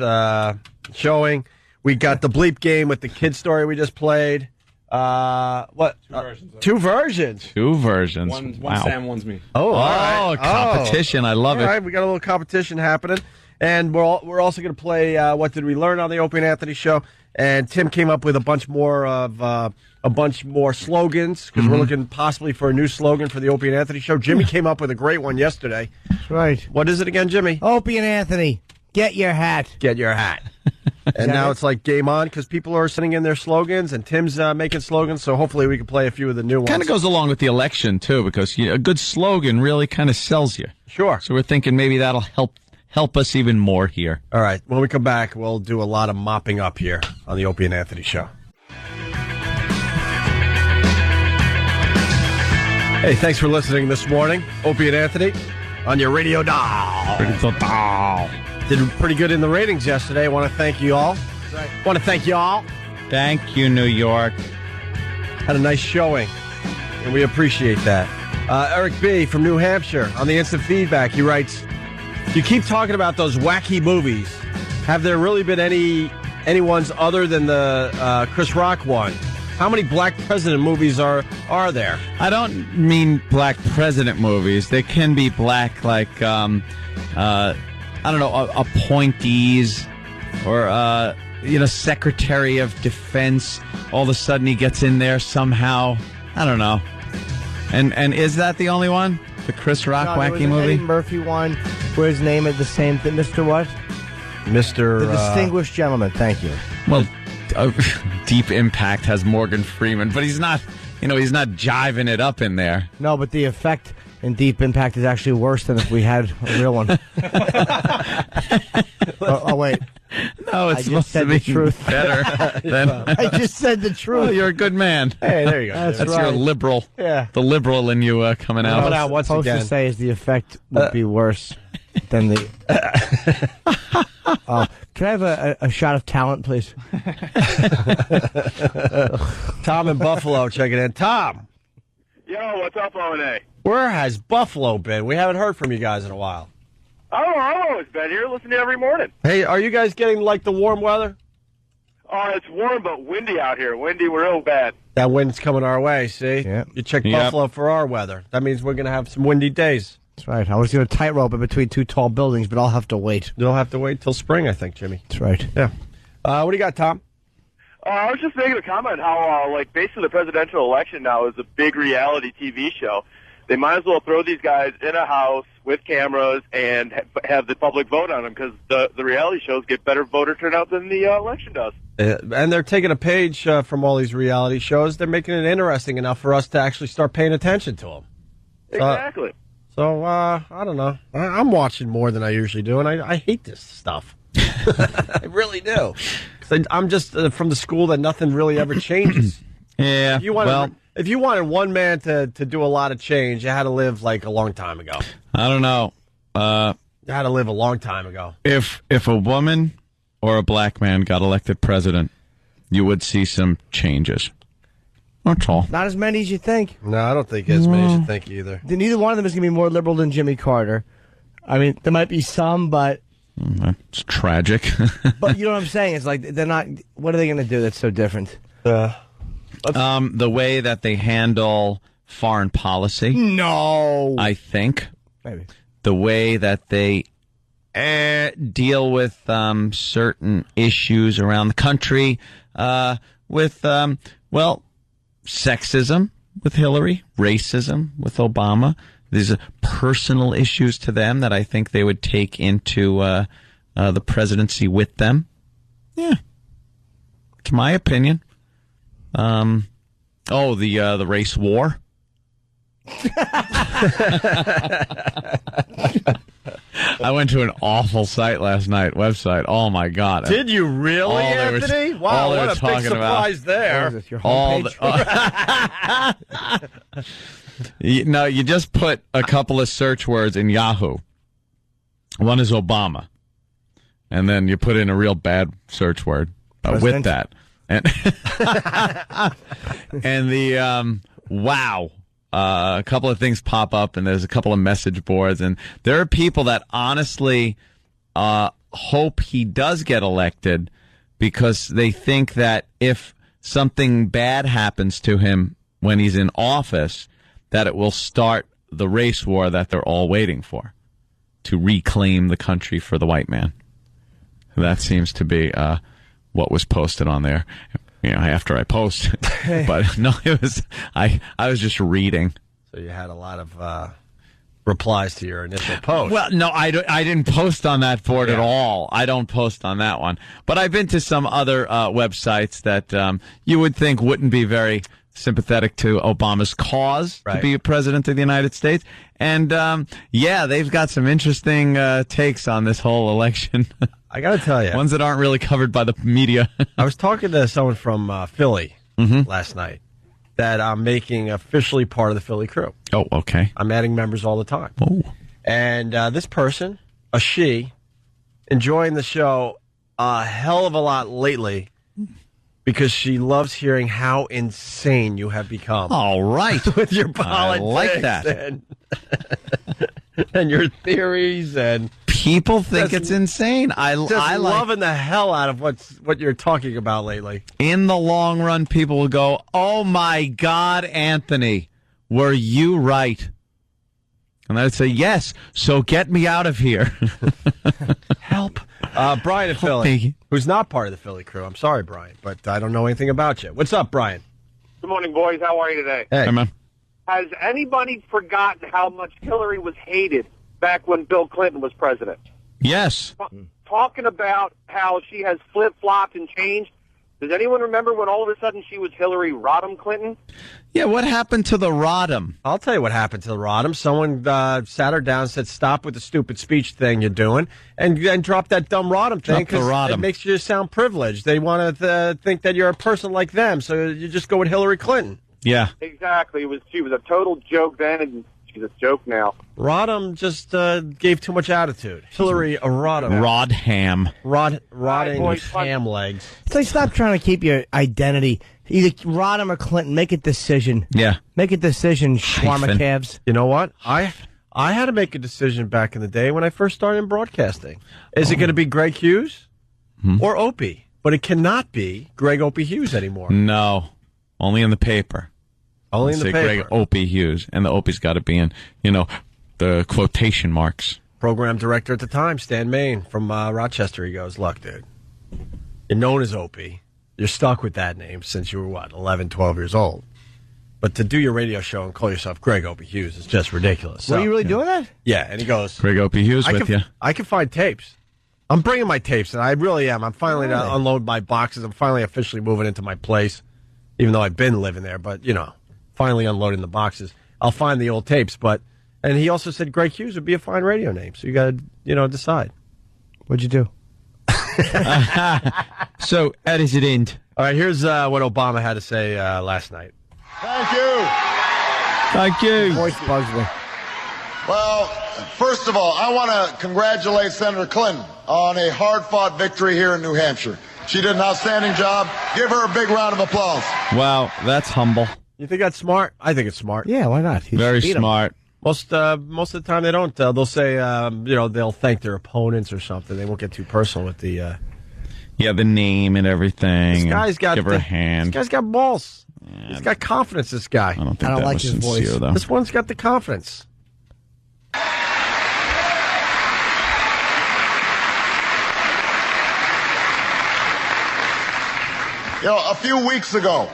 showing. We got the bleep game with the kid story we just played. What? Two versions.
Two versions.
One
Wow.
Sam, one's me.
Oh, all right.
Competition. I love
All
it.
right, we got a little competition happening. And we're also going to play What Did We Learn on the Opie and Anthony Show. And Tim came up with a bunch more slogans because we're looking possibly for a new slogan for the Opie and Anthony Show. Jimmy came up with a great one yesterday.
That's right.
What is it again, Jimmy?
Opie and Anthony, get your hat.
Get your hat. And now it's like game on because people are sending in their slogans and Tim's making slogans. So hopefully we can play a few of the new ones.
Kind of goes along with the election, too, because a good slogan really kind of sells you.
Sure.
So we're thinking maybe that'll help us even more here.
All right. When we come back, we'll do a lot of mopping up here on the Opie and Anthony Show. Hey, thanks for listening this morning. Opie and Anthony on your radio dial. Did pretty good in the ratings yesterday. I want to thank you all.
Thank you, New York.
Had a nice showing, and we appreciate that. Eric B. from New Hampshire on the instant feedback, he writes, you keep talking about those wacky movies. Have there really been any ones other than the Chris Rock one? How many black president movies are there?
I don't mean black president movies. They can be black, like, I don't know, appointees or, Secretary of Defense. All of a sudden he gets in there somehow. I don't know. And is that the only one? The Chris Rock wacky movie?
Eddie Murphy one where his name is the same thing. Mr. what?
Mr.
The Distinguished Gentleman. Thank you.
Well, Deep Impact has Morgan Freeman, but he's not, he's not jiving it up in there.
No, but the effect in Deep Impact is actually worse than if we had a real one. oh, wait.
No, it's supposed to be better than...
I just said the truth.
Oh, you're a good man.
Hey, there you go.
That's
your
right.
liberal.
Yeah.
The liberal in you coming out.
What I was supposed to say is the effect would be worse than the... can I have a shot of talent, please?
Tom in Buffalo checking in. Tom.
Yo, what's up, O&A?
Where has Buffalo been? We haven't heard from you guys in a while.
Oh, I've always been here. Listen to you every morning.
Hey, are you guys getting, like, the warm weather?
Oh, it's warm but windy out here. Windy real bad.
That wind's coming our way, see?
Yeah.
You check Buffalo for our weather. That means we're going to have some windy days.
That's right. I was going to tightrope it between two tall buildings, but I'll have to wait.
You'll have to wait till spring, I think, Jimmy.
That's right.
Yeah. What do you got, Tom?
I was just making a comment how, basically the presidential election now is a big reality TV show. They might as well throw these guys in a house with cameras and have the public vote on them because the reality shows get better voter turnout than the election does.
And they're taking a page from all these reality shows. They're making it interesting enough for us to actually start paying attention to them.
Exactly.
So, I don't know. I'm watching more than I usually do, and I hate this stuff. I really do. I'm just from the school that nothing really ever changes.
Yeah,
if you wanted one man to do a lot of change, you had to live like a long time ago.
I don't know.
You had to live a long time ago.
If a woman or a black man got elected president, you would see some changes. That's all.
Not as many as you think.
No, I don't think as many as you think either.
Neither one of them is going to be more liberal than Jimmy Carter. I mean, there might be some, but...
That's tragic.
But you know what I'm saying? It's like, they're not... What are they going to do that's so different?
The way that they handle foreign policy.
No.
I think.
Maybe.
The way that they deal with certain issues around the country, with, sexism with Hillary, racism with Obama. These are personal issues to them that I think they would take into the presidency with them. Yeah. It's my opinion. The race war. I went to an awful website. Oh my God!
Did you really, Anthony? Wow, what a big surprise there.
Your homepage?
No, you just put a couple of search words in Yahoo. One is Obama. And then you put in a real bad search word with that. And, and the, wow. A couple of things pop up, and there's a couple of message boards. And there are people that honestly hope he does get elected because they think that if something bad happens to him when he's in office, that it will start the race war that they're all waiting for, to reclaim the country for the white man. That seems to be what was posted on there, after I posted. But no, it was I was just reading.
So you had a lot of replies to your initial post.
Well, no, I didn't post on that board at all. I don't post on that one. But I've been to some other websites that you would think wouldn't be very sympathetic to Obama's cause to be president of the United States. And, they've got some interesting takes on this whole election.
I got to tell you.
Ones that aren't really covered by the media.
I was talking to someone from Philly last night that I'm making officially part of the Philly crew.
Oh, okay.
I'm adding members all the time.
Oh.
And this person, a she, enjoying the show a hell of a lot lately because she loves hearing how insane you have become.
All right.
With your politics.
I like that.
And your theories and...
People think it's insane. I
loving the hell out of what you're talking about lately.
In the long run, people will go, "Oh my God, Anthony, were you right?" And I'd say, "Yes." So get me out of here.
Help, Brian in Philly, who's not part of the Philly crew. I'm sorry, Brian, but I don't know anything about you. What's up, Brian?
Good morning, boys. How are you today?
Hey,
man.
Has anybody forgotten how much Hillary was hated back when Bill Clinton was president?
Yes.
Talking about how she has flip-flopped and changed. Does anyone remember when all of a sudden she was Hillary Rodham Clinton?
Yeah, what happened to the Rodham?
I'll tell you what happened to the Rodham. Someone sat her down and said, "Stop with the stupid speech thing you're doing," and drop that dumb Rodham thing because it makes you sound privileged. They want to think that you're a person like them, so you just go with Hillary Clinton.
Yeah.
Exactly. She was a total joke then, and she's a joke now.
Rodham just gave too much attitude. Hillary Rodham.
Rodham.
Rotting ham legs.
It's like, stop trying to keep your identity. Either Rodham or Clinton. Make a decision.
Yeah.
Make a decision, shawarma calves.
You know what? I had to make a decision back in the day when I first started in broadcasting. Is it going to be Greg Hughes or Opie? But it cannot be Greg Opie Hughes anymore.
No. Only in the paper.
Only in the paper.
Greg Opie Hughes. And the Opie's got to be in, the quotation marks.
Program director at the time, Stan Main from Rochester. He goes, "Look, dude, you're known as Opie. You're stuck with that name since you were, 11, 12 years old. But to do your radio show and call yourself Greg Opie Hughes is just ridiculous."
Were you really doing that?
Yeah, and he goes,
Greg Opie Hughes with you.
I can find tapes. I'm bringing my tapes, and I really am. I'm finally going to unload my boxes. I'm finally officially moving into my place, even though I've been living there. But, finally unloading the boxes. I'll find the old tapes. And he also said Greg Hughes would be a fine radio name. So you got to, decide.
What'd you do?
So, how does it end?
All right, here's what Obama had to say last night.
Thank you.
Thank you.
Voice bugs me.
Well, first of all, I want to congratulate Senator Clinton on a hard-fought victory here in New Hampshire. She did an outstanding job. Give her a big round of applause.
Wow, that's humble.
You think that's smart? I think it's smart.
Yeah, why not?
Very smart.
Most of the time they don't. They'll say, they'll thank their opponents or something. They won't get too personal with the...
the name and everything.
This guy's got...
Give her a hand.
This guy's got balls. Yeah. He's got confidence, this guy.
I don't think that was sincere, though.
This one's th confidence.
A few weeks ago,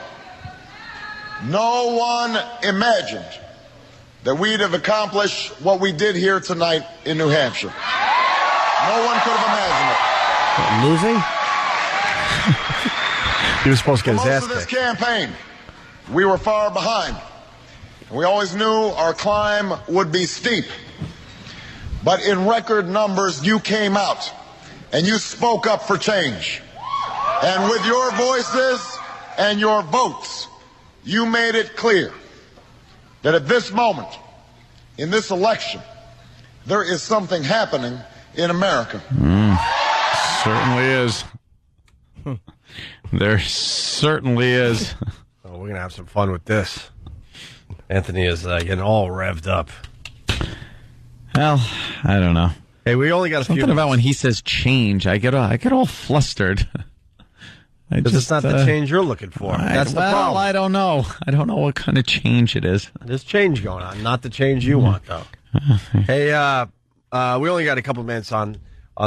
no one imagined that we'd have accomplished what we did here tonight in New Hampshire. No one could have imagined it.
Losing?
He was supposed to get his ass
kicked. Most of
kicked.
this campaign, we were far behind. We always knew our climb would be steep. But in record numbers, you came out and you spoke up for change. And with your voices and your votes, you made it clear that at this moment, in this election, there is something happening in America.
Certainly is. There certainly is.
Oh, we're going to have some fun with this. Anthony is getting all revved up.
Well, I don't know.
Hey, we only got a few
Something about when he says change, I get all flustered.
Because it's not the change you're looking for. That's the problem.
I don't know. I don't know what kind of change it is.
There's change going on, not the change you want, though. Hey, we only got a couple minutes on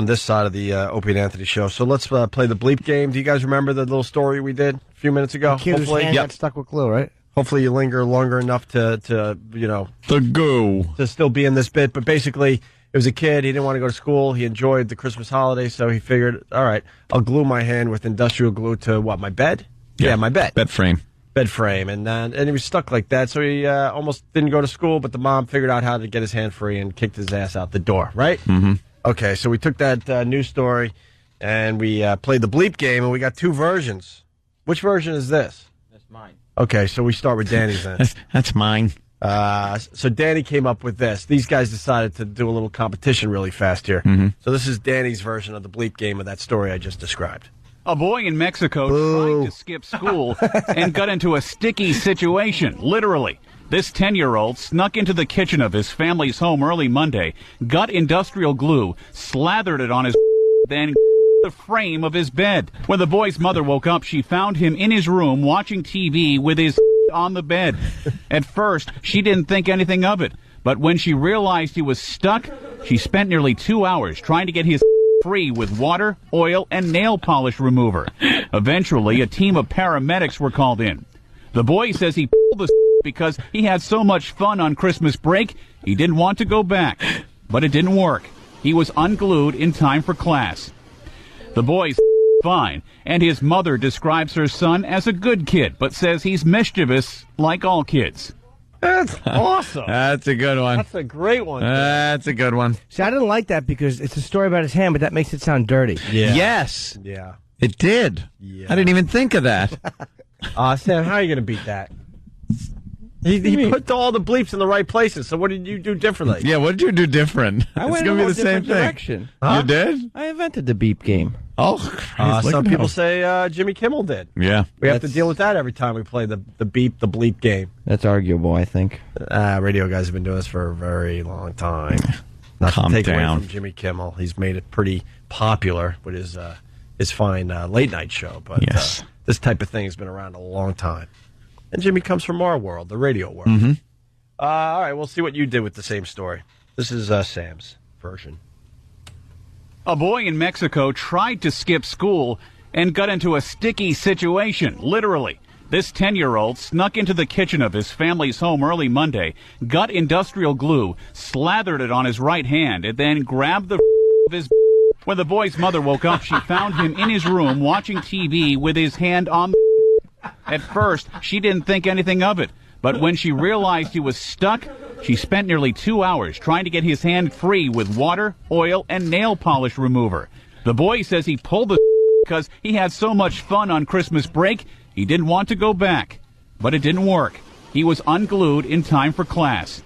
this side of the Opie and Anthony show, so let's play the bleep game. Do you guys remember the little story we did a few minutes ago?
Hopefully, got stuck with glue, right?
Hopefully you linger longer enough to
the go
to still be in this bit. But basically, it was a kid. He didn't want to go to school. He enjoyed the Christmas holiday, so he figured, all right, I'll glue my hand with industrial glue to what, my bed? Yeah, my bed.
Bed frame.
And he was stuck like that, so he almost didn't go to school, but the mom figured out how to get his hand free and kicked his ass out the door, right?
Mm-hmm.
Okay, so we took that news story, and we played the bleep game, and we got two versions. Which version is this?
That's mine.
Okay, so we start with Danny's then.
That's mine.
So Danny came up with this. These guys decided to do a little competition really fast here.
Mm-hmm.
So this is Danny's version of the bleep game of that story I just described.
A boy in Mexico tried to skip school and got into a sticky situation, literally. This 10-year-old snuck into the kitchen of his family's home early Monday, got industrial glue, slathered it on his then the frame of his bed. When the boy's mother woke up, she found him in his room watching TV with his on the bed. At first, she didn't think anything of it, but when she realized he was stuck, she spent nearly 2 hours trying to get his free with water, oil, and nail polish remover. Eventually, a team of paramedics were called in. The boy says he pulled the because he had so much fun on Christmas break, he didn't want to go back. But it didn't work. He was unglued in time for class. The boy's fine, and his mother describes her son as a good kid, but says he's mischievous like all kids.
That's awesome.
That's a good one.
That's a great one.
That's a good one.
See, I didn't like that because it's a story about his hand, but that makes it sound dirty.
Yeah.
Yes.
Yeah.
It did.
Yeah.
I didn't even think of that.
Sam, how are you going to beat that? He put all the bleeps in the right places, so what did you do differently?
Yeah, what did you do different?
I
It's
went
going to
in
be
a
the same
different
thing.
direction.
You did?
I invented the beep game.
Oh,
some people say Jimmy Kimmel did.
Yeah.
We have to deal with that every time we play the beep, the bleep game.
That's arguable, I think.
Radio guys have been doing this for a very long time. Not
Calm
to take
down.
away from Jimmy Kimmel. He's made it pretty popular with his fine late night show. But
Yes.
this type of thing has been around a long time. And Jimmy comes from our world, the radio world.
Mm-hmm.
All right, we'll see what you did with the same story. This is Sam's version.
A boy in Mexico tried to skip school and got into a sticky situation, literally. This 10-year-old snuck into the kitchen of his family's home early Monday, got industrial glue, slathered it on his right hand, and then grabbed the of his. When the boy's mother woke up, she found him in his room watching TV with his hand on the. At first, she didn't think anything of it, but when she realized he was stuck, she spent nearly 2 hours trying to get his hand free with water, oil, and nail polish remover. The boy says he pulled the because he had so much fun on Christmas break, he didn't want to go back. But it didn't work. He was unglued in time for class.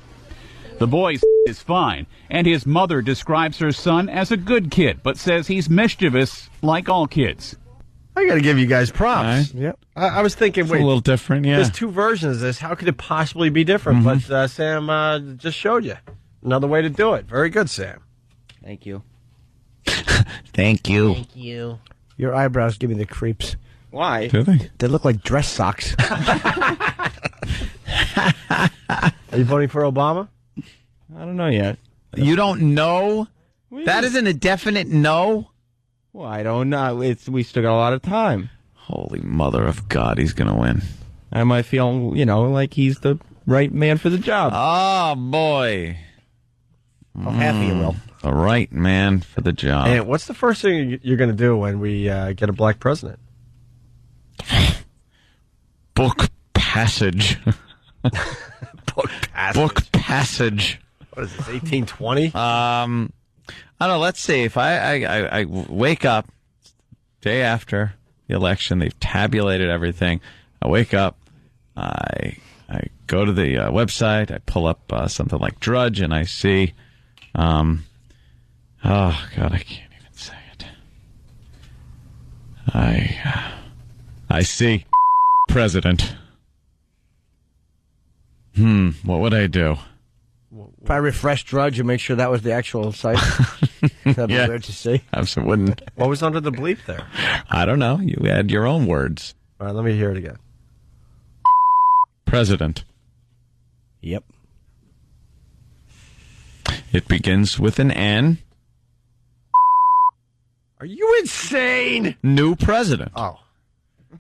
The boy is fine, and his mother describes her son as a good kid, but says he's mischievous like all kids.
I got to give you guys props.
Right. Yep.
I was thinking,
It's
wait,
a little different, yeah.
there's two versions of this. How could it possibly be different?
Mm-hmm.
But Sam just showed you another way to do it. Very good, Sam.
Thank you.
Thank you.
Thank you. Your eyebrows give me the creeps.
Why?
Do they?
They look like dress socks.
Are you voting for Obama?
I don't know yet.
You don't know? That isn't a definite no?
Well, I don't know. We still got a lot of time.
Holy mother of God, he's going to win.
I might feel, like he's the right man for the job.
Oh, boy.
Well, half of you will.
The right man for the job.
And what's the first thing you're going to do when we get a black president?
Book passage.
Book passage.
Book passage.
What is this, 1820?
I don't know. Let's see. If I wake up day after the election, they've tabulated everything. I wake up, I go to the website, I pull up something like Drudge, and I see, oh, God, I can't even say it. I see president. What would I do?
Probably refresh Drudge and make sure that was the actual site. That'd be weird to see.
Wouldn't.
What was under the bleep there?
I don't know. You add your own words.
All right, let me hear it again.
President.
Yep.
It begins with an N.
Are you insane?
New president.
Oh.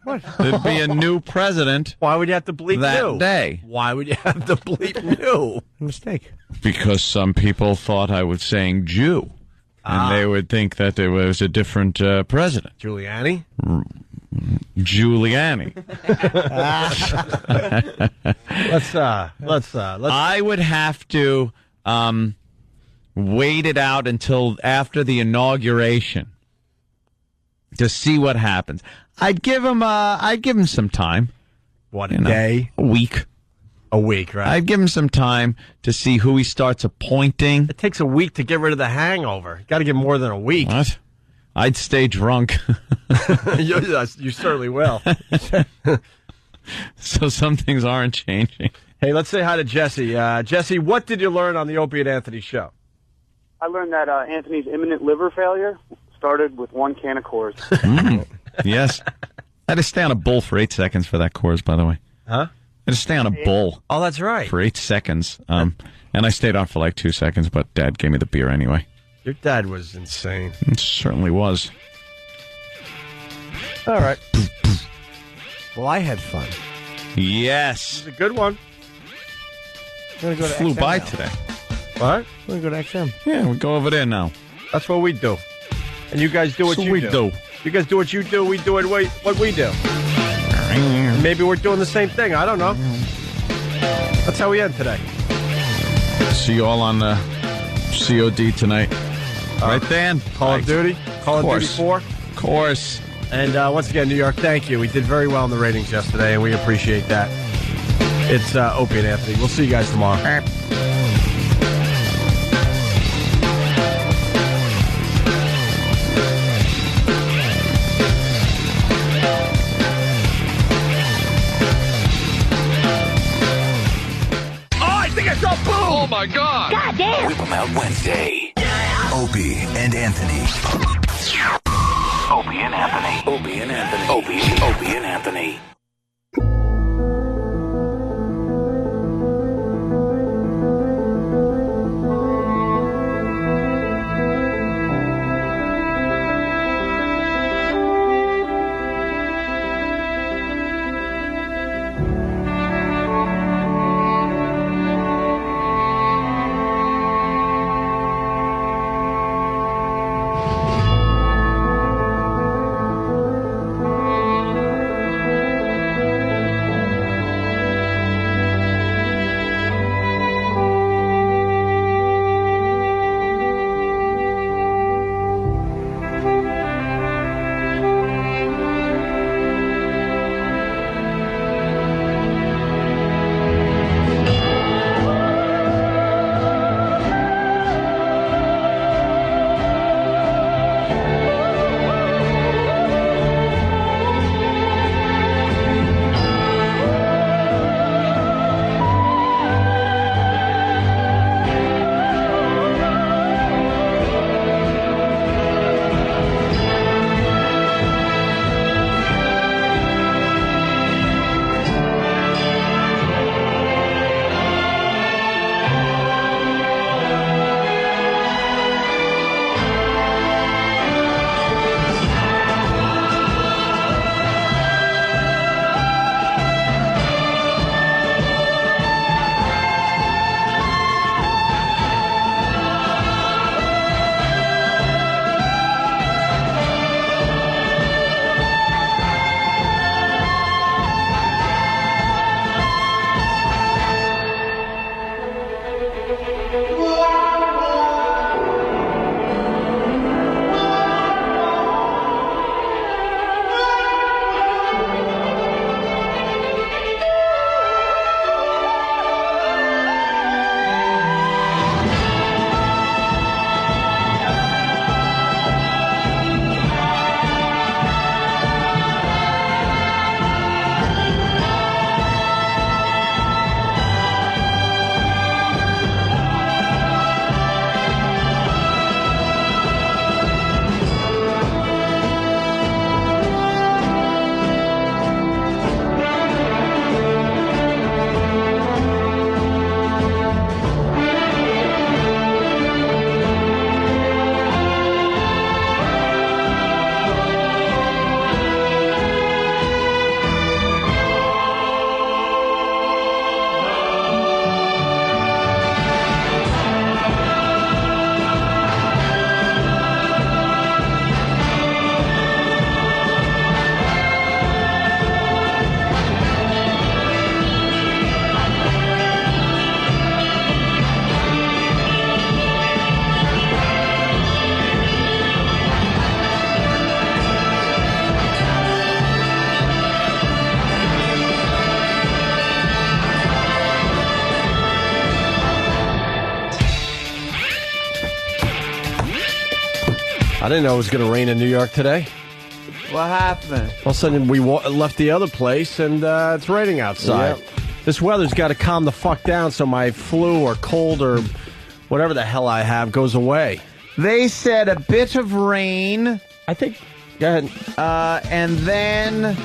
What?
There'd be a new president.
Why would you have to bleep
that
new?
day?
Why would you have to bleep new?
Mistake.
Because some people thought I was saying Jew. And they would think that there was a different president.
Giuliani?
Giuliani.
Let's.
I would have to wait it out until after the inauguration to see what happens. I'd give him some time.
What, a day?
A week.
A week, right?
I'd give him some time to see who he starts appointing.
It takes a week to get rid of the hangover. You got to give more than a week.
What? I'd stay drunk.
You certainly will.
So some things aren't changing.
Hey, let's say hi to Jesse. Jesse, what did you learn on the Opie and Anthony show?
I learned that Anthony's imminent liver failure started with one can of Coors.
Yes. I had to stay on a bull for 8 seconds for that Coors, by the way.
Huh?
I had to stay on a bull.
Oh, that's right.
For 8 seconds. And I stayed on for like 2 seconds, but Dad gave me the beer anyway.
Your dad was insane.
It certainly was.
All right.
Well, I had fun.
Yes.
It was a good one.
We're gonna go to
Flew
XM
by
now.
today.
What?
We're going to go to XM.
Yeah, we go over there now.
That's what we do. And you guys do what
So
you
we
do.
do.
You guys do what you do. We do what we do. Maybe we're doing the same thing. I don't know. That's how we end today.
See you all on the COD tonight. Right, Dan?
Call of Duty? Call of Duty 4?
Of course.
And once again, New York, thank you. We did very well in the ratings yesterday, and we appreciate that. It's Opie and Anthony. We'll see you guys tomorrow.
Oh my God! Goddamn! Whip 'em out Wednesday. Opie and Anthony. Opie and Anthony. Opie and Anthony. Opie and Anthony.
I didn't know it was going to rain in New York today.
What happened?
All of a sudden, we left the other place, and it's raining outside.
Yep.
This weather's got to calm the fuck down so my flu or cold or whatever the hell I have goes away.
They said a bit of rain.
I think. Go ahead.
And then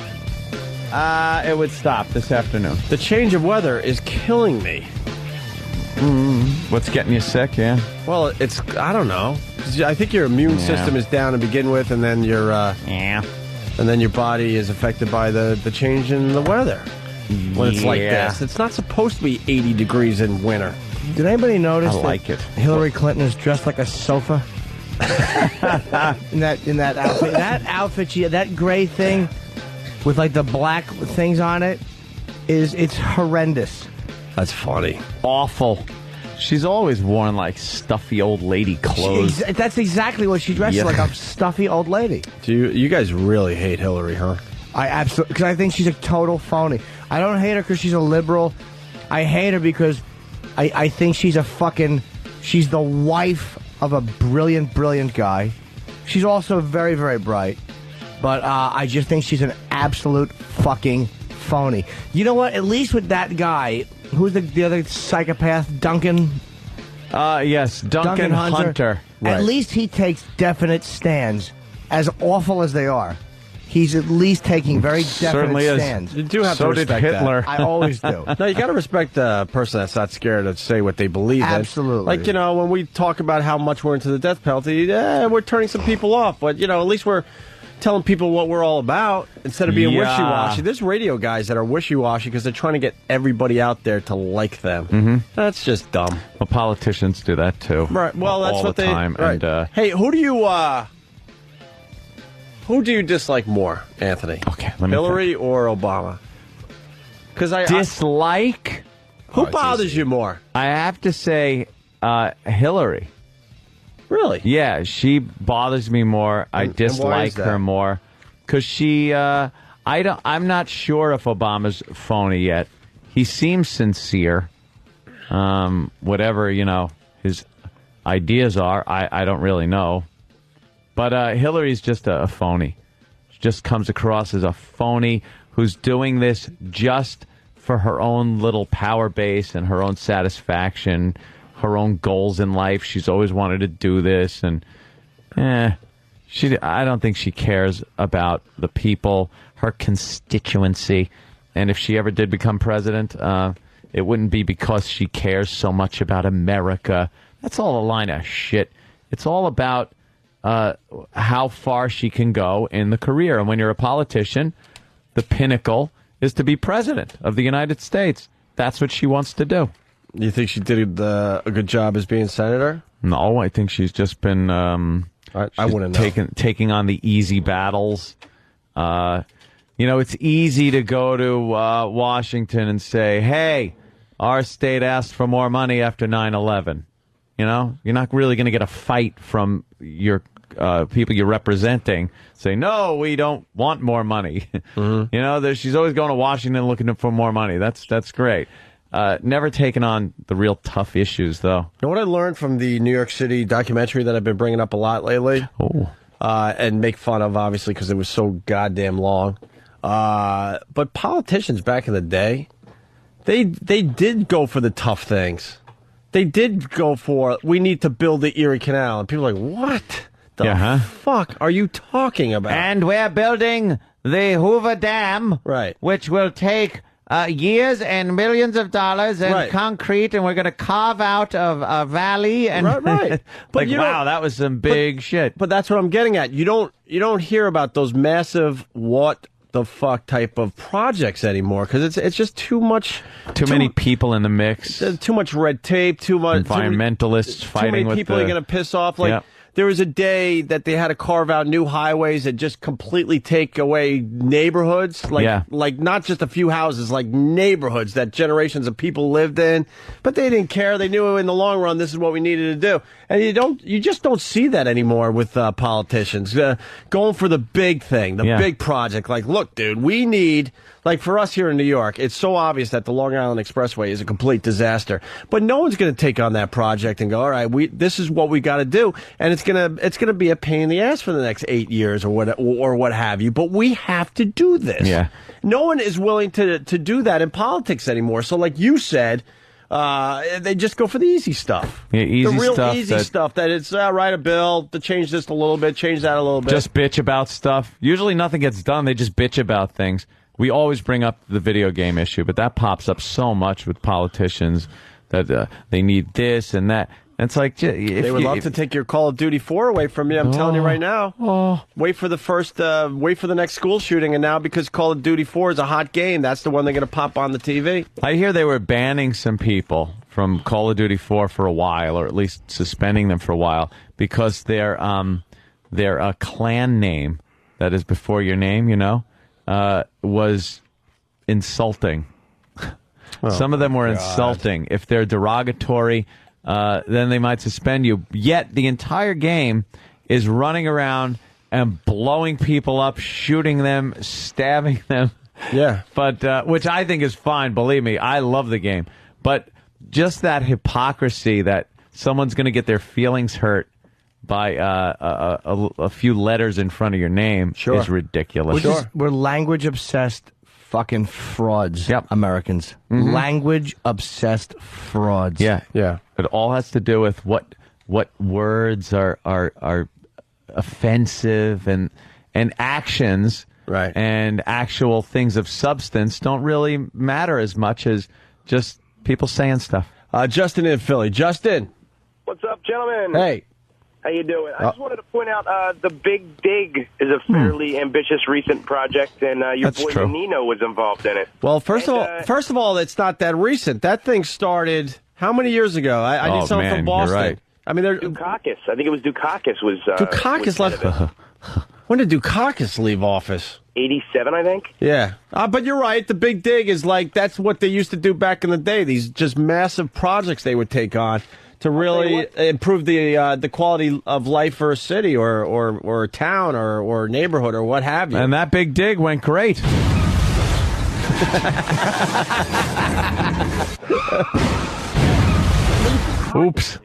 it would stop this afternoon.
The change of weather is killing me.
What's getting you sick, yeah?
Well, I don't know. I think your immune system is down to begin with, and then your and then your body is affected by the change in the weather. When it's like this, it's not supposed to be 80 degrees in winter.
Did anybody notice
it.
Hillary Clinton is dressed like a sofa? in that outfit. That outfit, that gray thing with like the black things on it, it's horrendous.
That's funny.
Awful. She's always worn like stuffy old lady clothes.
That's exactly what she dresses like, a stuffy old lady.
Do you guys really hate Hillary, huh?
I absolutely, because I think she's a total phony. I don't hate her because she's a liberal. I hate her because I think she's the wife of a brilliant, brilliant guy. She's also very, very bright. But I just think she's an absolute fucking phony. You know what? At least with that guy, who's the other psychopath? Duncan?
Yes, Duncan Hunter.
At least he takes definite stands, as awful as they are. He's at least taking very definite stands.
You do have to respect
Hitler.
that. I always do.
No, you got to respect a person that's not scared to say what they believe in.
Absolutely.
Like, when we talk about how much we're into the death penalty, we're turning some people off. But, at least we're telling people what we're all about instead of being wishy-washy. There's radio guys that are wishy-washy because they're trying to get everybody out there to like them.
Mm-hmm.
That's just dumb.
Well, politicians do that, too.
Right. Well, that's
all
what
the time.
Right.
And,
hey, who do you dislike more, Anthony?
Okay, let me
Hillary or Obama? Because
dislike?
Who bothers you more?
I have to say Hillary.
Really?
Yeah, she bothers me more. I
why is
dislike
that?
her more because she. I'm not sure if Obama's phony yet. He seems sincere. Whatever his ideas are, I don't really know. But Hillary's just a phony. She just comes across as a phony who's doing this just for her own little power base and her own satisfaction, her own goals in life. She's always wanted to do this, and I don't think she cares about the people, her constituency. And if she ever did become president, it wouldn't be because she cares so much about America. That's all a line of shit. It's all about how far she can go in the career. And when you're a politician, the pinnacle is to be president of the United States. That's what she wants to do.
You think she did a good job as being senator?
No, I think she's just been
I wouldn't know.
taking on the easy battles. It's easy to go to Washington and say, hey, our state asked for more money after 9/11. You're not really going to get a fight from your people you're representing. Say, no, we don't want more money. Mm-hmm. She's always going to Washington looking for more money. That's great. Never taken on the real tough issues, though.
You know what I learned from the New York City documentary that I've been bringing up a lot lately?
Oh.
And make fun of, obviously, because it was so goddamn long. But politicians back in the day, they did go for the tough things. They did go for, we need to build the Erie Canal. And people are like, what the fuck are you talking about?
And we're building the Hoover Dam,
right,
which will take years and millions of dollars and concrete, and we're going to carve out a valley. And
right. But
wow, that was some big shit.
But that's what I'm getting at. You don't hear about those massive what the fuck type of projects anymore because it's just too much.
Too many people in the mix.
Too much red tape. Too much
environmentalists fighting with
people are going to piss off. Like there was a day that they had to carve out new highways and just completely take away neighborhoods, like not just a few houses, like neighborhoods that generations of people lived in. But they didn't care. They knew in the long run this is what we needed to do. And you just don't see that anymore with politicians going for the big thing, the big project. Like, look, dude, we need. Like, for us here in New York, it's so obvious that the Long Island Expressway is a complete disaster. But no one's going to take on that project and go, all right, this is what we got to do. And it's gonna be a pain in the ass for the next 8 years or what have you. But we have to do this.
Yeah.
No one is willing to do that in politics anymore. So, like you said, they just go for the easy stuff.
Yeah, easy
the real
stuff
easy
that-
stuff. That it's write a bill to change this a little bit, change that a little bit.
Just bitch about stuff. Usually nothing gets done. They just bitch about things. We always bring up the video game issue, but that pops up so much with politicians that they need this and that. And it's like
they would love to take your Call of Duty 4 away from you. I'm telling you right now. Wait for the next school shooting, and now because Call of Duty 4 is a hot game, that's the one they're going to pop on the TV.
I hear they were banning some people from Call of Duty 4 for a while, or at least suspending them for a while, because their clan name that is before your name, was insulting. Some of them were insulting. If they're derogatory, then they might suspend you. Yet the entire game is running around and blowing people up, shooting them, stabbing them.
Yeah.
But which I think is fine. Believe me, I love the game. But just that hypocrisy that someone's going to get their feelings hurt by a few letters in front of your name is ridiculous.
We're language obsessed fucking frauds. Yep. Americans.
Mhm.
Language obsessed frauds.
Yeah. It all has to do with what words are offensive and actions,
right?
And actual things of substance don't really matter as much as just people saying stuff.
Justin in Philly. Justin.
What's up, gentlemen?
Hey.
How you doing? I just wanted to point out the Big Dig is a fairly ambitious recent project, and your
That's
boy
true.
Nino was involved in it.
Well, first of all, it's not that recent. That thing started how many years ago? I need someone from Boston.
You're right.
I mean,
Dukakis. I think it was Dukakis was.
Dukakis
was head of
left. When did Dukakis leave office?
87, I think.
Yeah, but you're right. The Big Dig is like that's what they used to do back in the day. These just massive projects they would take on to really improve the quality of life for a city or a town or neighborhood or what have you.
And that Big Dig went great. Oops.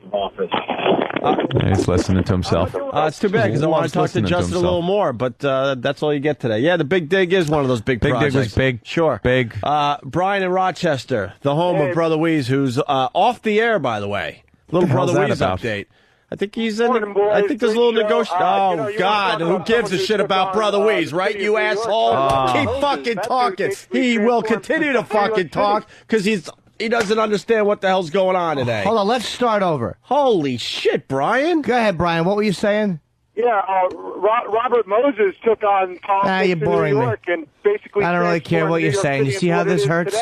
He's listening to himself.
It's too bad because I want to talk to
Listening to
Justin a
himself.
little more, but that's all you get today. Yeah, the Big Dig is one of those big
Big Dig
projects.
was big.
Sure.
Big.
Brian in Rochester, the home of Brother Weeze, who's off the air, by the way. Little
the hell's
Brother
that
Weeze
about?
update. I think he's in. I think there's a little negotiation. Oh God, who gives a shit about Brother Weeze, right? You asshole! Keep fucking talking. He will continue to fucking talk because he doesn't understand what the hell's going on today.
Hold on, let's start over.
Holy shit, Brian!
Go ahead, Brian. What were you saying?
Yeah, Robert Moses took on politics
you're
in
boring
New
me.
York and basically.
I don't really care what you're saying. You see how this hurts?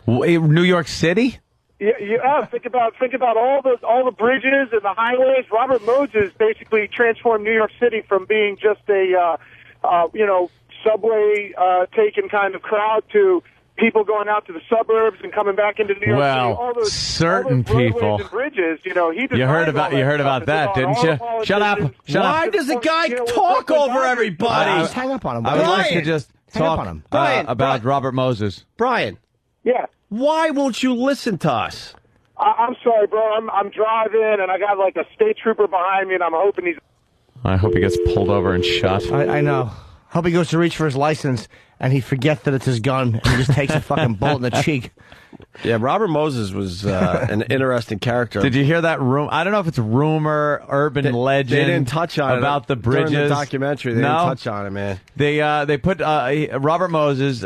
New York City?
Yeah, think about all the bridges and the highways. Robert Moses basically transformed New York City from being just a subway taken kind of crowd to people going out to the suburbs and coming back into New York
Well,
City. All those
certain
roadways
people.
and bridges. He
You heard about that, didn't you? Shut up! Shut up!
Why does the guy talk over everybody?
Just hang up on him.
I would like to
Brian.
just
Hang up
talk
on him.
about Robert Moses.
Brian.
Yeah.
Why won't you listen to us?
I'm sorry, bro. I'm driving and I got like a state trooper behind me, and I'm hoping he's.
I hope he gets pulled over and shot.
I know. Hope he goes to reach for his license and he forgets that it's his gun and he just takes a fucking bullet in the cheek.
Yeah, Robert Moses was an interesting character.
Did you hear that rumor? I don't know if it's rumor, urban legend.
They didn't touch on
about
it
the bridges.
during the documentary. They
no?
didn't touch on it, man.
They put Robert Moses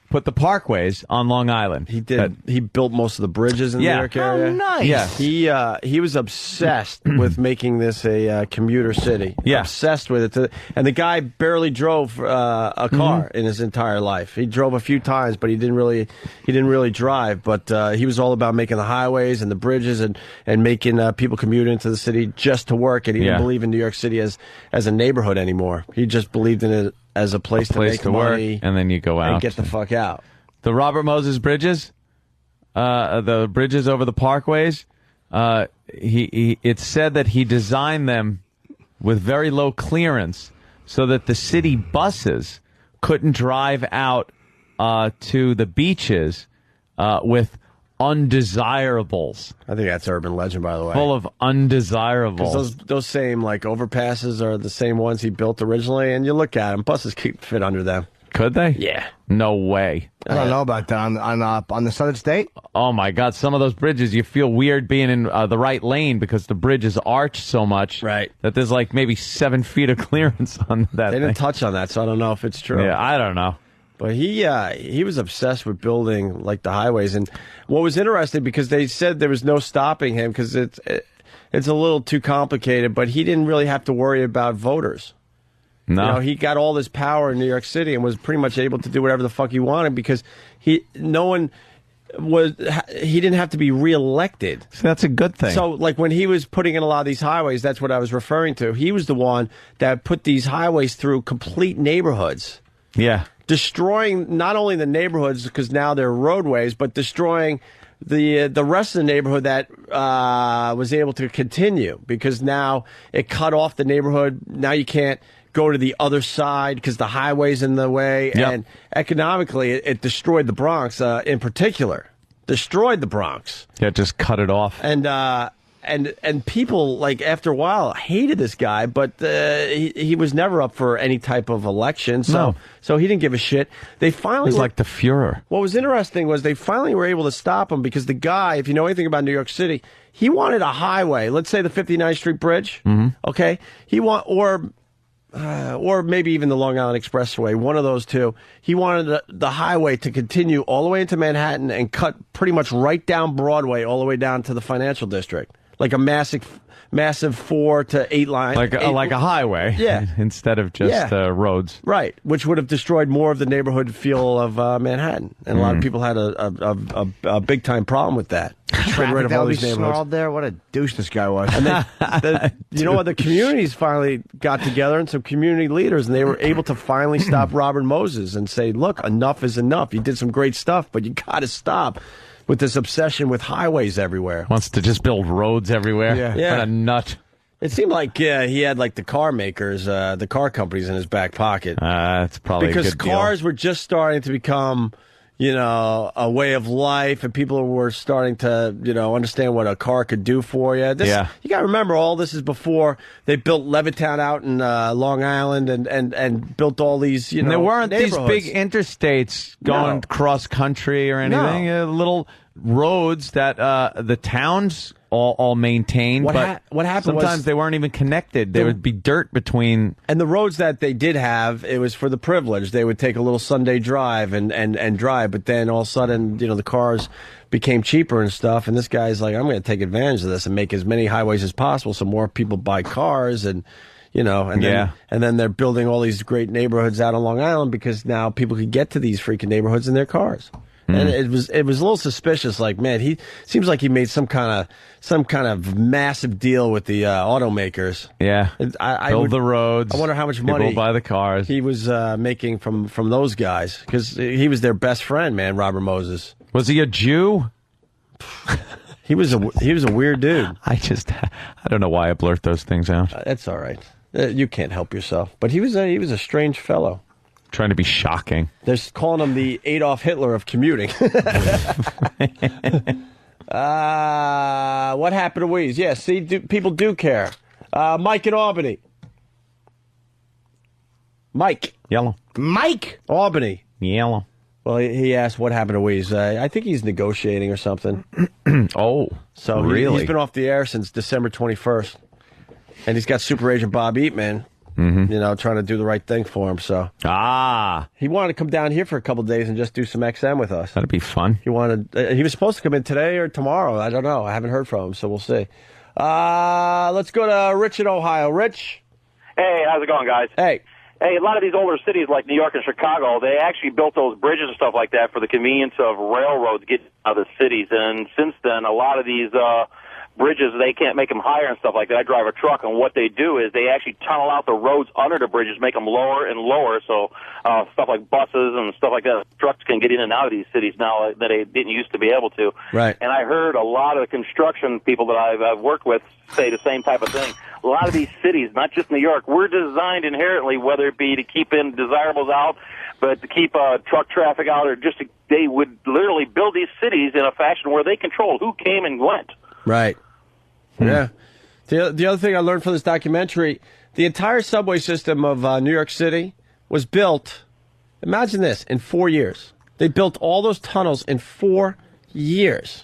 put the parkways on Long Island.
He did. He built most of the bridges in the New York area.
Oh, nice.
Yeah.
He was obsessed with making this a commuter city.
Yeah.
Obsessed with it. And the guy barely drove a car in his entire life. He drove a few times, but he didn't really drive. But he was all about making the highways and the bridges and making people commute into the city just to work. And he didn't believe in New York City as a neighborhood anymore. He just believed in it as a place to make money
work, and then you go out
and get the fuck out.
The Robert Moses bridges, the bridges over the parkways. It's said that he designed them with very low clearance, so that the city buses couldn't drive out to the beaches with undesirables.
I think that's urban legend, by the way.
Full of undesirables.
Because those same like overpasses are the same ones he built originally, and you look at them, buses could fit under them.
Could they?
Yeah.
No way.
I don't know about that on the Southern State.
Oh my God! Some of those bridges, you feel weird being in the right lane because the bridge is arched so much,
right?
That there's like maybe 7 feet of clearance on that.
They didn't touch on that, so I don't know if it's true.
Yeah, I don't know.
But he was obsessed with building like the highways, and what was interesting because they said there was no stopping him because it's a little too complicated, but he didn't really have to worry about voters.
No.
You know, he got all this power in New York City and was pretty much able to do whatever the fuck he wanted because he didn't have to be reelected.
So that's a good thing.
So like when he was putting in a lot of these highways, that's what I was referring to. He was the one that put these highways through complete neighborhoods.
Yeah.
Destroying not only the neighborhoods because now they're roadways, but destroying the rest of the neighborhood that was able to continue because now it cut off the neighborhood. Now you can't go to the other side because the highway's in the way.
Yep.
And economically, it destroyed the Bronx in particular. Destroyed the Bronx.
Yeah, just cut it off.
And people, like, after a while, hated this guy, but he was never up for any type of election, so he didn't give a shit. They finally...
He's like the Fuhrer.
What was interesting was they finally were able to stop him because the guy, if you know anything about New York City, he wanted a highway. Let's say the 59th Street Bridge, okay? Or maybe even the Long Island Expressway, one of those two. He wanted the highway to continue all the way into Manhattan and cut pretty much right down Broadway all the way down to the financial district. Like a massive 4 to 8 line.
Like a highway.
Yeah.
Instead of just roads.
Right. Which would have destroyed more of the neighborhood feel of Manhattan. And a lot of people had a big time problem with that.
Traffic that would be snarled there. What a douche this guy was.
And then, you know what? The communities finally got together and some community leaders, and they were able to finally stop Robert Moses and say, look, enough is enough. You did some great stuff, but you got to stop with this obsession with highways everywhere.
Wants to just build roads everywhere.
Yeah.
What a nut.
It seemed like he had like the car makers, the car companies in his back pocket.
That's probably
because
a good
cars
deal.
were just starting to become, you know, a way of life, and people were starting to, you know, understand what a car could do for you. You got to remember, all this is before they built Levittown out in Long Island and built all these, you know,
and there weren't these
neighborhoods.
big interstates going cross country or anything. Little roads that the towns all maintained.
What
but
happened
sometimes
was
they weren't even connected. There would be dirt between.
And the roads that they did have, it was for the privileged. They would take a little Sunday drive and drive, but then all of a sudden, you know, the cars became cheaper and stuff. And this guy's like, I'm going to take advantage of this and make as many highways as possible so more people buy cars and. You know, and then they're building all these great neighborhoods out on Long Island because now people could get to these freaking neighborhoods in their cars. And it was a little suspicious. Like, man, he seems like he made some kind of massive deal with the automakers.
Yeah, build the roads.
I wonder how much
people
money
buy the cars
he was making from those guys because he was their best friend, man. Robert Moses.
Was he a Jew?
He was a weird dude.
I don't know why I blurt those things out.
That's all right. You can't help yourself. But he was a strange fellow.
Trying to be shocking.
They're calling him the Adolf Hitler of commuting. What happened to Weeze? Yeah, see, people do care. Mike in Albany. Mike.
Yellow.
Mike.
Albany.
Yellow.
Well, he asked what happened to Weeze. I think he's negotiating or something.
So
he's been off the air since December 21st. And he's got Super Agent Bob Eatman, you know, trying to do the right thing for him. So he wanted to come down here for a couple of days and just do some XM with us.
That'd be fun.
He was supposed to come in today or tomorrow. I don't know. I haven't heard from him, so we'll see. Let's go to Rich in Ohio. Rich.
Hey, how's it going, guys?
Hey,
a lot of these older cities like New York and Chicago, they actually built those bridges and stuff like that for the convenience of railroads getting out of the cities. And since then, a lot of these bridges, they can't make them higher and stuff like that. I drive a truck, and what they do is they actually tunnel out the roads under the bridges, make them lower and lower, so stuff like buses and stuff like that, trucks can get in and out of these cities now that they didn't used to be able to.
Right.
And I heard a lot of the construction people that I've worked with say the same type of thing. A lot of these cities, not just New York, we're designed inherently, whether it be to keep in desirables out, but to keep truck traffic out, or just to they would literally build these cities in a fashion where they control who came and went.
Right. Yeah. The other thing I learned from this documentary, the entire subway system of New York City was built, imagine this, in 4 years. They built all those tunnels in 4 years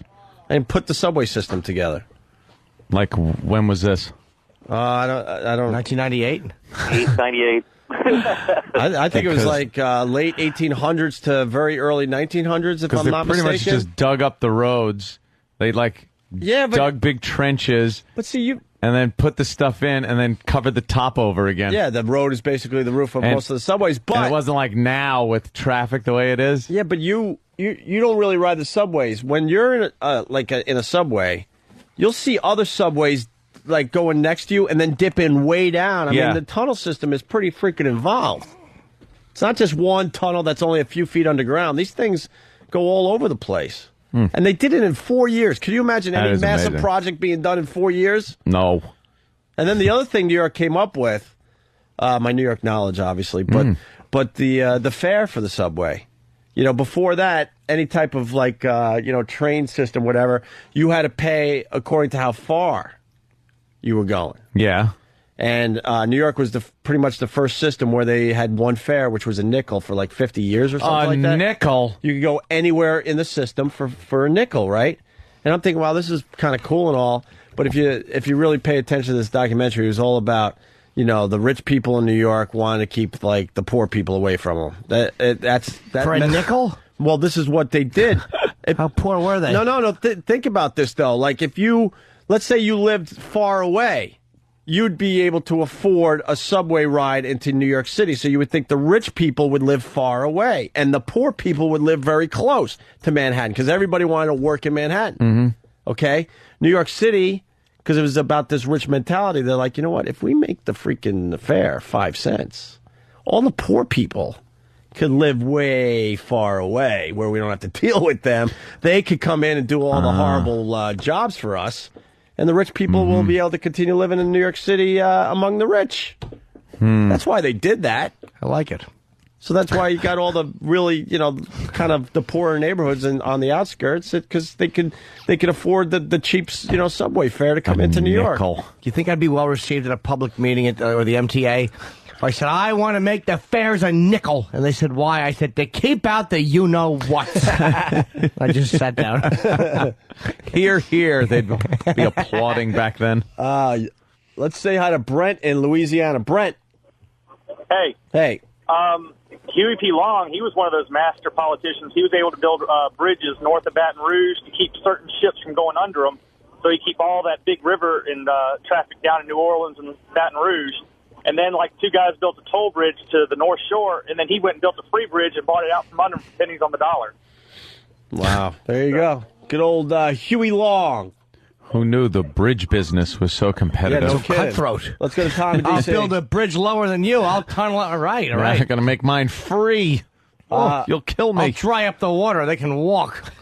and put the subway system together.
Like, when was this?
I don't.
1998?
98.
I think it was like late 1800s to very early 1900s, if I'm not
pretty
mistaken.
much just dug up the roads. They dug big trenches.
But see, and
then put the stuff in, and then covered the top over again.
Yeah, the road is basically the roof of most of the subways. But
and it wasn't like now with traffic the way it is.
Yeah, but you don't really ride the subways. When you're in in a subway, you'll see other subways like going next to you and then dipping way down. I mean, the tunnel system is pretty freaking involved. It's not just one tunnel that's only a few feet underground. These things go all over the place. And they did it in 4 years. Can you imagine any massive project being done in 4 years?
No.
And then the other thing New York came up with, my New York knowledge, obviously, but the fare for the subway. You know, before that, any type of train system, whatever, you had to pay according to how far you were going.
Yeah.
And New York was pretty much the first system where they had one fare, which was a nickel for like 50 years or something like that.
A nickel?
You could go anywhere in the system for a nickel, right? And I'm thinking, wow, this is kind of cool and all. But if you really pay attention to this documentary, it was all about, the rich people in New York wanting to keep like the poor people away from them. That's
for a nickel?
Well, this is what they did.
How poor were they?
No. Think about this though. Like let's say you lived far away, you'd be able to afford a subway ride into New York City. So you would think the rich people would live far away and the poor people would live very close to Manhattan because everybody wanted to work in Manhattan.
Mm-hmm.
Okay? New York City, because it was about this rich mentality, they're like, you know what? If we make the freaking fare 5 cents, all the poor people could live way far away where we don't have to deal with them. They could come in and do all the horrible jobs for us. And the rich people will be able to continue living in New York City among the rich. That's why they did that.
I like it.
So that's why you got all the really, kind of the poorer neighborhoods on the outskirts, because they could afford the cheap, subway fare to come into New York.
Do you think I'd be well received at a public meeting or the MTA? I said, I want to make the fares a nickel. And they said, why? I said, to keep out the you-know-what. I just sat down.
Hear. They'd be applauding back then.
Let's say hi to Brent in Louisiana. Brent.
Hey. Huey P. Long, he was one of those master politicians. He was able to build bridges north of Baton Rouge to keep certain ships from going under them. So he keep all that big river and traffic down in New Orleans and Baton Rouge. And then, two guys built a toll bridge to the North Shore, and then he went and built a free bridge and bought it out from under for pennies on the dollar.
Wow. There you go. Good old Huey Long.
Who knew the bridge business was so competitive?
Yeah, no
cutthroat.
Let's go to Tom in D.C.
I'll build a bridge lower than you. I'll tunnel it. All right.
I'm going to make mine free. You'll kill me.
I'll dry up the water. They can walk.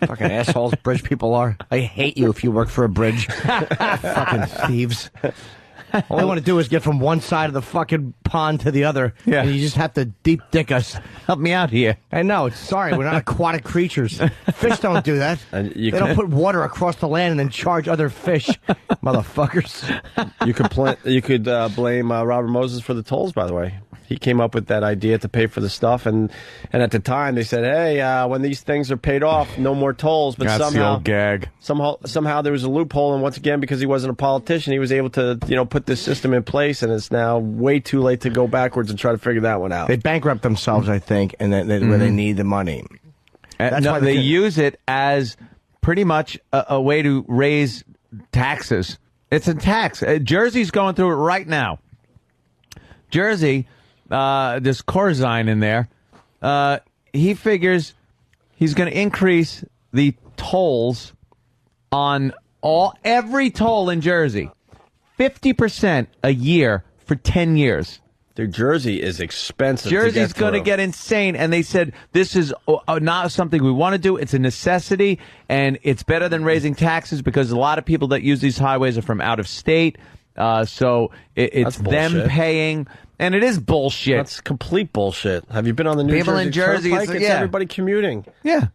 Fucking assholes bridge people are. I hate you if you work for a bridge. Fucking thieves. All I want to do is get from one side of the fucking pond to the other. Yeah. And you just have to deep dick us.
Help me out here.
I know. Sorry, we're not aquatic creatures. Fish don't do that. They don't put water across the land and then charge other fish. Motherfuckers.
You could blame Robert Moses for the tolls, by the way. He came up with that idea to pay for the stuff, and at the time they said, "Hey, when these things are paid off, no more tolls." But
That's the old gag.
Somehow there was a loophole, and once again, because he wasn't a politician, he was able to put this system in place, and it's now way too late to go backwards and try to figure that one out.
They bankrupt themselves, I think, and where they need the money.
That's why they use it as pretty much a way to raise taxes. It's a tax. Jersey's going through it right now. Jersey. This Corzine in there, he figures he's going to increase the tolls on every toll in Jersey, 50% a year for 10 years.
Their Jersey is expensive.
Jersey's going to get insane, and they said this is not something we want to do. It's a necessity, and it's better than raising taxes because a lot of people that use these highways are from out of state. So it's them paying And it is bullshit.
That's complete bullshit. Have you been on the New
People
Jersey
in Jersey,
Turnpike? It's everybody commuting.
Yeah.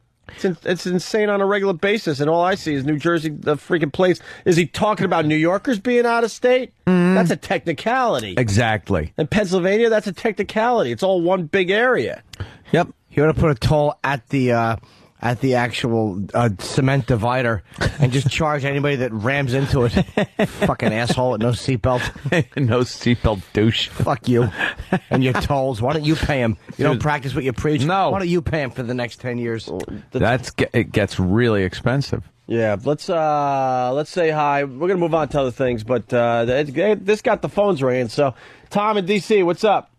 It's insane on a regular basis, and all I see is New Jersey, the freaking place. Is he talking about New Yorkers being out of state? That's a technicality.
Exactly.
And Pennsylvania, that's a technicality. It's all one big area.
Yep.
You want to put a toll at the actual cement divider and just charge anybody that rams into it. Fucking asshole with no seatbelt.
No seatbelt douche.
Fuck you and your tolls. Why don't you pay him? You don't practice what you preach.
No.
Why don't you pay him for the next 10 years?
It gets really expensive.
Yeah, let's say hi. We're gonna move on to other things, but this got the phones ringing. So, Tom in D.C., what's up?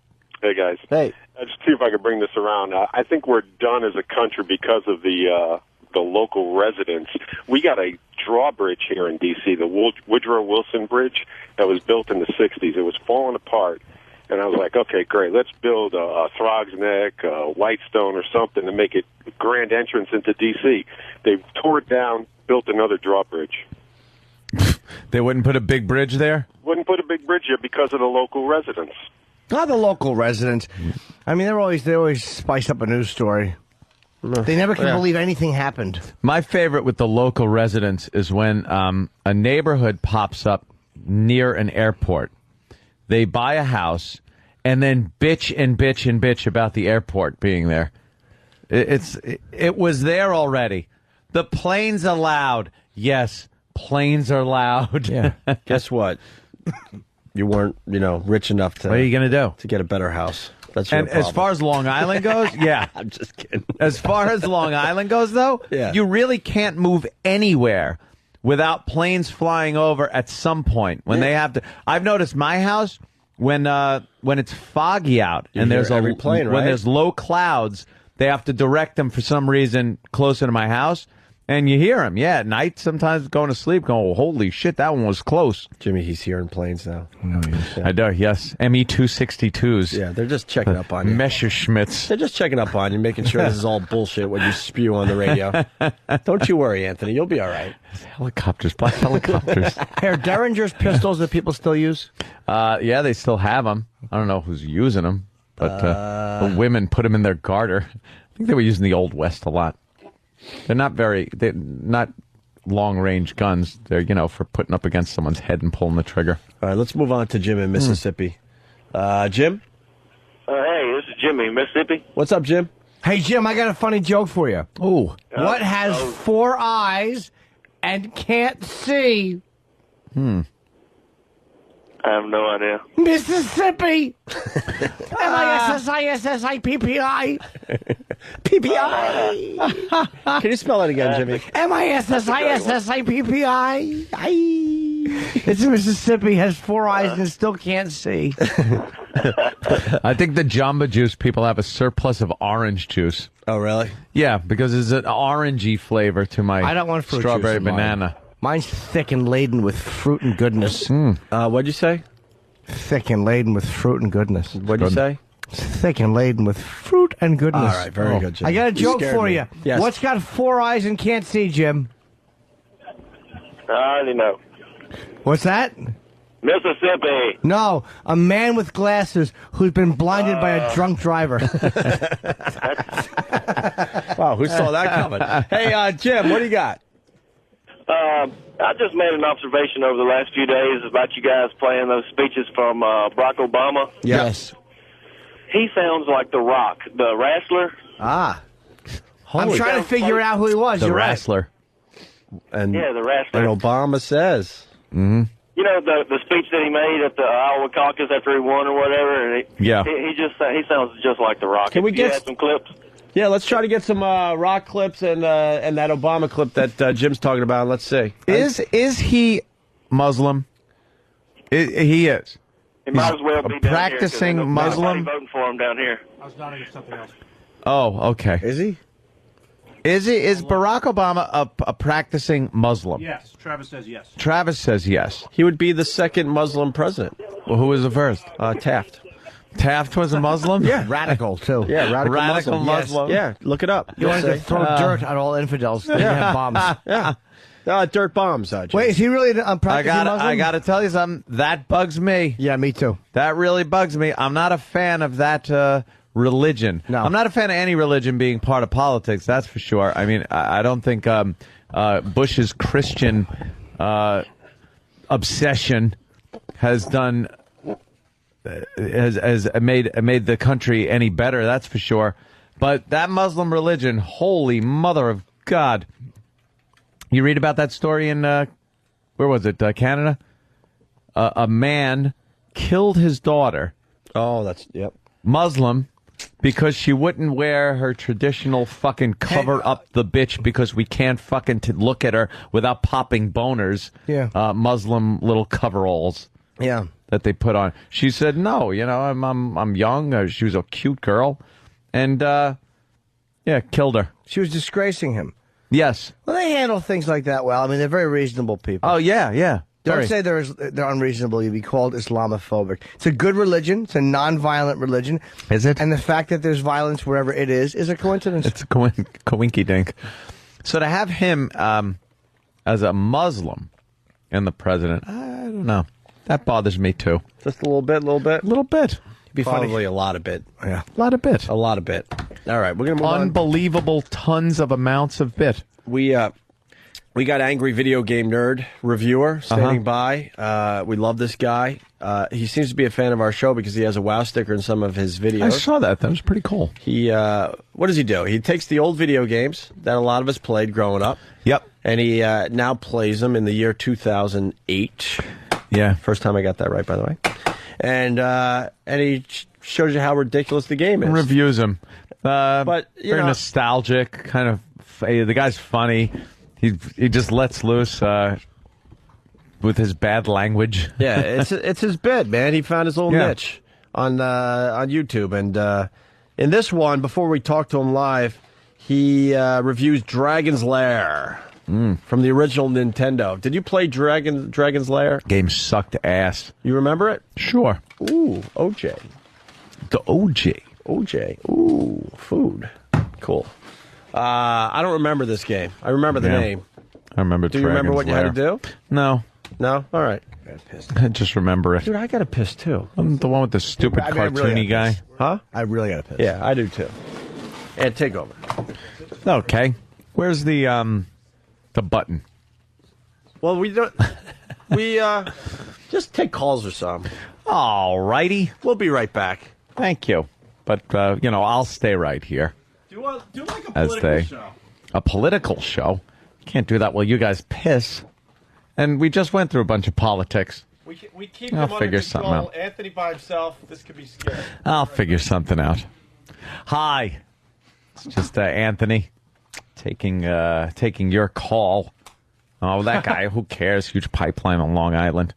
Hey guys.
Hey.
Just see if I can bring this around. I think we're done as a country because of the local residents. We got a drawbridge here in D.C., the Woodrow Wilson Bridge that was built in the 60s. It was falling apart. And I was like, okay, great. Let's build a Throgs Neck, a Whitestone or something to make it a grand entrance into D.C. They tore it down, built another drawbridge.
They wouldn't put a big bridge there?
Wouldn't put a big bridge here because of the local residents.
Not the local residents. I mean, they always spice up a news story. They never can believe anything happened.
My favorite with the local residents is when a neighborhood pops up near an airport. They buy a house and then bitch and bitch and bitch about the airport being there. It was there already. The planes are loud. Yes, planes are loud.
Yeah. Guess what? You weren't, rich enough to.
What are you going to do?
To get a better house. That's your
And
problem.
as far as Long Island goes, yeah.
I'm just kidding.
As far as Long Island goes, though, you really can't move anywhere without planes flying over at some point. When they have to. I've noticed my house, when it's foggy out and there's
every plane, right?
when there's low clouds, they have to direct them for some reason closer to my house. And you hear them, at night, sometimes going to sleep, going, oh, holy shit, that one was close.
Jimmy, he's hearing planes now.
No, I do, yes. ME-262s.
Yeah, they're just checking up on you.
Messerschmitts.
They're just checking up on you, making sure this is all bullshit what you spew on the radio. Don't you worry, Anthony. You'll be all right.
Helicopters, black helicopters.
Are Derringer's pistols that people still use?
Yeah, they still have them. I don't know who's using them, but the women put them in their garter. I think they were using the Old West a lot. They're not long-range guns. They're, for putting up against someone's head and pulling the trigger.
All right, let's move on to Jim in Mississippi. Jim?
Hey, this is Jimmy in Mississippi.
What's up, Jim?
Hey, Jim, I got a funny joke for you.
Ooh.
What has 4 eyes and can't see?
I have no idea.
Mississippi! M-I-S-S-I-S-S-I-P-P-I. P-P-I.
Can you spell that again, Jimmy?
M-I-S-S-I-S-S-I-P-P-I. It's Mississippi, has 4 eyes and still can't see.
I think the Jamba Juice people have a surplus of orange juice.
Oh, really?
Yeah, because there's an orangey flavor to my
I don't want fruit
strawberry
juice in mine.
banana.
Mine's thick and laden with fruit and goodness.
What'd you say?
Thick and laden with fruit and goodness.
What'd you say?
Thick and laden with fruit and goodness.
All right, very good, Jim.
I got a joke for you.
Yes.
What's got 4 eyes and can't see, Jim?
I already know.
What's that?
Mississippi.
No, a man with glasses who's been blinded by a drunk driver.
Wow, who saw that coming? Hey, Jim, what do you got?
I just made an observation over the last few days about you guys playing those speeches from Barack Obama.
Yes.
He sounds like The Rock, the wrestler.
Ah. I'm trying to figure out who he was.
The
You're
wrestler.
And,
Yeah, the wrestler.
and Obama says.
Mm-hmm.
You know, the speech that he made at the Iowa caucus after he won or whatever. And
Yeah.
he sounds just like The Rock.
Can we
If you
get-
had some clips?
Yeah, let's try to get some rock clips and that Obama clip that Jim's talking about. Let's see.
Is he Muslim? He is.
He might as well be down
practicing
here, 'cause
Muslim?
nobody voting for him down here.
I was nodding at something else.
Oh, okay.
Is he?
Is Barack Obama a practicing Muslim?
Yes. Travis says yes.
Travis says yes.
He would be the second Muslim president.
Well, who was the first?
Taft.
Taft was a Muslim?
Yeah.
Radical, too.
Yeah, radical Muslim.
Muslim.
Yeah, look it up.
He wanted to throw dirt at all infidels. They didn't have bombs.
Yeah. Dirt bombs, Jim.
Wait, is he really a practicing Muslim?
I got to tell you something. That bugs me.
Yeah, me too.
That really bugs me. I'm not a fan of that religion.
No.
I'm not a fan of any religion being part of politics, that's for sure. I mean, I don't think Bush's Christian obsession has done has made the country any better, that's for sure. But that Muslim religion, holy mother of God. You read about that story in, where was it, Canada? A man killed his daughter.
Oh, that's, yep.
Muslim, because she wouldn't wear her traditional fucking cover up the bitch because we can't fucking look at her without popping boners.
Yeah.
Muslim little coveralls.
Yeah.
That they put on. She said, no, I'm young. She was a cute girl. And, killed her.
She was disgracing him.
Yes.
Well, they handle things like that well. I mean, they're very reasonable people.
Oh, yeah.
Don't say they're unreasonable. You'd be called Islamophobic. It's a good religion. It's a non-violent religion.
Is it?
And the fact that there's violence wherever it is a coincidence.
It's a coinky dink. So to have him as a Muslim and the president, I don't know. That bothers me, too.
Just a little bit?
A little bit.
Be
Probably
funny.
a lot of bit.
Yeah.
A lot of bit.
A lot of bit. All right, we're going to move on.
Unbelievable tons of amounts of bit.
We got Angry Video Game Nerd reviewer standing by. We love this guy. He seems to be a fan of our show because he has a WoW sticker in some of his videos.
I saw that. That was pretty cool.
He, what does he do? He takes the old video games that a lot of us played growing up.
Yep.
And he now plays them in the year 2008.
Yeah.
First time I got that right, by the way. And he shows you how ridiculous the game is.
Reviews him.
But,
very nostalgic, kind of. The guy's funny. He just lets loose with his bad language.
Yeah, it's his bit, man. He found his little
Yeah.
niche on YouTube. And in this one, before we talk to him live, he reviews Dragon's Lair from the original Nintendo. Did you play Dragon's Lair?
Game sucked ass.
You remember it?
Sure.
Ooh, OJ.
The OJ.
OJ. Ooh, food. Cool. I don't remember this game. I remember the name.
I remember.
Do you remember what you had to do?
No.
No? All right.
I just remember it.
Dude, I got a piss too.
I'm the one with the stupid
I really
cartoony
gotta
guy.
Huh?
I really got to piss.
Yeah, I do too. And take over.
Okay. Where's the button?
Well, we don't. We just take calls or something.
All righty.
We'll be right back.
Thank you. But I'll stay right here.
Do like a
As
political
they-
show.
A political show? You can't do that while you guys piss. And we just went through a bunch of politics.
We keep
I'll
them
figure
under
something
control.
out.
Anthony by himself. This could be scary.
I'll figure something out. Hi. It's just Anthony taking your call. Oh, that guy, who cares? Huge pipeline on Long Island.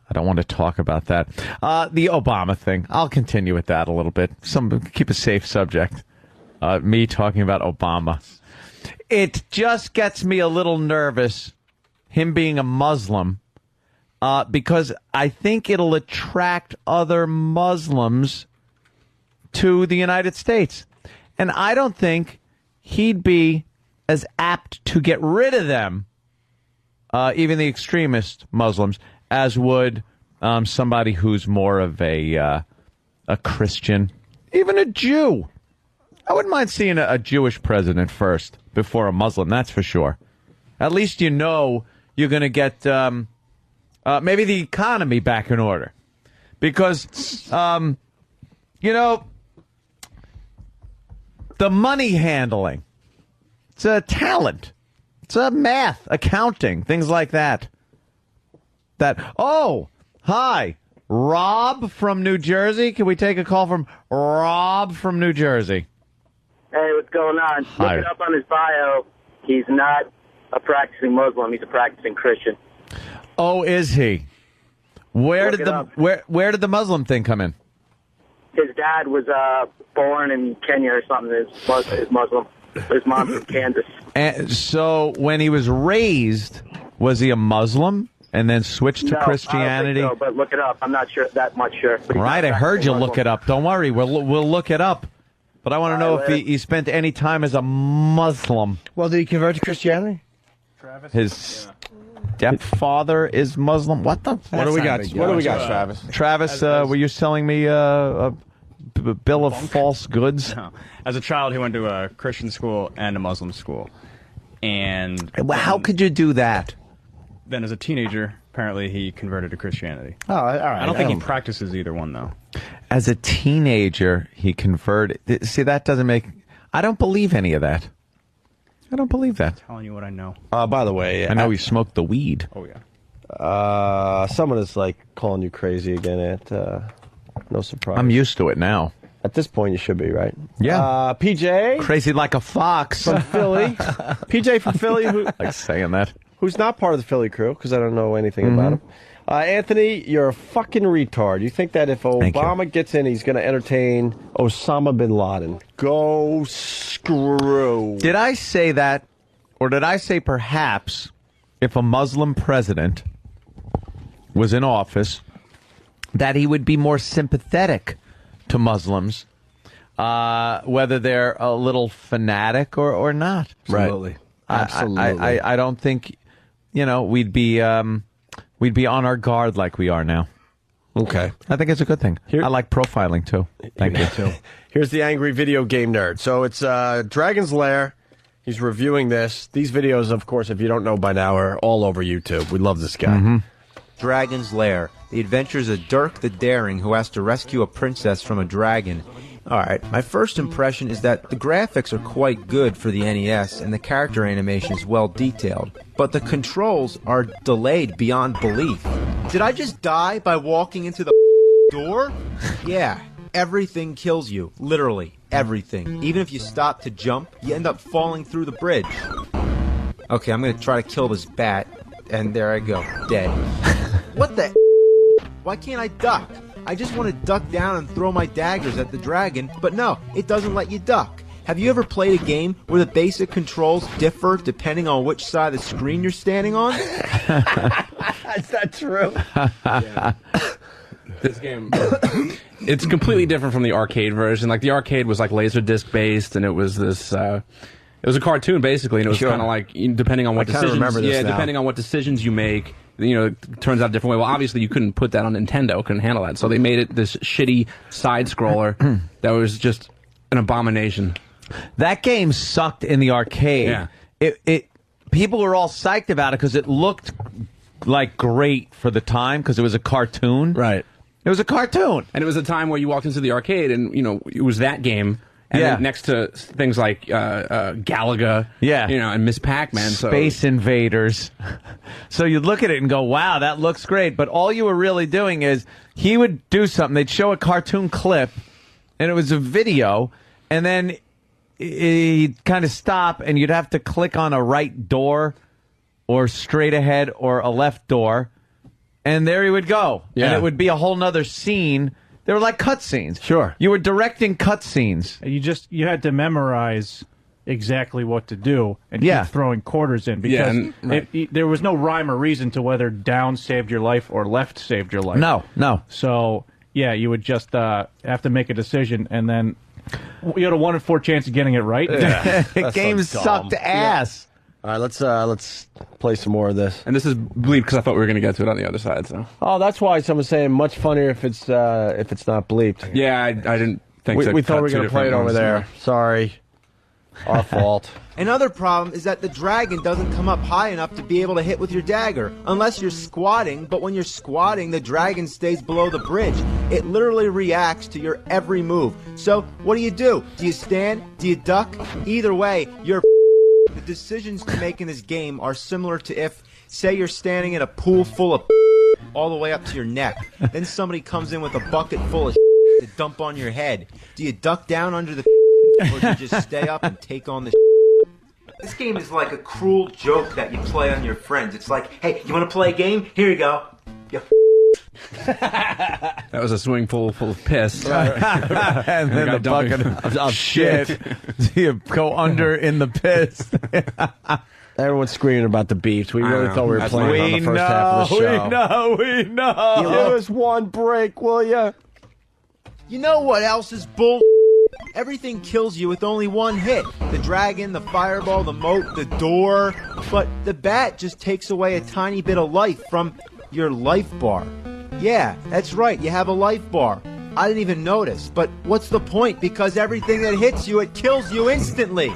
I don't want to talk about that. The Obama thing. I'll continue with that a little bit. Keep a safe subject. Me talking about Obama. It just gets me a little nervous, him being a Muslim, because I think it'll attract other Muslims to the United States. And I don't think he'd be as apt to get rid of them, even the extremist Muslims, as would somebody who's more of a Christian, even a Jew. I wouldn't mind seeing a Jewish president first before a Muslim, that's for sure. At least you're going to get maybe the economy back in order. Because, the money handling, it's a talent. It's a math, accounting, things like that. Hi, Rob from New Jersey. Can we take a call from Rob from New Jersey?
Hey, what's going on?
Hi.
Look it up on his bio. He's not a practicing Muslim. He's a practicing Christian.
Oh, is he? Where
Look
did
it
the
up.
where did the Muslim thing come in?
His dad was born in Kenya or something. Is Muslim. His mom's from Kansas.
And so when he was raised, was he a Muslim and then switched to
No,
Christianity?
I don't think so, but look it up. I'm not sure that much sure. But he's
Right,
not
I heard you
practicing
look
Muslim.
it up. Don't worry, we'll look it up. But I want to know if he spent any time as a Muslim.
Well, did he convert to Christianity?
His stepfather is Muslim. What the?
What do we got? What do we got, Travis?
Travis, were you selling me a bill of false goods?
No. As a child, he went to a Christian school and a Muslim school. And
how could you do that?
Then as a teenager, apparently he converted to Christianity.
Oh, all right.
I don't think he practices either one, though.
As a teenager, he converted. See, that doesn't make... I don't believe any of that. I don't believe that.
I'm telling you what I know.
By the way...
I know he smoked the weed.
Oh, yeah.
Someone is, calling you crazy again, Ant. No surprise.
I'm used to it now.
At this point, you should be, right?
Yeah.
PJ?
Crazy like a fox.
From Philly. PJ from Philly. Who,
like saying that.
Who's not part of the Philly crew, because I don't know anything about him. Anthony, you're a fucking retard. You think that if Obama gets in, he's going to entertain Osama bin Laden. Go screw.
Did I say that, or did I say perhaps if a Muslim president was in office, that he would be more sympathetic to Muslims, whether they're a little fanatic or not?
Absolutely.
Right.
Absolutely.
I don't think, we'd be on our guard like we are now.
Okay.
I think it's a good thing. I like profiling, too. Thank you.
Too. Here's the angry video game nerd. So it's Dragon's Lair. He's reviewing this. These videos, of course, if you don't know by now, are all over YouTube. We love this guy.
Dragon's Lair. The adventures of Dirk the Daring, who has to rescue a princess from a dragon. Alright, my first impression is that the graphics are quite good for the NES, and the character animation is well detailed. But the controls are delayed beyond belief. Did I just die by walking into the door? Yeah, everything kills you. Literally, everything. Even if you stop to jump, you end up falling through the bridge. Okay, I'm gonna try to kill this bat, and there I go, dead. What the? Why can't I duck? I just want to duck down and throw my daggers at the dragon, but no, it doesn't let you duck. Have you ever played a game where the basic controls differ depending on which side of the screen you're standing on?
Is that true?
This game, it's completely different from the arcade version. Like, the arcade was like Laserdisc based, and it was this... it was a cartoon, basically, and it was kind of like, depending on what depending on what decisions you make, it turns out a different way. Well, obviously, you couldn't put that on Nintendo, couldn't handle that, so they made it this shitty side-scroller that was just an abomination.
That game sucked in the arcade.
Yeah.
People were all psyched about it because it looked like great for the time because it was a cartoon.
Right.
It was a cartoon.
And it was a time where you walked into the arcade and, it was that game. And then next to things like Galaga, and Miss Pac-Man.
Space Invaders. So you'd look at it and go, wow, that looks great. But all you were really doing is he would do something. They'd show a cartoon clip, and it was a video, and then he'd kind of stop, and you'd have to click on a right door or straight ahead or a left door, and there he would go.
Yeah.
And it would be a whole nother scene. They were like cutscenes.
Sure.
You were directing cutscenes.
You had to memorize exactly what to do and keep throwing quarters in because there was no rhyme or reason to whether down saved your life or left saved your life.
No.
So, you would just have to make a decision, and then you had a 1 in 4 chance of getting it right.
Yeah. The game sucked ass.
All right, let's play some more of this.
And this is bleep because I thought we were going to get to it on the other side. So.
Oh, that's why someone's saying much funnier if it's not bleeped.
Yeah, I didn't think
we thought we were going to play it over there. Sorry, our fault.
Another problem is that the dragon doesn't come up high enough to be able to hit with your dagger unless you're squatting, but when you're squatting, the dragon stays below the bridge. It literally reacts to your every move. So, what do? Do you stand? Do you duck? Either way, you're The decisions to make in this game are similar to if, say, you're standing in a pool full of all the way up to your neck. Then somebody comes in with a bucket full of to dump on your head. Do you duck down under the or do you just stay up and take on the This game is like a cruel joke that you play on your friends. It's like, hey, you want to play a game? Here you go.
That was a swimming pool full of piss.
And then the bucket of shit. You go under in the piss.
Everyone's screaming about the beefs. We really thought we were playing on the first half of the show.
We know.
Give us one break, will ya?
You know what else is bull? Everything kills you with only one hit. The dragon, the fireball, the moat, the door. But the bat just takes away a tiny bit of life from your life bar. Yeah, that's right, you have a life bar. I didn't even notice, but what's the point? Because everything that hits you, it kills you instantly.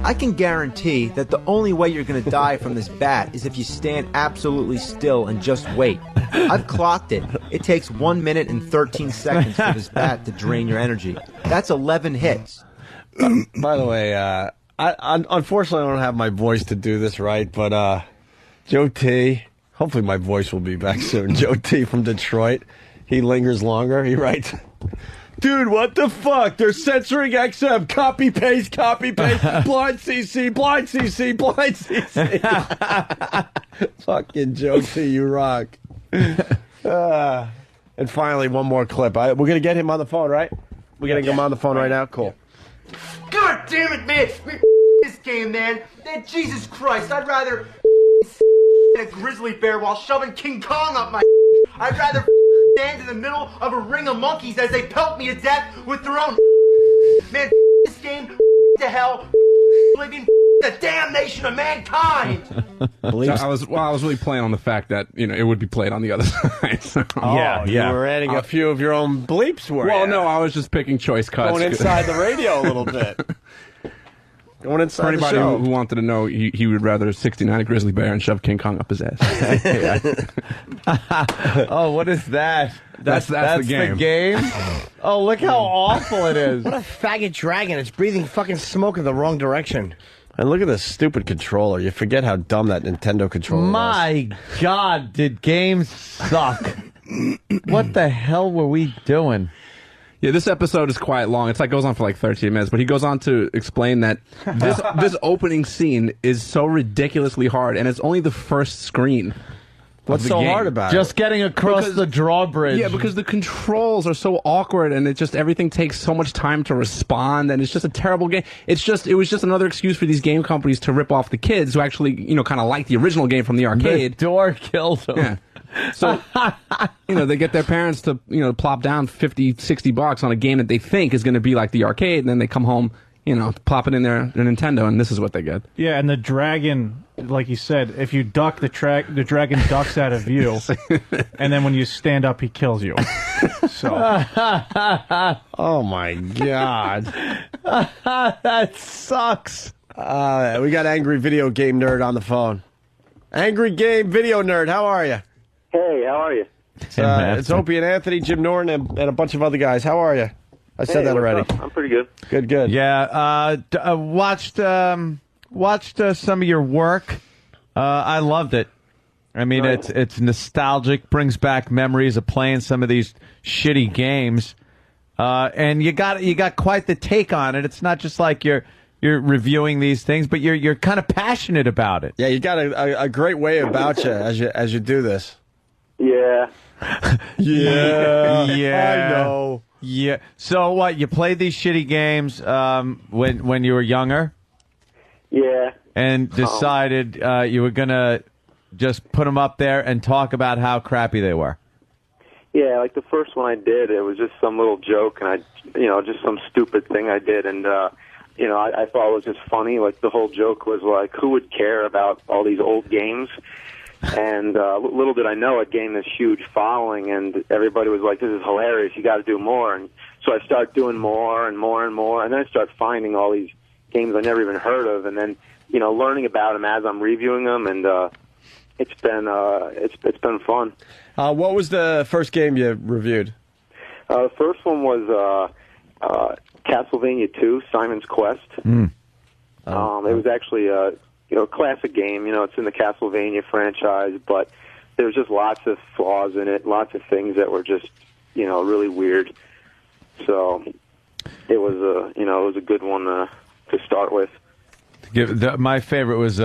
I can guarantee that the only way you're going to die from this bat is if you stand absolutely still and just wait. I've clocked it. It takes 1 minute and 13 seconds for this bat to drain your energy. That's 11 hits.
By the way, unfortunately I don't have my voice to do this right, but Joe T, hopefully my voice will be back soon. Joe T from Detroit. He lingers longer. He writes, dude, what the fuck? They're censoring XM. Copy, paste, blind CC, blind CC, blind CC. Fucking Joe T, you rock. And finally, one more clip. We're going to get him on the phone, right? We're going to get him on the phone right now? Cool.
God damn it, man. This game, man. Jesus Christ, I'd rather a grizzly bear while shoving King Kong up my I'd rather stand in the middle of a ring of monkeys as they pelt me to death with their own man, this game to hell, living the damnation of mankind.
So I was really playing on the fact that it would be played on the other side. So.
You were adding a few of your own bleeps, were you?
No, I was just picking choice cuts.
Going inside the radio a little bit. Going inside
For anybody
the show.
who wanted to know, he would rather 69 a grizzly bear and shove King Kong up his ass.
Oh, what is that?
That's the game.
The game? Oh, look how awful it is.
What a faggot dragon. It's breathing fucking smoke in the wrong direction.
And look at this stupid controller. You forget how dumb that Nintendo controller
My God, did games suck. What the hell were we doing?
Yeah, this episode is quite long. It's goes on for 13 minutes, but he goes on to explain that this opening scene is so ridiculously hard, and it's only the first screen.
What's so hard about it?
Just getting across the drawbridge.
Yeah, because the controls are so awkward, and everything takes so much time to respond, and it's just a terrible game. It was just another excuse for these game companies to rip off the kids who actually, kind of like the original game from the arcade.
The door killed them.
Yeah. So, they get their parents to, plop down $50-$60 on a game that they think is going to be like the arcade, and then they come home, plop it in their Nintendo, and this is what they get.
Yeah, and the dragon, like you said, if you duck, the dragon ducks out of view, and then when you stand up, he kills you. So.
Oh, my God.
That sucks.
We got Angry Video Game Nerd on the phone. Angry Game Video Nerd, how are you?
Hey, how are you?
It's Opie and Anthony, Jim Norton, and a bunch of other guys. How are you? I said that already.
Up? I'm pretty good.
Good.
Yeah, watched some of your work. I loved it. I mean, it's nostalgic, brings back memories of playing some of these shitty games, and you got quite the take on it. It's not just like you're reviewing these things, but you're kind of passionate about it.
Yeah, you got a great way about you as you do this.
Yeah.
Yeah.
I know.
Yeah. So what? You played these shitty games when you were younger?
Yeah.
And decided you were gonna just put them up there and talk about how crappy they were.
Yeah, like the first one I did, it was just some little joke, and just some stupid thing I did, and I thought it was just funny. Like the whole joke was like, who would care about all these old games? And little did I know it gained this huge following, and everybody was like, this is hilarious, you got to do more. And so I started doing more and more and more, and then I started finding all these games I never even heard of, and then learning about them as I'm reviewing them, and it's been fun.
What was the first game you reviewed?
The first one was Castlevania 2, Simon's Quest. It was actually a classic game. It's in the Castlevania franchise, but there was just lots of flaws in it, lots of things that were just really weird. So it was a good one to start with.
My favorite was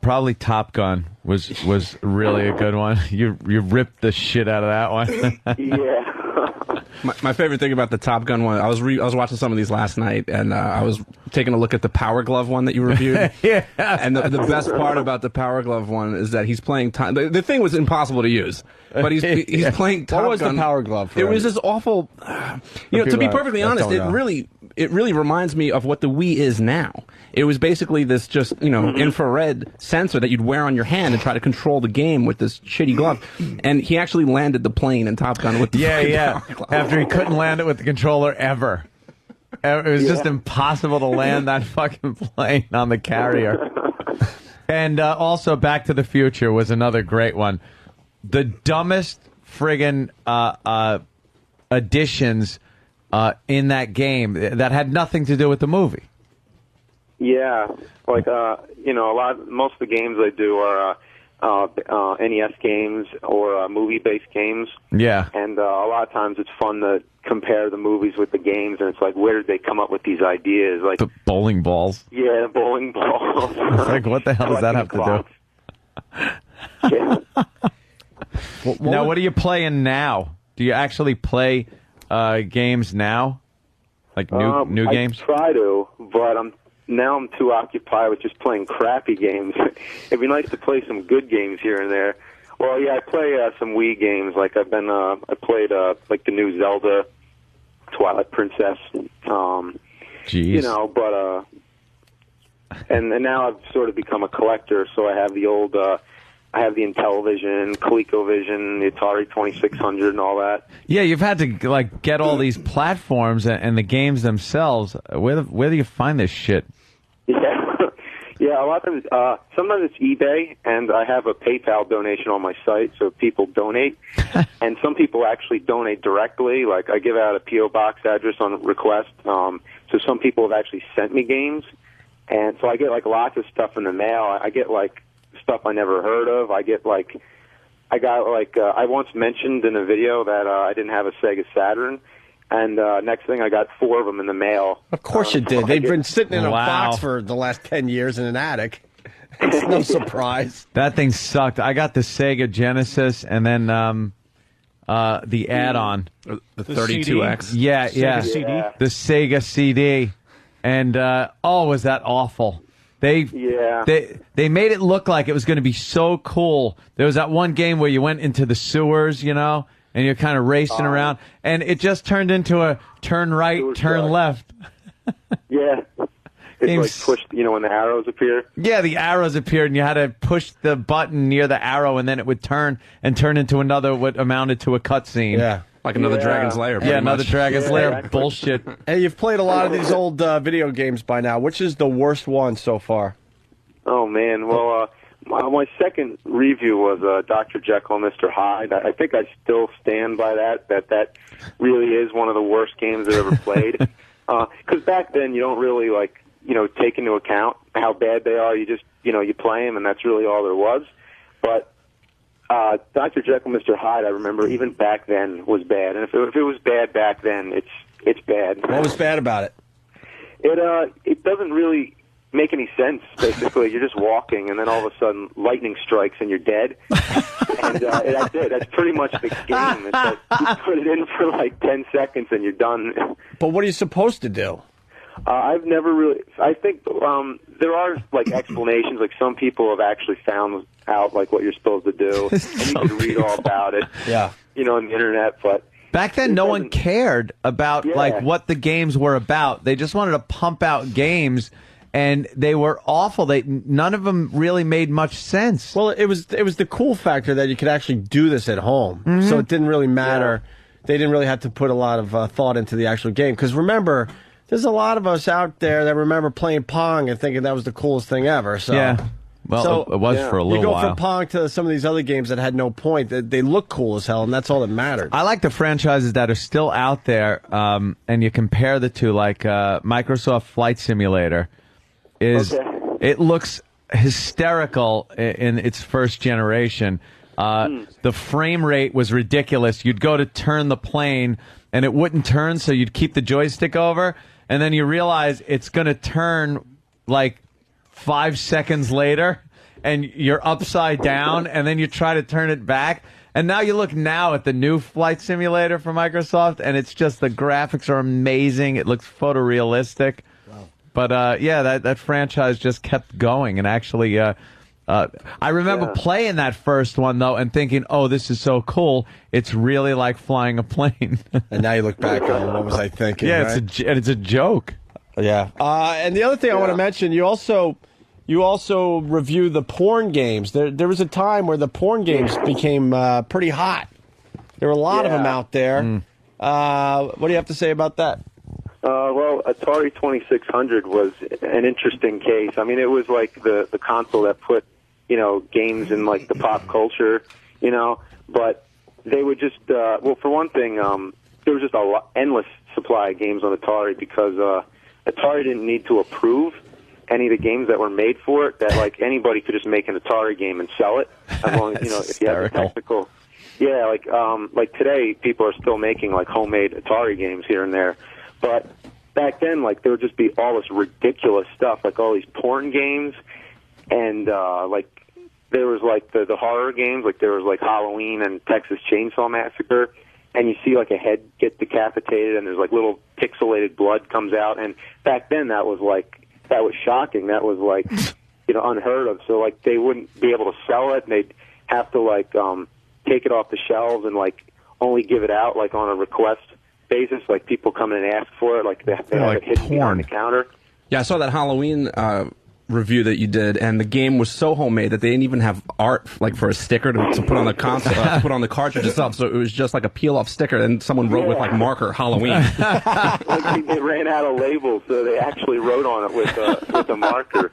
probably Top Gun. Was really a good one. You ripped the shit out of that one.
Yeah.
My favorite thing about the Top Gun one, I was watching some of these last night, and I was taking a look at the Power Glove one that you reviewed.
Yeah.
And the best part about the Power Glove one is that he's playing time. The thing was impossible to use. but he's playing Top Gun.
What was the Power Glove for
It
him?
was this awful... to be perfectly honest, it really reminds me of what the Wii is now. It was basically this just, infrared sensor that you'd wear on your hand and try to control the game with this shitty glove. And he actually landed the plane in Top Gun with the Power Glove.
After he couldn't land it with the controller ever. It was just impossible to land that fucking plane on the carrier. And also, Back to the Future was another great one. The dumbest friggin' additions in that game that had nothing to do with the movie.
Yeah, like most of the games I do are NES games or movie-based games.
Yeah,
and a lot of times it's fun to compare the movies with the games, and it's like, where did they come up with these ideas? Like
the bowling balls.
Yeah, the bowling balls.
It's like, what the hell does that have to do? Now, what are you playing now? Do you actually play games now? Like new games?
I try to, but I'm too occupied with just playing crappy games. It'd be nice to play some good games here and there. Well, yeah, I play some Wii games. Like I played like the new Zelda, Twilight Princess.
Jeez.
But and now I've sort of become a collector. So I have the old, I have the Intellivision, ColecoVision, the Atari 2600, and all that.
Yeah, you've had to get all these platforms and the games themselves. Where do you find this shit?
Yeah, a lot of times, sometimes it's eBay, and I have a PayPal donation on my site, so people donate. And some people actually donate directly. Like, I give out a P.O. box address on request. So some people have actually sent me games. And so I get, lots of stuff in the mail. I get, stuff I never heard of. I once mentioned in a video that I didn't have a Sega Saturn. And next thing, I got 4 of them in the mail.
Of course you did. They've been sitting in a box for the last 10 years in an attic. It's no surprise.
That thing sucked. I got the Sega Genesis and then the add-on.
The 32X?
Yeah.
CD?
The Sega CD. And, was that awful. They made it look like it was going to be so cool. There was that one game where you went into the sewers, and you're kind of racing around, and it just turned into a turn right, turn left.
Yeah. It's pushed, when the arrows appear.
Yeah, the arrows appeared, and you had to push the button near the arrow, and then it would turn into another, what amounted to a cutscene.
Yeah.
Like another Dragon's Lair.
Yeah, another Dragon's Lair bullshit.
Hey, you've played a lot of these old video games by now. Which is the worst one so far?
Oh, man. Well, my second review was Dr. Jekyll and Mr. Hyde. I think I still stand by that really is one of the worst games I've ever played. Because back then you don't really, take into account how bad they are. You just, you play them, and that's really all there was. But Dr. Jekyll and Mr. Hyde, I remember, even back then was bad. And if it was bad back then, it's bad.
What was bad about it?
It doesn't really make any sense. Basically, you're just walking, and then all of a sudden, lightning strikes, and you're dead. And that's it. That's pretty much the game. It's like you put it in for 10 seconds, and you're done.
But what are you supposed to do?
I've never really. I think there are explanations. Some people have actually found out what you're supposed to do, and you can read all about it.
Yeah,
on the internet, but.
Back then, no one cared about what the games were about. They just wanted to pump out games, and they were awful. None of them really made much sense.
Well, it was the cool factor that you could actually do this at home, so it didn't really matter. Yeah. They didn't really have to put a lot of thought into the actual game. Because remember, there's a lot of us out there that remember playing Pong and thinking that was the coolest thing ever. So.
Yeah. Well, it was for a little while.
You go from Pong to some of these other games that had no point. They look cool as hell, and that's all that mattered.
I like the franchises that are still out there, and you compare the two, Microsoft Flight Simulator. It looks hysterical in its first generation. The frame rate was ridiculous. You'd go to turn the plane, and it wouldn't turn, so you'd keep the joystick over, and then you realize it's going to turn 5 seconds later, and you're upside down, and then you try to turn it back. And now you look at the new Flight Simulator from Microsoft, and it's just the graphics are amazing. It looks photorealistic. Wow. But, that franchise just kept going and actually I remember playing that first one, though, and thinking, oh, this is so cool. It's really like flying a plane.
And now you look back on what was I thinking?
Yeah,
right?
it's a joke.
Yeah. And the other thing I want to mention, you also review the porn games. There was a time where the porn games became pretty hot. There were a lot of them out there. What do you have to say about that?
Well, Atari 2600 was an interesting case. I mean, it was like the console that put, games in like the pop culture, but they would just, well, for one thing, there was just endless supply of games on Atari because Atari didn't need to approve any of the games that were made for it, that like anybody could just make an Atari game and sell it, as long as, if you have the technical. Yeah, like today, people are still making like homemade Atari games here and there, but back then, like there would just be all this ridiculous stuff, like all these porn games, and like there was like the horror games, like there was like Halloween and Texas Chainsaw Massacre, and you see like a head get decapitated, and there's like little pixelated blood comes out, and back then that was shocking. That was like unheard of. So like they wouldn't be able to sell it, and they'd have to like take it off the shelves and like only give it out like on a request basis, like people come in and ask for it, like they have it hidden behind the counter.
Yeah, I saw that Halloween review that you did, and the game was so homemade that they didn't even have art like for a sticker to put on the console, to put on the cartridge itself. So it was just like a peel-off sticker, and someone wrote with like marker Halloween.
Like they ran out of labels, so they actually wrote on it with a marker.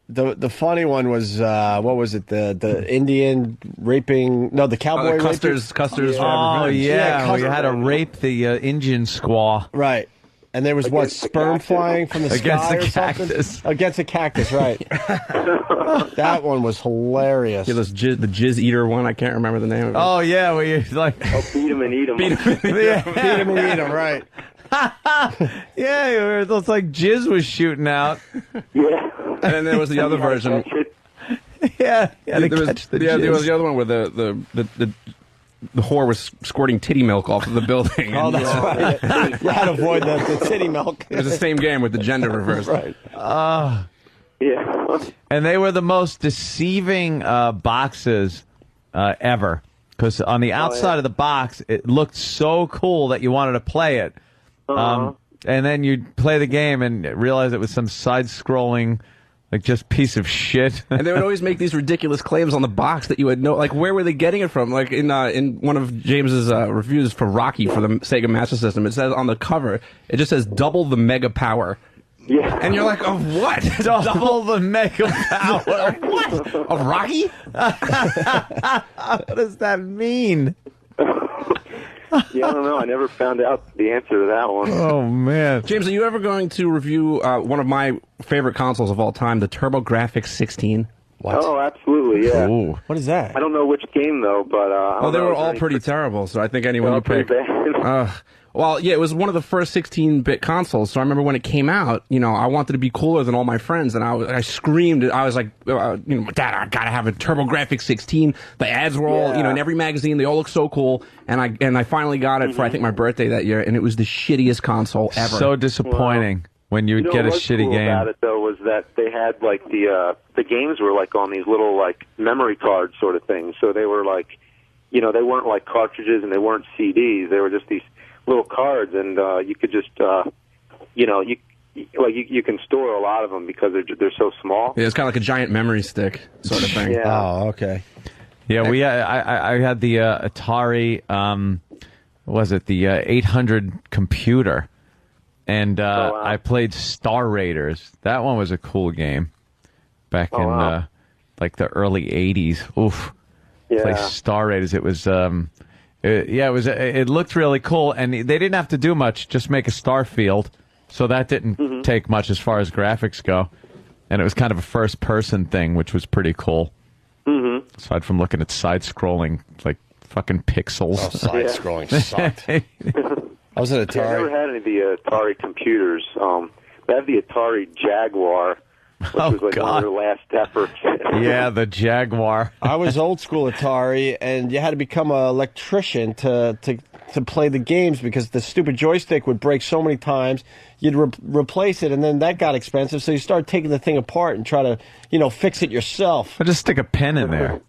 The funny one was what was it, the Indian raping, the cowboy
Custer's
oh yeah, you had to rape the Indian squaw,
right? And there was sperm flying from the sky
against a cactus.
Against a cactus, right? That one was hilarious.
Yeah, the Jizz Eater one, I can't remember the name of it.
Oh yeah, where you like
beat him and eat him.
Beat him and eat him, right?
Yeah, it was like jizz was shooting out.
Yeah.
And then there was the other version.
Yeah,
there was the other one where the whore was squirting titty milk off of the building.
Oh, that's right. You had to avoid the titty milk.
It was the same game with the gender reversed.
Right.
Yeah.
And they were the most deceiving boxes ever. Because on the outside of the box, it looked so cool that you wanted to play it. And then you'd play the game and realize it was some side-scrolling, like, just piece of shit.
And they would always make these ridiculous claims on the box that you would know. Like, where were they getting it from? Like, in one of James's reviews for Rocky for the Sega Master System, it says on the cover, it just says, double the mega power.
Yeah.
And you're like, of what?
Double the mega power.
What? Of Rocky?
What does that mean?
Yeah, I don't know. I never found out the answer to that one.
Oh, man.
James, are you ever going to review one of my favorite consoles of all time, the TurboGrafx 16?
What? Oh, absolutely, yeah.
Ooh.
What is that?
I don't know which game, though, but...
they were all pretty terrible, so I think anyone you pick... Well, yeah, it was one of the first 16-bit consoles, so I remember when it came out, I wanted to be cooler than all my friends, and I screamed, I was like, Dad, I gotta have a TurboGrafx 16. The ads were all, in every magazine, they all look so cool, and I finally got it for, I think, my birthday that year, and it was the shittiest console ever.
So disappointing when you would get a shitty
cool
game.
About it, though, was that they had, like, the games were, like, on these little, like, memory card sort of things, so they were, like, they weren't, like, cartridges, and they weren't CDs, they were just these little cards, and you could just, you can store a lot of them because they're so small.
Yeah, it's kind of like a giant memory stick sort of thing.
Yeah. Oh, okay.
Yeah, I had the Atari, was it the 800 computer, and I played Star Raiders. That one was a cool game back in like the early 80s. Oof.
Yeah.
Play Star Raiders. It was. It looked really cool, and they didn't have to do much, just make a star field, so that didn't take much as far as graphics go, and it was kind of a first-person thing, which was pretty cool. Aside from looking at side-scrolling, like, fucking pixels.
Oh, side-scrolling sucked. I was at Atari.
Yeah, I never had any of the Atari computers. They have the Atari Jaguar, which was like one of their last efforts.
Yeah, the Jaguar.
I was old school Atari, and you had to become an electrician to to play the games because the stupid joystick would break so many times. You'd replace it, and then that got expensive. So you start taking the thing apart and try to, fix it yourself.
Or just stick a pen in there.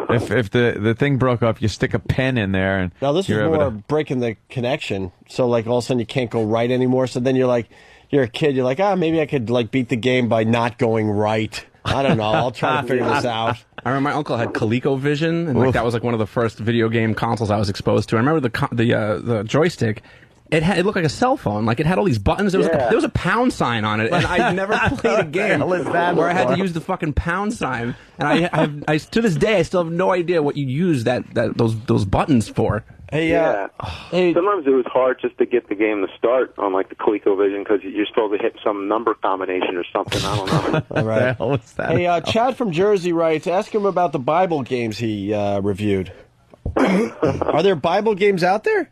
If the thing broke up, you stick a pen in there, and
now this is more breaking the connection. So like all of a sudden you can't go right anymore. So then you're a kid. You're like, maybe I could like beat the game by not going right. I don't know. I'll try to figure this out.
I remember my uncle had ColecoVision, and that was like one of the first video game consoles I was exposed to. I remember the joystick. It looked like a cell phone. Like it had all these buttons. There was a pound sign on it, and I never played a game where I had to use the fucking pound sign. And I to this day I still have no idea what you use those buttons for.
Hey, sometimes it was hard just to get the game to start on like the ColecoVision because you're supposed to hit some number combination or something. I don't know.
All right.
What the hell was that?
Hey, Chad from Jersey writes, ask him about the Bible games he reviewed. Are there Bible games out there?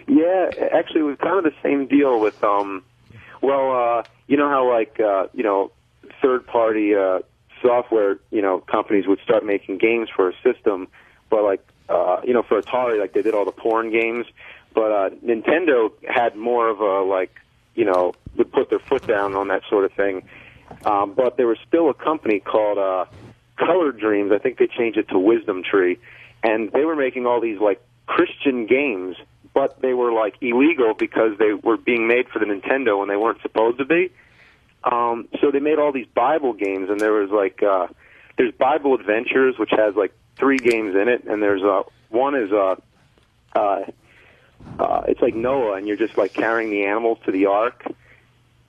Yeah, actually, it was kind of the same deal with, you know how like, third-party software, companies would start making games for a system, but like, for Atari, like they did all the porn games, but Nintendo had more of a would put their foot down on that sort of thing. But there was still a company called Color Dreams. I think they changed it to Wisdom Tree, and they were making all these like Christian games, but they were like illegal because they were being made for the Nintendo when they weren't supposed to be. So they made all these Bible games, and there was like there's Bible Adventures, which has like 3 games in it, and there's one is it's like Noah, and you're just like carrying the animals to the ark,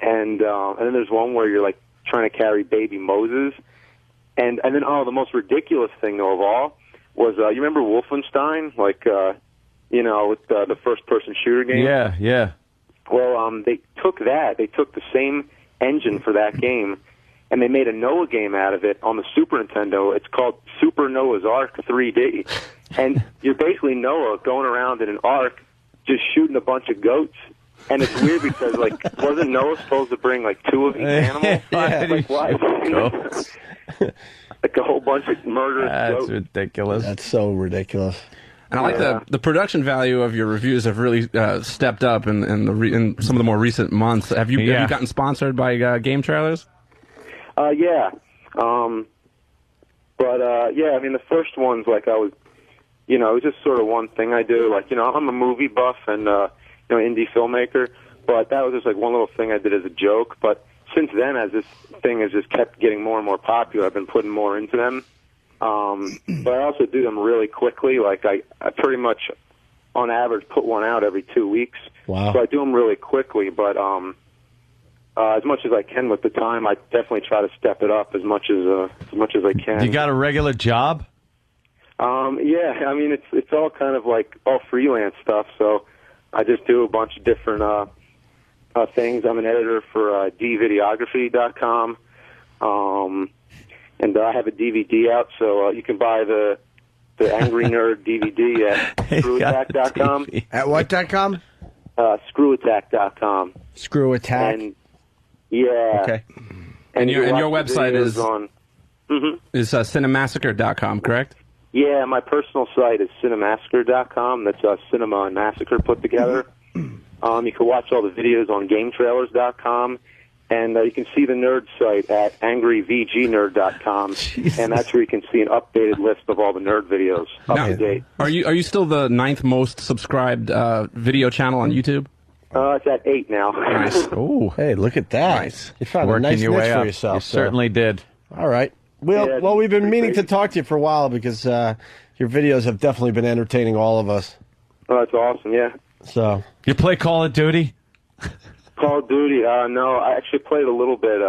and then there's one where you're like trying to carry baby Moses, and then the most ridiculous thing though of all was you remember Wolfenstein, like with the first person shooter game?
Yeah.
Well, they took the same engine for that game, and they made a Noah game out of it on the Super Nintendo. It's called Super Noah's Ark 3D. And you're basically Noah going around in an ark just shooting a bunch of goats. And it's weird because, like, wasn't Noah supposed to bring, like, 2 of each animal? Like, why? Like a whole bunch of murderous goats.
That's ridiculous.
That's so ridiculous.
And I like the production value of your reviews have really stepped up in some of the more recent months. Have you gotten sponsored by game trailers?
Yeah. I mean, the first ones, like, I was, it was just sort of one thing I do. Like, I'm a movie buff and, indie filmmaker, but that was just, like, one little thing I did as a joke. But since then, as this thing has just kept getting more and more popular, I've been putting more into them. But I also do them really quickly. Like, I pretty much, on average, put one out every 2 weeks.
Wow.
So I do them really quickly, but, as much as I can with the time, I definitely try to step it up as much as I can.
You got a regular job?
Yeah, I mean it's all kind of like all freelance stuff. So I just do a bunch of different things. I'm an editor for dvideography.com, and I have a DVD out, so you can buy the Angry Nerd DVD at screwattack.com.
At what.com?
Screwattack.com.
Screw Attack.
And yeah.
Okay. And your website is
on
is cinemassacre.com, correct?
Yeah, my personal site is cinemassacre.com. That's Cinema and Massacre put together. You can watch all the videos on GameTrailers.com, and you can see the nerd site at angryvgnerd.com, and that's where you can see an updated list of all the nerd videos up to date.
Are you still the 9th most subscribed video channel on YouTube?
It's at 8 now.
Nice.
Oh, hey, look at that!
Nice.
You found
Working
a nice
your
niche
way
for
up.
yourself.
You certainly did.
All right. Well, we've been meaning to talk to you for a while because your videos have definitely been entertaining all of us.
Oh, that's awesome, yeah.
So
you play Call of Duty?
Call of Duty? No, I actually played a little bit,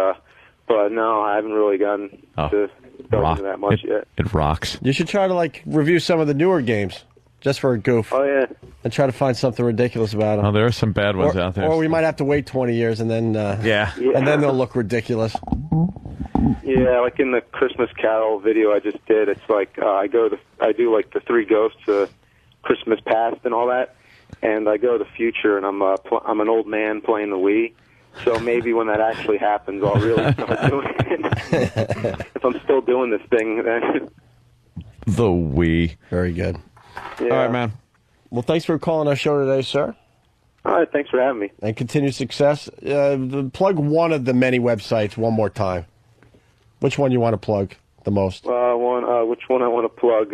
but no, I haven't really gotten to go into that much yet.
It rocks.
You should try to review some of the newer games just for a goof.
Oh yeah.
And try to find something ridiculous about them.
Oh, there are some bad ones out there.
Or we might have to wait 20 years and then and then they'll look ridiculous.
Yeah, like in the Christmas Carol video I just did, it's like I do like the 3 ghosts, Christmas Past and all that, and I go to the future and I'm an old man playing the Wii. So maybe when that actually happens, I'll really start doing it. If I'm still doing this thing, then
the Wii.
Very good.
Yeah.
All right, man.
Well, thanks for calling our show today, sir.
All right, thanks for having me.
And continued success. Plug one of the many websites one more time. Which one you want to plug the most?
Which one I want to plug?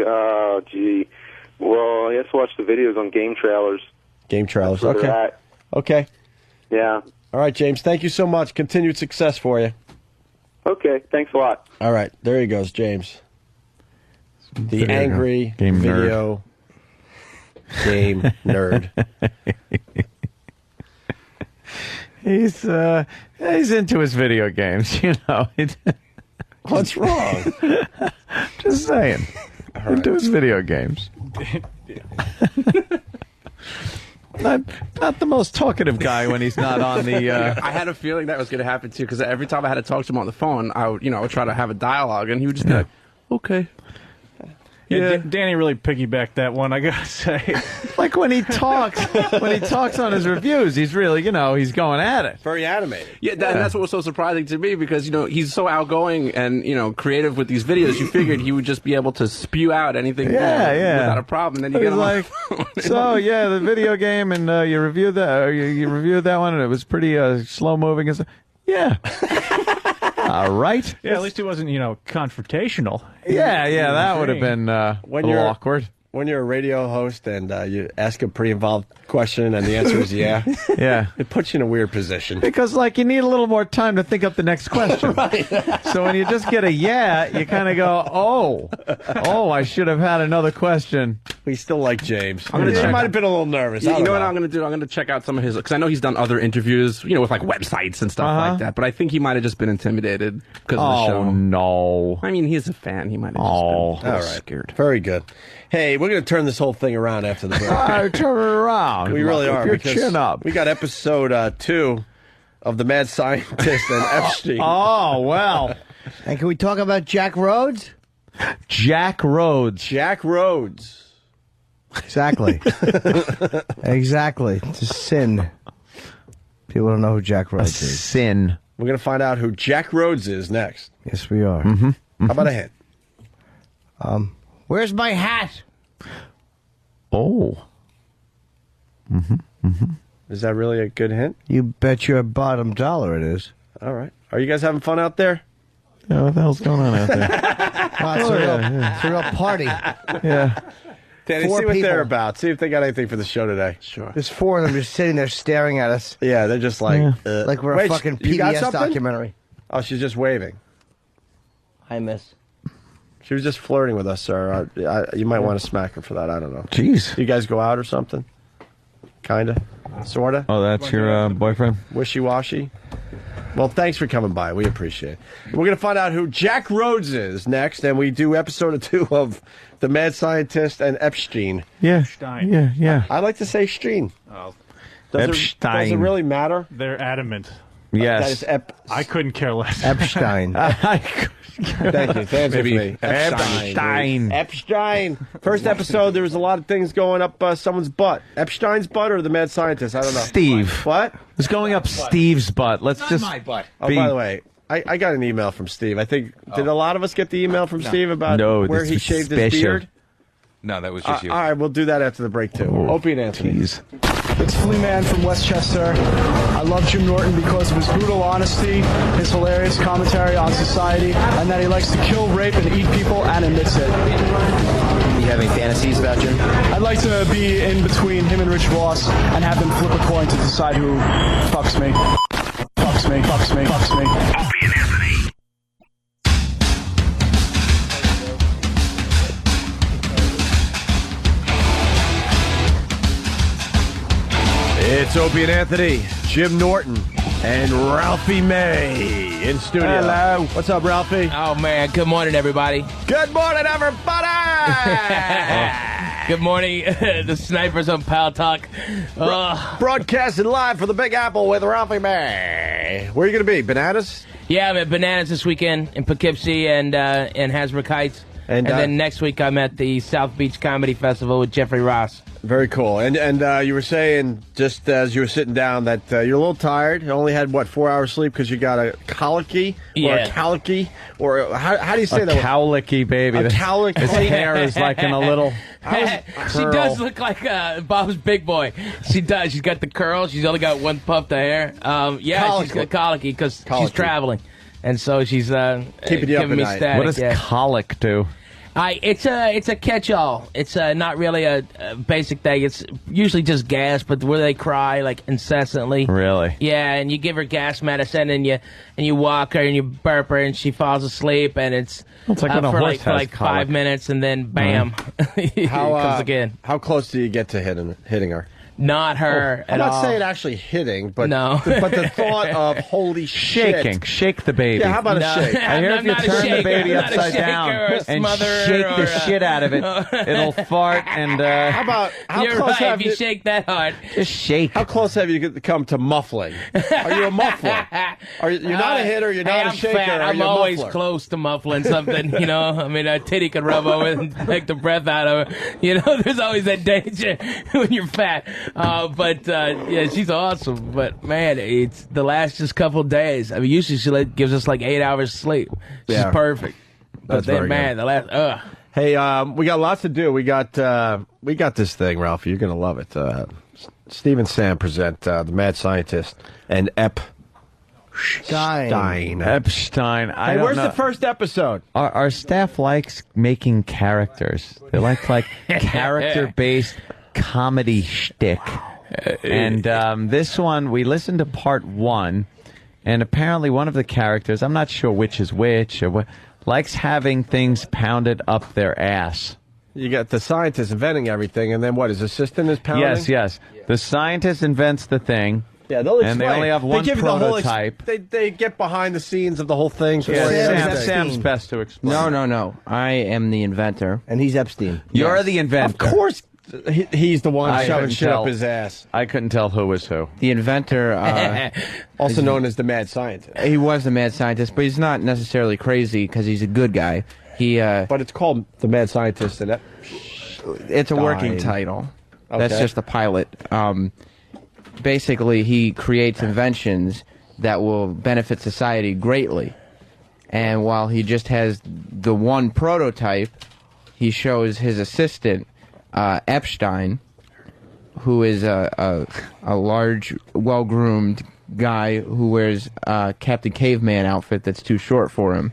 Well, I guess watch the videos on Game Trailers.
Game Trailers, okay. Okay.
Yeah.
All right, James, thank you so much. Continued success for you.
Okay, thanks a lot.
All right, there he goes, James. The angry
game
video game nerd.
He's into his video games, you know.
What's wrong?
Just saying.
Right.
Into his video games. Not the most talkative guy when he's not on the.
I had a feeling that was going to happen too, because every time I had to talk to him on the phone, I would try to have a dialogue, and he would just be like, "Okay."
Yeah, Danny really piggybacked that one, I gotta say.
Like when he talks on his reviews, he's really, he's going at it.
Very animated.
Yeah, and that's what was so surprising to me, because, he's so outgoing and, creative with these videos. You figured he would just be able to spew out anything without a problem. And then you get
like, so, the video game, and you reviewed that, you reviewed that one, and it was pretty slow-moving and stuff. Yeah. All right.
Yeah, at least he wasn't, confrontational.
Yeah, that would have been a little awkward.
When you're a radio host and you ask a pretty involved question and the answer is yeah, it puts you in a weird position.
Because, you need a little more time to think up the next question.
Right.
So when you just get a you kind of go, oh, I should have had another question.
We still like James.
He might
have been a little nervous.
You know what I'm going to do? I'm going to check out some of his, because I know he's done other interviews, with websites and stuff like that. But I think he might have just been intimidated because of the show.
Oh no!
I mean, he's a fan. He might have just been scared.
Very good. Hey, we're going to turn this whole thing around after the break.
Turn it around.
We really are.
Your chin up.
We got episode 2 of The Mad Scientist and Epstein.
Oh, well.
And can we talk about Jack Rhodes?
Jack Rhodes.
Jack Rhodes.
Exactly. Exactly. It's a sin. People don't know who Jack Rhodes is.
Sin.
We're going to find out who Jack Rhodes is next.
Yes, we are.
Mm-hmm.
How about a hint?
Where's my hat?
Oh.
Is that really a good hint?
You bet your bottom dollar it is.
All right. Are you guys having fun out there?
Yeah, what the hell's going on out there?
It's a real party.
Yeah.
Danny, see what they're about. See if they got anything for the show today.
Sure.
There's 4 of them just sitting there staring at us.
Yeah, they're just like...
like we're a fucking PBS documentary.
Oh, she's just waving.
Hi, miss.
She was just flirting with us, sir. You might want to smack her for that. I don't know.
Jeez.
You guys go out or something? Kinda? Sorta?
Oh, that's your boyfriend?
Wishy-washy? Well, thanks for coming by. We appreciate it. We're going to find out who Jack Rhodes is next, and we do episode 2 of The Mad Scientist and Epstein.
Yeah.
Epstein.
Yeah.
I like to say Steen.
Oh.
Epstein.
Does it really matter?
They're adamant.
Yes.
That is
I couldn't care less.
Epstein.
Thank you. Thanks
Maybe
me.
Epstein.
First episode, there was a lot of things going up someone's butt. Epstein's butt or the Mad Scientist? I don't know.
Steve.
What?
It's going up Steve's butt. Let's just.
my butt.
Oh, by the way, I got an email from Steve. I think, did a lot of us get the email from Steve about where he shaved his beard?
No, that was just you.
All right, we'll do that after the break, too. Opie and Anthony.
Jeez.
It's Flea Man from Westchester. I love Jim Norton because of his brutal honesty, his hilarious commentary on society, and that he likes to kill, rape, and eat people and admits it.
You have any fantasies about Jim?
I'd like to be in between him and Rich Voss and have them flip a coin to decide who fucks me. Fucks me. Fucks me. Fucks me.
Opie and Anthony.
It's Opie and Anthony, Jim Norton, and Ralphie May in studio.
Hello.
What's up, Ralphie?
Oh, man. Good morning, everybody.
Good morning, everybody!
Good morning, the snipers on Pal Talk.
Broadcasting live for the Big Apple with Ralphie May. Where are you going to be? Bananas?
Yeah, I'm at Bananas this weekend in Poughkeepsie and Hasbrook Heights.
And then next week I'm at the South Beach Comedy Festival with Jeffrey Ross.
Very cool. And you were saying, just as you were sitting down, that you're a little tired. You only had, 4 hours sleep because you got a colicky? Or a colicky? Or how do you say that?
A cowlicky, baby.
A cowlicky.
His hair is like in a little
She does look like Bob's big boy. She does. She's got the curls. She's only got one puff of hair. She's got colicky because she's traveling. And so she's
keeping you up
giving me
at night.
static.
What does colic do?
It's a catch-all. It's not really a basic thing. It's usually just gas, but where they cry like incessantly.
Really?
Yeah, and you give her gas medicine, and you walk her, and you burp her, and she falls asleep, and it's
like when a
for
horse has
like
colic.
5 minutes, and then bam, it comes again.
How close do you get to hitting her?
Not her
I'm
at
not
all.
saying actually hitting, but
No.
but the thought of holy
Shaking.
shit.
Shake the baby.
Yeah, how about a shake?
I hear
I'm
if you
not a
turn the
shaker.
baby
I'm not a
upside
shaker
down
or a
and
smother
shake
or
the
a-
shit out of it, it'll fart and
How
You're
close
right.
have
If you shake that hard,
just shake.
How close have you come to muffling? Are you a muffler? You're not a hitter. You're not
I'm
a shaker.
Fat.
Are
I'm
you a
always
muffler?
close to muffling something. I mean, a titty could rub over and take the breath out of it. There's always that danger when you're fat. Yeah, she's awesome. But man, it's the last just couple days. I mean, usually she gives us like 8 hours sleep. She's perfect. But
That's
then,
very
man,
good.
the last.
Hey, we got lots to do. We got this thing, Ralph. You're gonna love it. Steve and Sam present the Mad Scientist and Epstein.
Epstein.
Hey, where's the first episode?
Our staff likes making characters. They like character-based comedy shtick. And this one, we listened to part 1, and apparently one of the characters, I'm not sure which is which, or what, likes having things pounded up their ass.
You got the scientist inventing everything, and then what? His assistant is pounding?
Yes. The scientist invents the thing.
Yeah, they'll explain.
And they only have one
give you the whole
prototype.
they get behind the scenes of the whole thing.
Sam's best to explain.
No. I am the inventor.
And he's Epstein.
You're the inventor.
Of course, he's the one shoving
couldn't
shit
tell.
up his ass.
I couldn't tell who was who.
The inventor.
Also known as the Mad Scientist.
He was the mad scientist, but he's not necessarily crazy because he's a good guy.
But it's called the Mad Scientist, and
it's a working title. That's
Okay.
just the pilot. Basically, he creates inventions that will benefit society greatly. And while he just has the one prototype, he shows his assistant, Epstein, who is a large, well-groomed guy who wears a Captain Caveman outfit that's too short for him,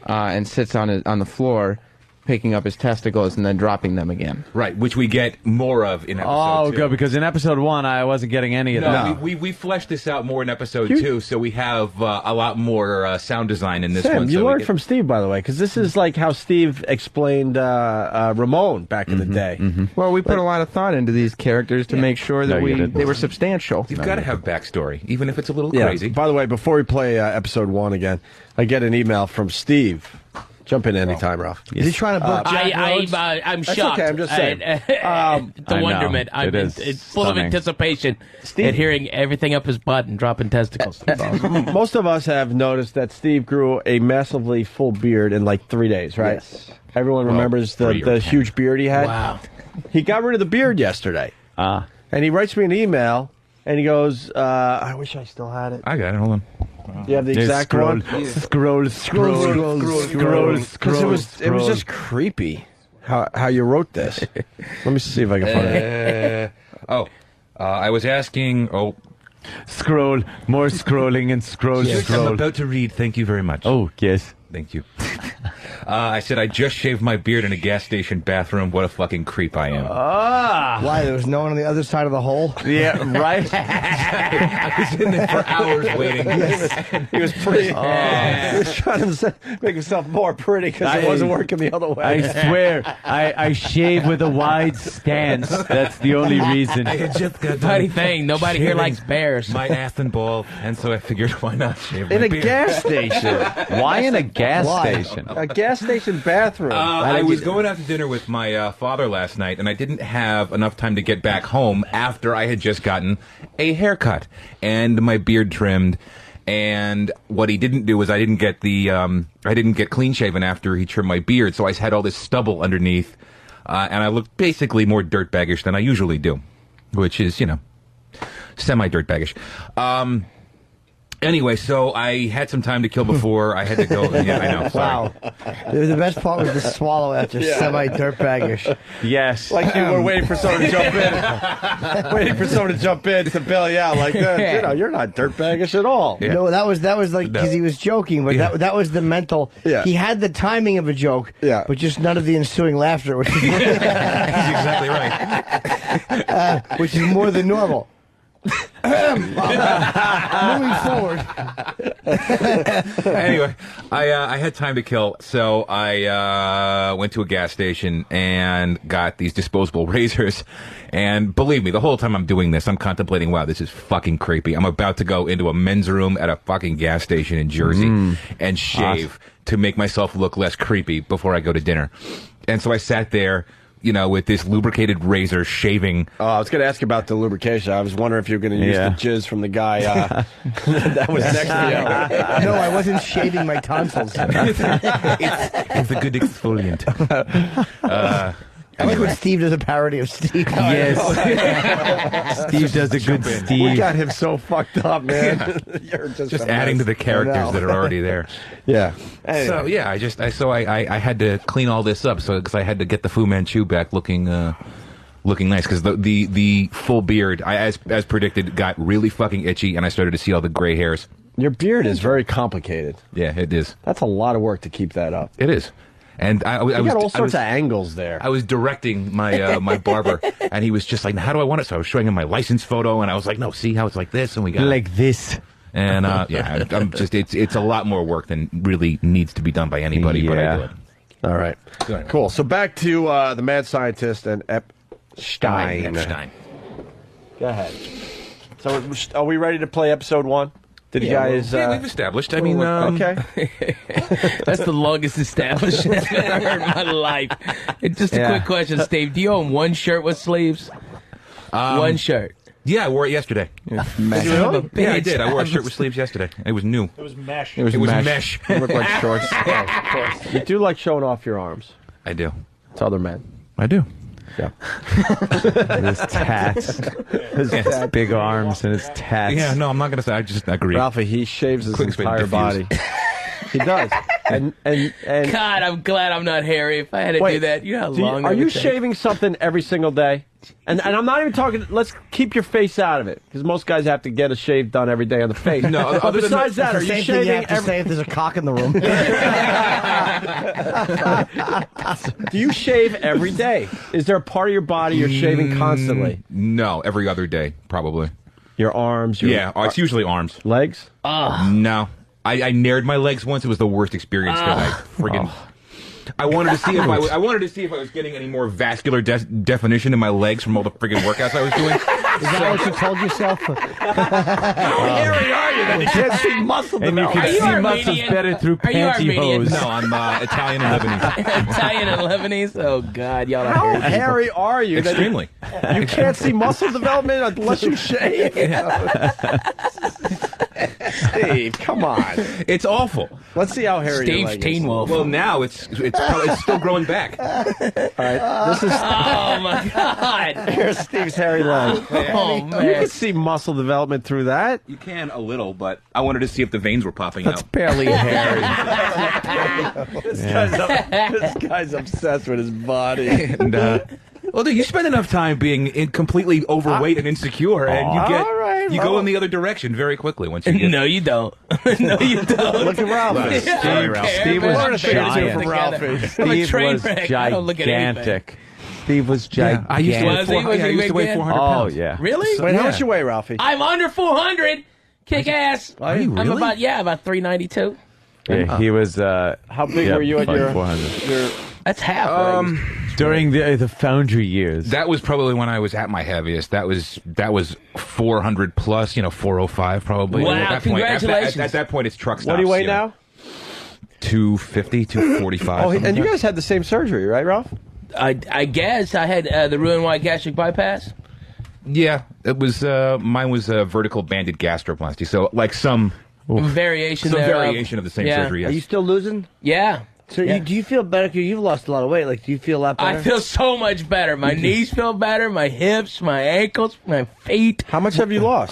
and sits on the floor, picking up his testicles and then dropping them again.
Right, which we get more of in episode 2.
Good, because in episode 1, I wasn't getting any of that.
We fleshed this out more in episode 2, so we have a lot more sound design in this
Sam,
one.
you
so we
learned
get-
from Steve, by the way, because this is like how Steve explained Ramon back in the day.
Well, we put a lot of thought into these characters to make sure that they were substantial.
You've got to have backstory, even if it's a little
Yeah.
crazy.
By the way, before we play episode 1 again, I get an email from Steve. Jump in anytime, Ralph.
Is he trying to book Jack Rhodes? I'm
That's
shocked.
okay, I'm just saying.
The
I know.
wonderment. I'm
It is
it's full of
stunning.
anticipation at hearing everything up his butt and dropping testicles.
Most of us have noticed that Steve grew a massively full beard in like 3 days, right?
Yes.
Everyone remembers the huge beard he had.
Wow.
He got rid of the beard yesterday. And he writes me an email, and he goes, I wish I still had it.
I got it. Hold on.
You have the exact one?
Scroll.
Because it was just creepy how you wrote this. Let me see if I can find it.
I was asking.
Scroll. More scrolling and scroll.
I'm about to read. Thank you very much.
Oh, yes.
Thank you. I said I just shaved my beard in a gas station bathroom. What a fucking creep I am.
Why? There was no one on the other side of the hole?
Yeah, right?
I was in there for hours waiting.
He was pretty. He was trying to make himself more pretty because it wasn't working the other way.
I swear, I shave with a wide stance. That's the only reason.
I had just got
Funny
done
thing, nobody here
shaving
likes bears.
my ass and ball, and so I figured why not shave my
In a
beard.
gas station.
Why in a gas
Why?
station?
A gas station bathroom.
I was going out to dinner with my father last night, and I didn't have enough time to get back home after I had just gotten a haircut and my beard trimmed.
And what he didn't do was I didn't get clean shaven after he trimmed my beard, so I had all this stubble underneath, and I looked basically more dirtbaggish than I usually do, which is, semi-dirtbaggish. Anyway, so I had some time to kill before I had to go. Yeah, I know. Sorry.
Wow. The best part was the swallow after semi-dirtbaggish.
Yes.
Like you were waiting for someone to jump in. Waiting for someone to jump in to bail you out. Like, you're not dirtbaggish at all.
Yeah. No, that was like, because he was joking, but that was the mental.
Yeah.
He had the timing of a joke, but just none of the ensuing laughter, which is
He's exactly right.
Which is more than normal. Moving forward.
Anyway, I had time to kill, so I went to a gas station and got these disposable razors. And believe me, the whole time I'm doing this, I'm contemplating, wow, this is fucking creepy. I'm about to go into a men's room at a fucking gas station in Jersey and shave to make myself look less creepy before I go to dinner. And so I sat there, with this lubricated razor shaving.
Oh, I was going to ask you about the lubrication. I was wondering if you were going to use the jizz from the guy that was next to you.
No, I wasn't shaving my tonsils.
It's a good exfoliant.
I like when Steve does a parody of Steve.
Yes. Steve does a good Steve.
We got him so fucked up, man. You're
just adding to the characters that are already there.
Yeah.
Anyway. So yeah, I had to clean all this up, because I had to get the Fu Manchu back looking nice, because the full beard, as predicted, got really fucking itchy, and I started to see all the gray hairs.
Your beard is very complicated.
Yeah, it is.
That's a lot of work to keep that up.
It is. And I
got all sorts of angles there.
I was directing my my barber, and he was just like, "How do I want it?" So I was showing him my license photo, and I was like, "No, see how it's like this," and we got
like this.
And I'm just it's a lot more work than really needs to be done by anybody, but I do it.
All right, cool. So back to the mad scientist and Epstein. Go ahead. So are we ready to play episode 1? Did you guys?
We've established. I mean,
okay.
That's the longest established I've ever heard in my life. Just a quick question, Steve. Do you own one shirt with sleeves? One shirt.
Yeah, I wore it yesterday.
Mesh.
Yeah, I did. I wore a shirt with sleeves yesterday. It was new.
It was mesh.
It was mesh.
You look like shorts. Of course. You do like showing off your arms.
I do.
To other men.
I do.
Yeah.
His tats. His big arms and his tats.
Yeah, no, I'm not going to say. I just agree.
Ralphie, he shaves his entire body. He does. And
God, I'm glad I'm not hairy. If I had to do that, you know how long
are
that
you
would take.
shaving something every single day? And I'm not even talking. Let's keep your face out of it, because most guys have to get a shave done every day on the face.
No,
but besides that, are you shaving?
You have to say if there's a cock in the room.
Do you shave every day? Is there a part of your body you're shaving constantly?
No, every other day, probably.
Your arms?
It's usually arms.
Legs?
No. I nared my legs once. It was the worst experience that I friggin'... I wanted to see if I wanted to see if I was getting any more vascular definition in my legs from all the friggin' workouts I was doing.
Is that what you told yourself?
How hairy are you that you can't see muscle?
And you can see muscles better through pantyhose.
No, I'm Italian and Lebanese.
Italian and Lebanese? Oh, God, y'all are
How hairy are you?
Extremely.
You can't see muscle development unless you shave? Steve, come on.
It's awful.
Let's see how hairy your leg is.
Teen Wolf.
Well, now it's still growing back.
All right, this is...
Oh, my God.
Here's Steve's hairy leg.
Oh, man.
You can see muscle development through that.
You can a little, but I wanted to see if the veins were popping
That's
out.
barely hairy.
This guy's obsessed with his body.
And, well, dude, you spend enough time being completely overweight and insecure, and you go in the other direction very quickly once you get.
No, you don't. No, you don't.
Look at Ralphie.
Steve was giant.
From Ralphie.
Steve was gigantic. Steve was gigantic.
I used to weigh 400 pounds.
Oh, yeah.
Really?
Wait, how much you weigh, Ralphie?
I'm under 400. Kick ass.
Are you really?
I'm about 392.
Yeah, he was.
How big were you at your
400?
That's half.
During the Foundry years.
That was probably when I was at my heaviest. That was 400 plus, 405 probably.
Wow,
at that
congratulations.
Point, at that point, it's truck stops.
What do you weigh now?
250, 245.
Oh, and you guys had the same surgery, right, Ralph?
I guess I had the Roux-en-Y gastric bypass.
Yeah, it was. Mine was a vertical banded gastroplasty. So, like some
variation
Some
thereof.
variation of the same
Yeah.
surgery, yes.
Are you still losing?
Yeah.
So
Yeah.
do you feel better? Because you've lost a lot of weight. Like, do you feel a lot better?
I feel so much better. My knees feel better. My hips, my ankles, my feet.
How much have you lost?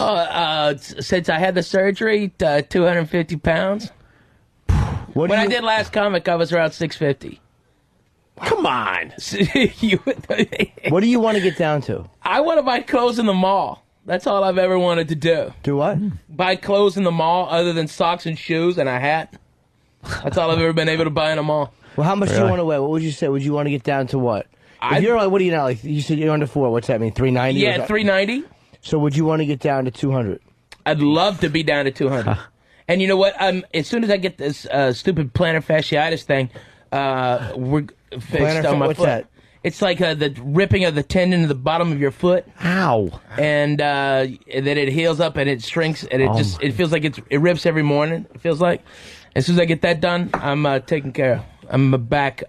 Since I had the surgery, 250 pounds. When I did last comic, I was around 650.
Come on.
What do you want to get down to?
I want to buy clothes in the mall. That's all I've ever wanted to do.
Do what?
Buy clothes in the mall other than socks and shoes and a hat. That's all I've ever been able to buy in a mall.
Well, how much do you want to weigh? What would you say? Would you want to get down to what? If you're like, what are you now? Like you said, you're under 4. What's that mean? 390?
Yeah, 390.
So would you want to get down to 200?
I'd love to be down to 200. And you know what? As soon as I get this stupid plantar fasciitis thing, we're fixed on my
what's
foot.
that?
It's like the ripping of the tendon at the bottom of your foot.
Ow.
And then it heals up and it shrinks and it feels like it rips every morning. It feels like. As soon as I get that done, I'm taken care of. I'm back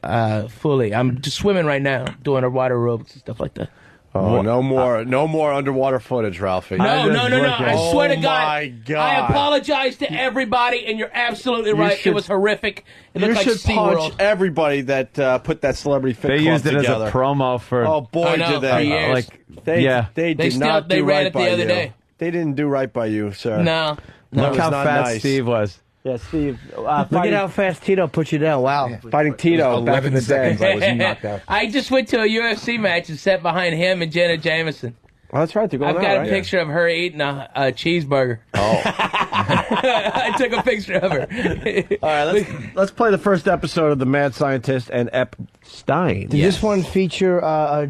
fully. I'm just swimming right now, doing a water aerobics and stuff like that.
Oh, no more underwater footage, Ralphie.
No. I swear to God.
My God.
I apologize to everybody, and you're absolutely right.
should-
It was horrific. It
You
looked like
should punch
SeaWorld.
everybody that put that Celebrity Fit
They
Club
used it
together.
as a promo for.
Oh boy,
I know,
did
for
they!
years.
They did not do
ran
right
it the
by
other
you.
day.
They didn't do right by you, sir.
No.
That
Look
was
how
not
fat
nice.
Steve was.
Yeah, Steve. Look at how fast Tito put you down. Wow.
Fighting Tito back in the day.
I was knocked out.
I just went to a UFC match and sat behind him and Jenna Jameson.
Oh, that's right. They're going
I've
out,
got
right?
a picture of her eating a cheeseburger.
Oh.
I took a picture of her.
All right, let's play the first episode of The Mad Scientist and Epstein.
Did this one feature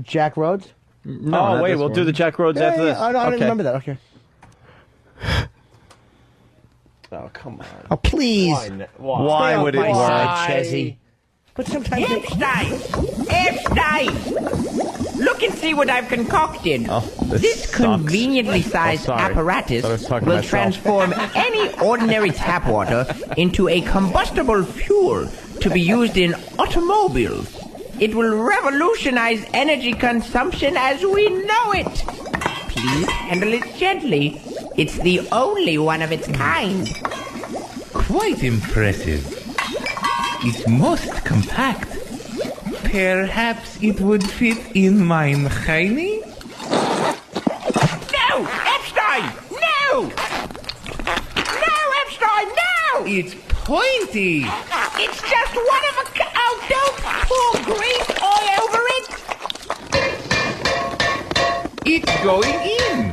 Jack Rhodes?
No, wait, we'll do the Jack Rhodes after this.
I didn't remember that. Okay.
Oh, come on.
Oh, please.
Why would it work?
Chezzy. But sometimes
Epstein! Look and see what I've concocted. This conveniently sized apparatus will transform any ordinary tap water into a combustible fuel to be used in automobiles. It will revolutionize energy consumption as we know it. Please handle it gently. It's the only one of its kind.
Quite impressive. It's most compact. Perhaps it would fit in mine, Heine?
No! Epstein! No! No, Epstein, no!
It's pointy.
It's just one of a... Oh, don't pour grease all over it!
It's going in.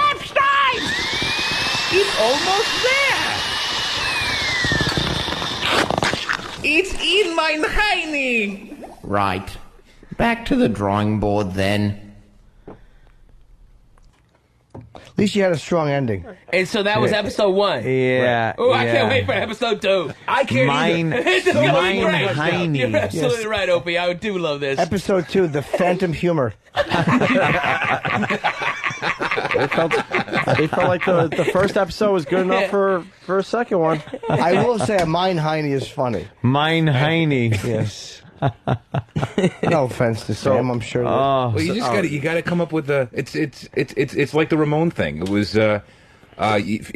Epstein!
It's almost there. It's in mine, Heine.
Right. Back to the drawing board, then.
At least you had a strong ending.
And so that was episode 1.
Yeah.
Oh, I can't wait for episode 2. I can't
Mine-
either. It's gonna be
mine
great.
Heine.
You're absolutely
Yes.
right, Opie. I do love this.
Episode 2, The Phantom Humor.
It felt like the first episode was good enough for a second one.
I will say a Mine Heine is funny.
Mine Heine.
Yes. No offense to Sam, I'm sure.
Well, you just got to come up with the. It's like the Ramon thing. It was. If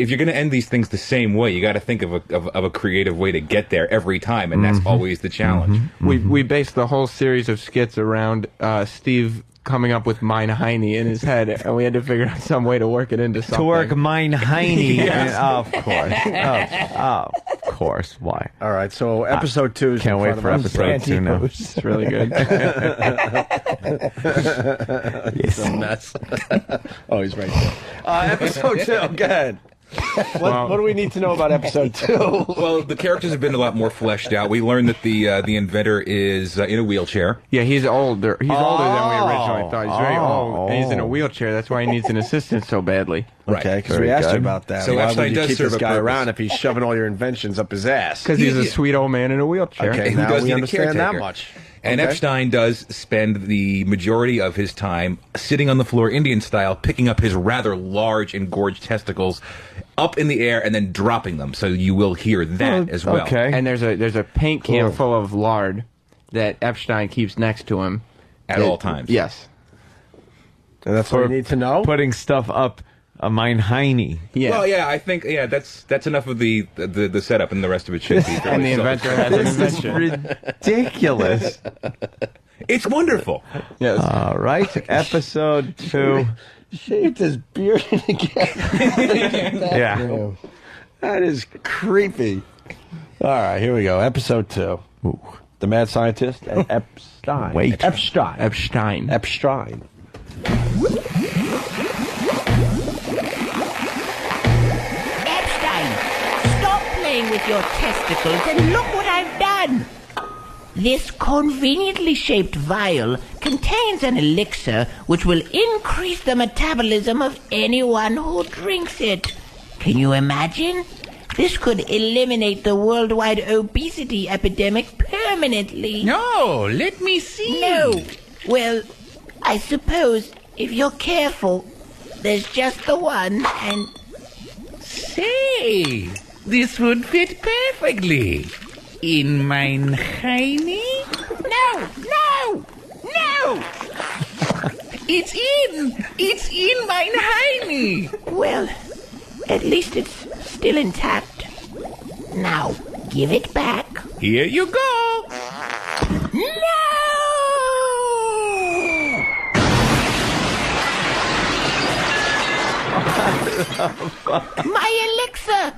you're going to end these things the same way, you got to think of a creative way to get there every time, and that's always the challenge.
We based the whole series of skits around Steve coming up with Mine Heine in his head, and we had to figure out some way to work it into something.
To work Mine Heine.
Yes.
Of course. Of course. Why?
All right, so episode 2 is
Can't
in
wait
front
for
of us.
episode 2 now.
It's really good.
It's a mess. Oh, he's right there. Episode 2, go ahead. What do we need to know about episode 2?
Well, the characters have been a lot more fleshed out. We learned that the inventor is in a wheelchair.
Yeah, he's older. He's older than we originally thought. He's very old, and he's in a wheelchair. That's why he needs an assistant so badly.
Okay, because we asked you about that.
So
why
Epstein
would you
does
keep
serve
this
a
guy
purpose.
around if he's shoving all your inventions up his ass?
Because he's a sweet old man in a wheelchair.
Okay,
who
now
does
we
need a
understand that
caretaker.
much.
And
Okay.
Epstein does spend the majority of his time sitting on the floor, Indian style, picking up his rather large and gorged testicles up in the air and then dropping them. So you will hear that as well.
And there's a paint can full of lard that Epstein keeps next to him
At all times.
Yes.
And that's what you need to know?
Putting stuff up a Mein Heine.
Yeah. Well, yeah, I think that's enough of the setup, and the rest of it should be.
And the inventor has an invention.
Ridiculous.
It's wonderful.
Yes. All right, episode 2.
Shaved his beard again.
Yeah.
That is creepy. All right, here we go. Episode 2. Ooh. The mad scientist and Epstein.
Wait.
Epstein.
Epstein.
Epstein.
Epstein, stop playing with your testicles and look what I've done. This conveniently shaped vial contains an elixir which will increase the metabolism of anyone who drinks it. Can you imagine? This could eliminate the worldwide obesity epidemic permanently.
No, let me see.
No. Well, I suppose if you're careful, there's just the one, and...
Say, this would fit perfectly. In Mein Heine?
No!
It's in Mein Heine.
Well, at least it's still intact. Now, give it back.
Here you go.
My elixir!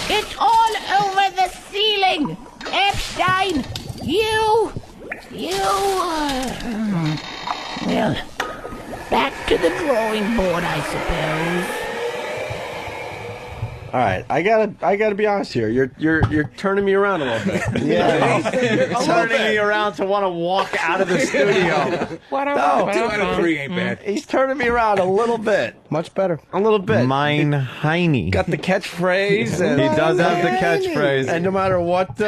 It's all over the ceiling! Epstein! Well, back to the drawing board, I suppose.
All right, I gotta be honest here. You're turning me around a little bit.
You're turning me around to want to walk out of the studio.
No,
2 out of 3 ain't bad.
He's turning me around a little bit.
Much better.
A little bit.
Mein Heine.
Got the catchphrase. And,
He does have the catchphrase.
And no matter what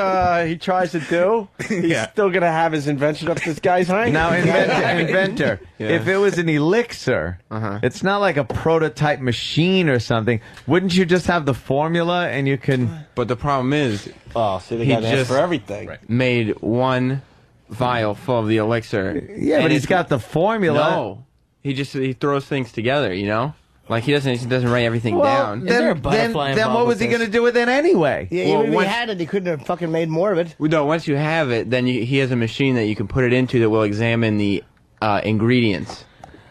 he tries to do, he's still gonna have his invention up this guy's hind.
Now, inventor, if it was an elixir, it's not like a prototype machine or something. Wouldn't you just have the formula and you can...
But the problem is,
see, they got to ask for everything.
Made one vial full of the elixir.
Yeah, but he's got the formula.
No, he throws things together. You know, like he doesn't write everything down.
Then what was he going to do with it anyway?
Yeah, even if he had it, he couldn't have fucking made more of it.
No, once you have it, then he has a machine that you can put it into that will examine the ingredients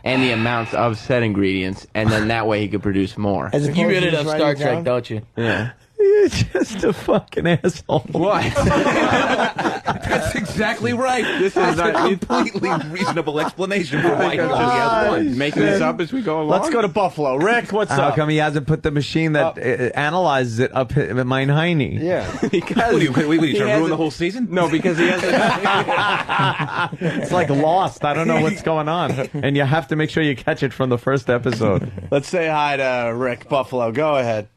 and the amounts of said ingredients, and then that way he could produce more.
You really love Star Trek, don't you?
Yeah.
You're just a fucking asshole.
What?
That's exactly right.
This is
a completely reasonable explanation for why he only has one.
Making this up as we go along.
Let's go to Buffalo. Rick, what's
How
up?
come he hasn't put the machine that analyzes it up at Mein Heine?
Yeah.
Because what, you trying to ruin the whole season?
No, because he has
It's like Lost. I don't know what's going on. And you have to make sure you catch it from the first episode.
Let's say hi to Rick Buffalo. Go ahead.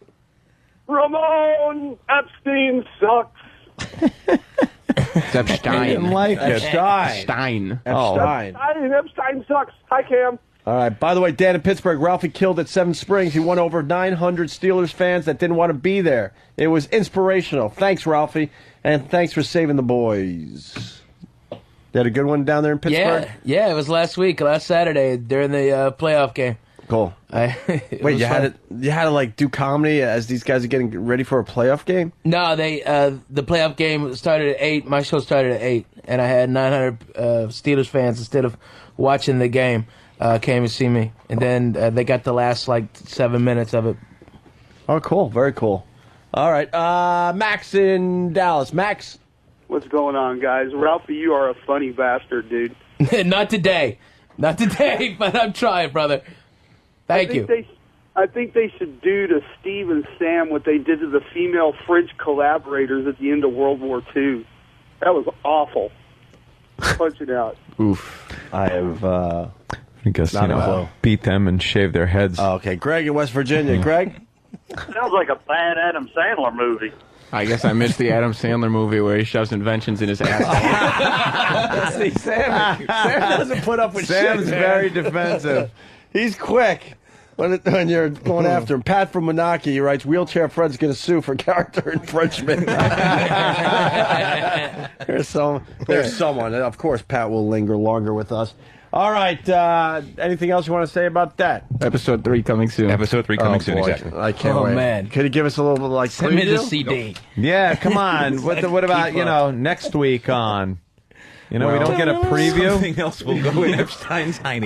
Ramon Epstein sucks.
It's Epstein.
I didn't like it.
Epstein.
Epstein sucks. Hi, Cam.
All right. By the way, Dan in Pittsburgh, Ralphie killed at Seven Springs. He won over 900 Steelers fans that didn't want to be there. It was inspirational. Thanks, Ralphie. And thanks for saving the boys. You had a good one down there in Pittsburgh?
Yeah, it was last Saturday during the playoff game.
Cool. Wait, you had to like do comedy as these guys are getting ready for a playoff game?
No, the playoff game started at 8. My show started at 8, and I had 900 Steelers fans instead of watching the game came to see me, and then they got the last 7 minutes of it.
Oh, cool, very cool. All right, Max in Dallas. Max,
what's going on, guys? Ralphie, you are a funny bastard, dude.
Not today, but I'm trying, brother. Thank you.
I think they should do to Steve and Sam what they did to the female French collaborators at the end of World War II. That was awful. Punch it out.
Oof. I have,
I guess, beat them and shave their heads.
Oh, okay. Greg in West Virginia. Greg?
Sounds like a bad Adam Sandler movie.
I guess I missed the Adam Sandler movie where he shoves inventions in his ass.
See, Sam doesn't put up with
Sam's
shit, man.
very defensive.
He's quick when you're going after him. Pat from Menaki writes, wheelchair Fred's going to sue for character infringement. There's someone. Of course, Pat will linger longer with us. All right. Anything else you want to say about that?
Episode 3 coming soon.
Episode 3 coming soon,
boy.
exactly.
I can't wait.
Man.
Could you give us a little like
Send me the
preview?
CD.
Yeah, come on. What about, next week on? We don't get a preview?
Something else will go in Epstein's Heine.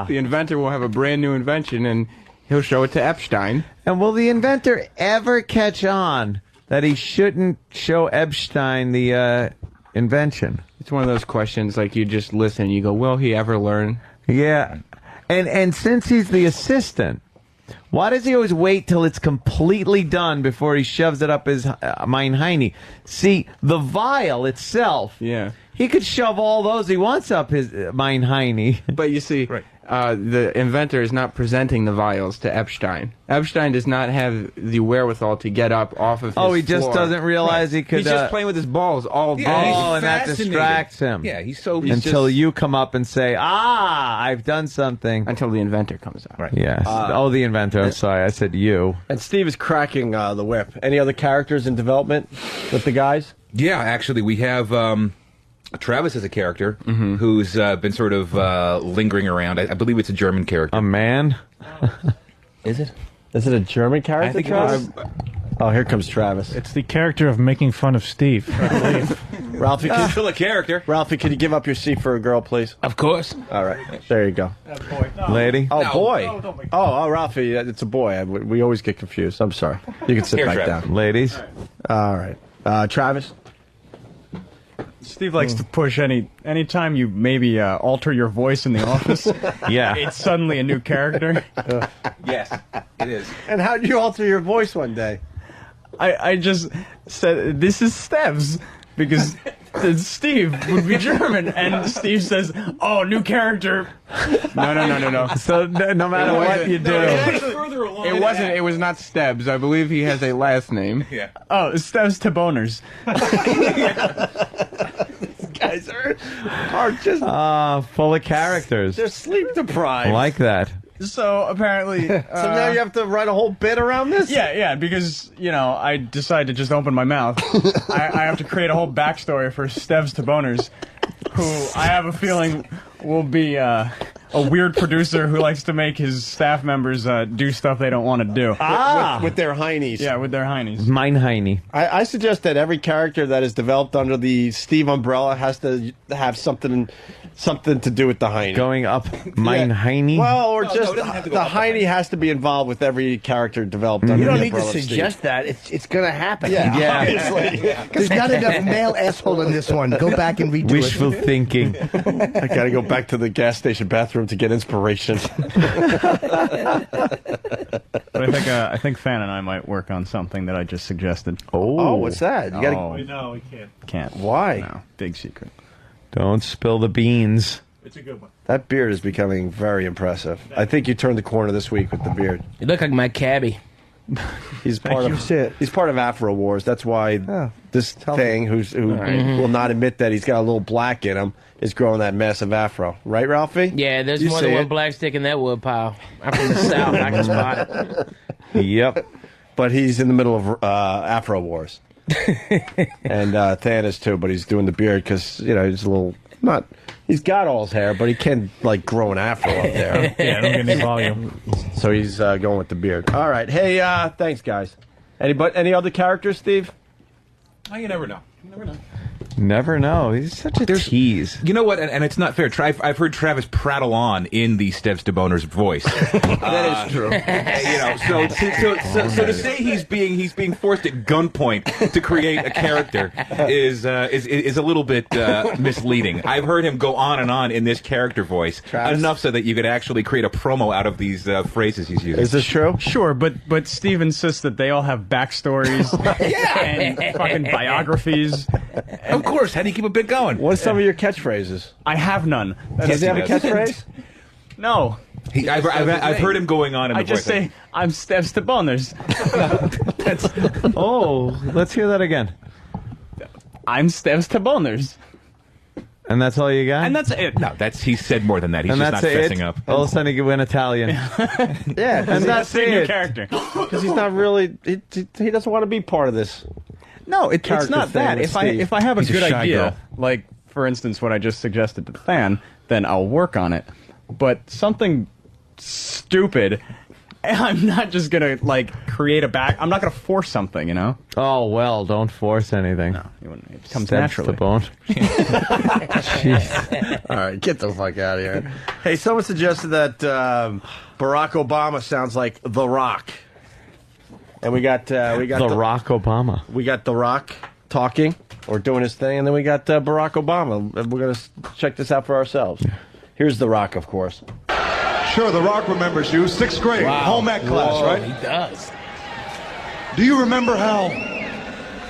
The inventor will have a brand new invention, and he'll show it to Epstein.
And will the inventor ever catch on that he shouldn't show Epstein the invention?
It's one of those questions, like you just listen, you go, will he ever learn?
Yeah. And since he's the assistant, why does he always wait till it's completely done before he shoves it up his Mein Heine? See, the vial itself, he could shove all those he wants up his Mein Heine.
But you see, the inventor is not presenting the vials to Epstein. Epstein does not have the wherewithal to get up off of his
he just
floor.
doesn't realize he could...
He's just playing with his balls all day.
and that distracts him.
Yeah, until
you come up and say, I've done something.
Until the inventor comes out.
Right.
Yes. The inventor. I'm sorry, I said you.
And Steve is cracking the whip. Any other characters in development with the guys?
Yeah, actually, we have... Travis is a character who's been sort of lingering around. I believe it's a German character.
A man?
Is it?
Is it a German character,
I think
Travis? Oh, here comes Travis.
It's the character of making fun of Steve.
Ralphie,
He's still a character.
Ralphie, can you give up your seat for a girl, please?
Of course.
All right. There you go.
Boy. No.
Lady?
Oh,
No.
boy.
No, don't make-
Oh, Ralphie, it's a boy. We always get confused. I'm sorry. You can sit
Here,
back
Travis.
down.
Ladies?
All right. Travis?
Steve likes to push anytime you maybe alter your voice in the office.
Yeah.
It's suddenly a new character.
Yes, it is.
And how did you alter your voice one day?
I just said, this is Steves, because Steve would be German, and Steve says, oh, new character. No.
So no matter what you do.
It wasn't. It was not Stebbs. I believe he has a last name.
Yeah.
Oh, Steves to boners.
These guys are just...
full of characters.
They're sleep deprived.
I like that.
So apparently...
So now you have to write a whole bit around this?
Yeah, because, I decide to just open my mouth. I have to create a whole backstory for Steves to boners, who I have a feeling will be a weird producer who likes to make his staff members do stuff they don't want to do.
With their heinies.
Yeah, with their heinies.
Mein Heine.
I suggest that every character that is developed under the Steve umbrella has to have something to do with the heine.
Going up Mein Heine?
Well, or
No,
just
it doesn't have to go
the
up the
heine has to be involved with every character developed under
You don't
the
need to
umbrella of
suggest that. It's going to happen.
Yeah.
Obviously. There's not enough male asshole in this one. Go back and redo
Wishful
it.
thinking.
I gotta go back to the gas station bathroom to get inspiration.
But I think Fan and I might work on something that I just suggested.
Oh, what's that? You gotta.
Oh.
No, we can't.
Can't.
Why?
No, big secret.
Don't spill the beans.
It's a good one.
That beard is becoming very impressive. I think you turned the corner this week with the beard.
You look like my cabbie.
He's part of Afro Wars. That's why this thing who will not admit that he's got a little black in him is growing that massive afro. Right, Ralphie?
Yeah, there's
You
more
see
than one
it.
black stick in that wood pile. I'm from the South. I can spot it.
Yep.
But he's in the middle of Afro Wars. And Thanos too, but he's doing the beard because, he's a little... He's got all his hair, but he can, grow an afro up there.
Yeah, don't get any volume.
So he's going with the beard. All right. Hey, thanks, guys. Any other characters, Steve?
Oh, you never know. You never know.
Never know. He's such a tease.
You know what? And it's not fair. I've heard Travis prattle on in the Steves to Boner's voice.
That is true.
So to say he's being forced at gunpoint to create a character is a little bit misleading. I've heard him go on and on in this character voice enough so that you could actually create a promo out of these phrases he's using.
Is this true?
Sure, but Steve insists that they all have backstories and fucking biographies.
Of course. How do you keep a bit going?
What's some of your catchphrases?
I have none.
Does he have a catchphrase?
No.
I've heard him going on in the
I just
voice.
say, I'm Steves to Boners.
Let's hear that again.
I'm Steves to Boners.
And that's all you got?
And that's it.
No, he said more than that. He's
and
just
that's
not fessing
it?
up.
All of a sudden he went Italian.
Yeah,
and that's
a new
it.
character.
Because he's not really... He doesn't want to be part of this.
No, it's not that.
thing with Steve.
If I have a
He's a
good
shy
idea,
girl.
like for instance what I just suggested to Fan, then I'll work on it. But something stupid, I'm not just gonna like create a back. I'm not gonna force something, you know.
Oh well, don't force anything. No,
it comes
Steps
naturally.
to bone.
All right, get the fuck out of here. Hey, someone suggested that Barack Obama sounds like The Rock, and we got
The Rock Obama.
We got The Rock talking or doing his thing, and then we got Barack Obama. We're gonna check this out for ourselves. Here's The Rock, of course.
Sure, The Rock remembers you. 6th grade, home ec class, right?
He does.
Do you remember how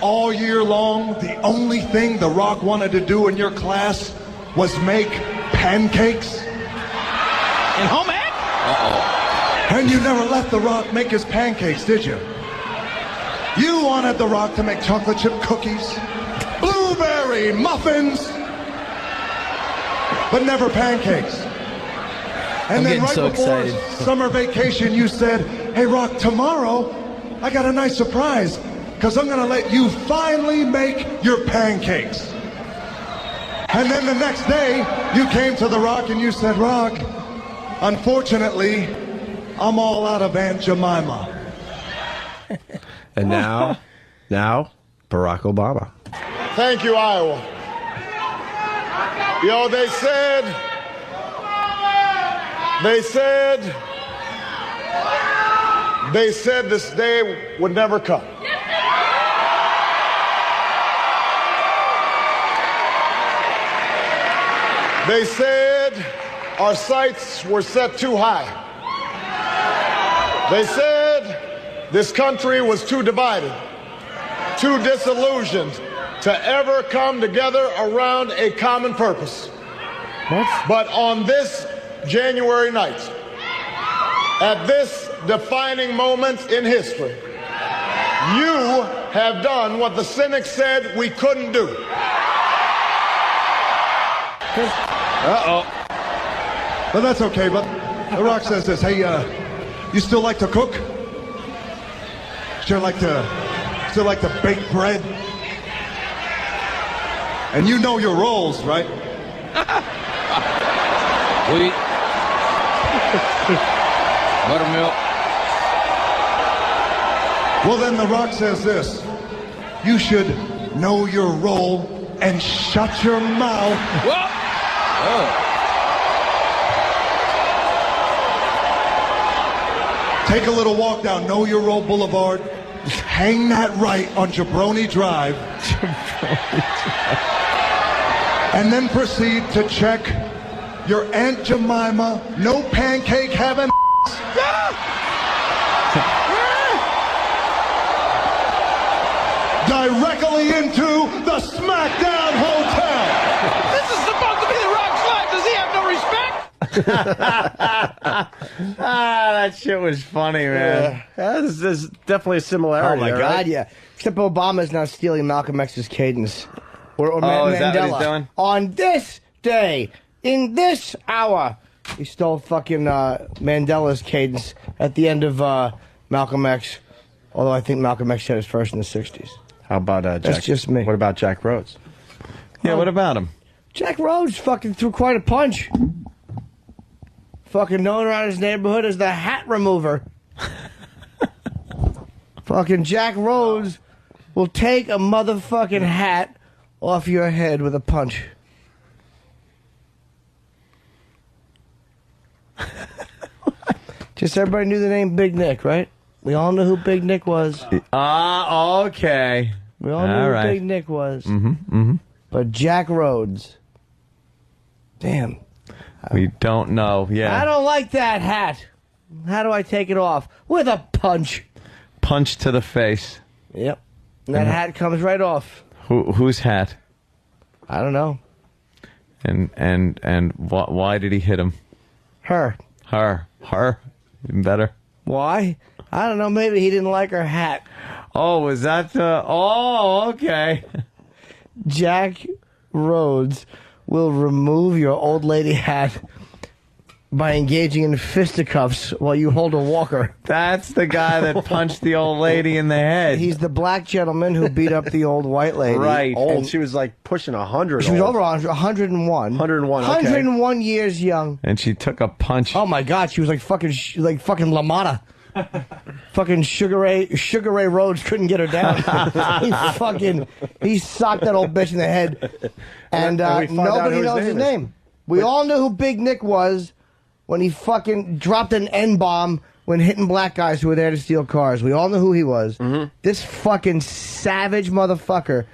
all year long the only thing The Rock wanted to do in your class was make pancakes?
In home ec?
And you never let The Rock make his pancakes, did you? You wanted The Rock to make chocolate chip cookies, blueberry muffins, but never pancakes. And then right before summer vacation, you said, hey, Rock, tomorrow I got a nice surprise because I'm going to let you finally make your pancakes. And then the next day, you came to The Rock and you said, Rock, unfortunately, I'm all out of Aunt Jemima.
And now, Barack Obama.
Thank you, Iowa. Yo, they said this day would never come. They said our sights were set too high. They said this country was too divided, too disillusioned to ever come together around a common purpose. But on this January night, at this defining moment in history, you have done what the cynics said we couldn't do. But that's okay, but The Rock says this, hey, you still like to cook? Still like to bake bread? And you know your roles, right?
Wheat. Buttermilk.
Well, then The Rock says this. You should know your role and shut your mouth. Take a little walk down Know Your Role Boulevard. Hang that right on Jabroni Drive. And then proceed to check your Aunt Jemima, no pancake heaven. Directly into the SmackDown Hotel.
This is supposed to be The Rock's life. Does he have no respect?
That shit was funny, man. Yeah. There's definitely a similarity.
Oh my
there,
God,
right?
yeah. Except Obama's now stealing Malcolm X's cadence, or
Is
Mandela.
that what he's doing?
On this day, in this hour, he stole fucking Mandela's cadence at the end of Malcolm X. Although I think Malcolm X said his first in the '60s.
How about Jack?
That's just me.
What about Jack Rhodes?
Yeah, what about him?
Jack Rhodes fucking threw quite a punch. Fucking known around his neighborhood as the hat remover. Fucking Jack Rhodes will take a motherfucking hat off your head with a punch. Just everybody knew the name Big Nick, right? We all knew who Big Nick was.
Okay.
We all knew who Big Nick was. But Jack Rhodes. Damn.
We don't know. Yeah.
I don't like that hat. How do I take it off? With a punch.
Punch to the face.
Yep. And that hat comes right off.
Whose hat?
I don't know.
And why did he hit him?
Her.
Even better.
Why? I don't know. Maybe he didn't like her hat.
Oh, was that the... Oh, okay.
Jack Rhodes will remove your old lady hat by engaging in fisticuffs while you hold a walker.
That's the guy that punched the old lady in the head.
He's the black gentleman who beat up the old white lady.
Right. Old.
And
She was like pushing 100.
she was over 101.
101, okay.
101 years young.
And she took a punch.
Oh my God, she was like fucking LaMotta. Fucking Sugar Ray Rhodes couldn't get her down. he socked that old bitch in the head, and nobody knows his name. We all knew who Big Nick was when he fucking dropped an N-bomb when hitting black guys who were there to steal cars. We all knew who he was. This fucking savage motherfucker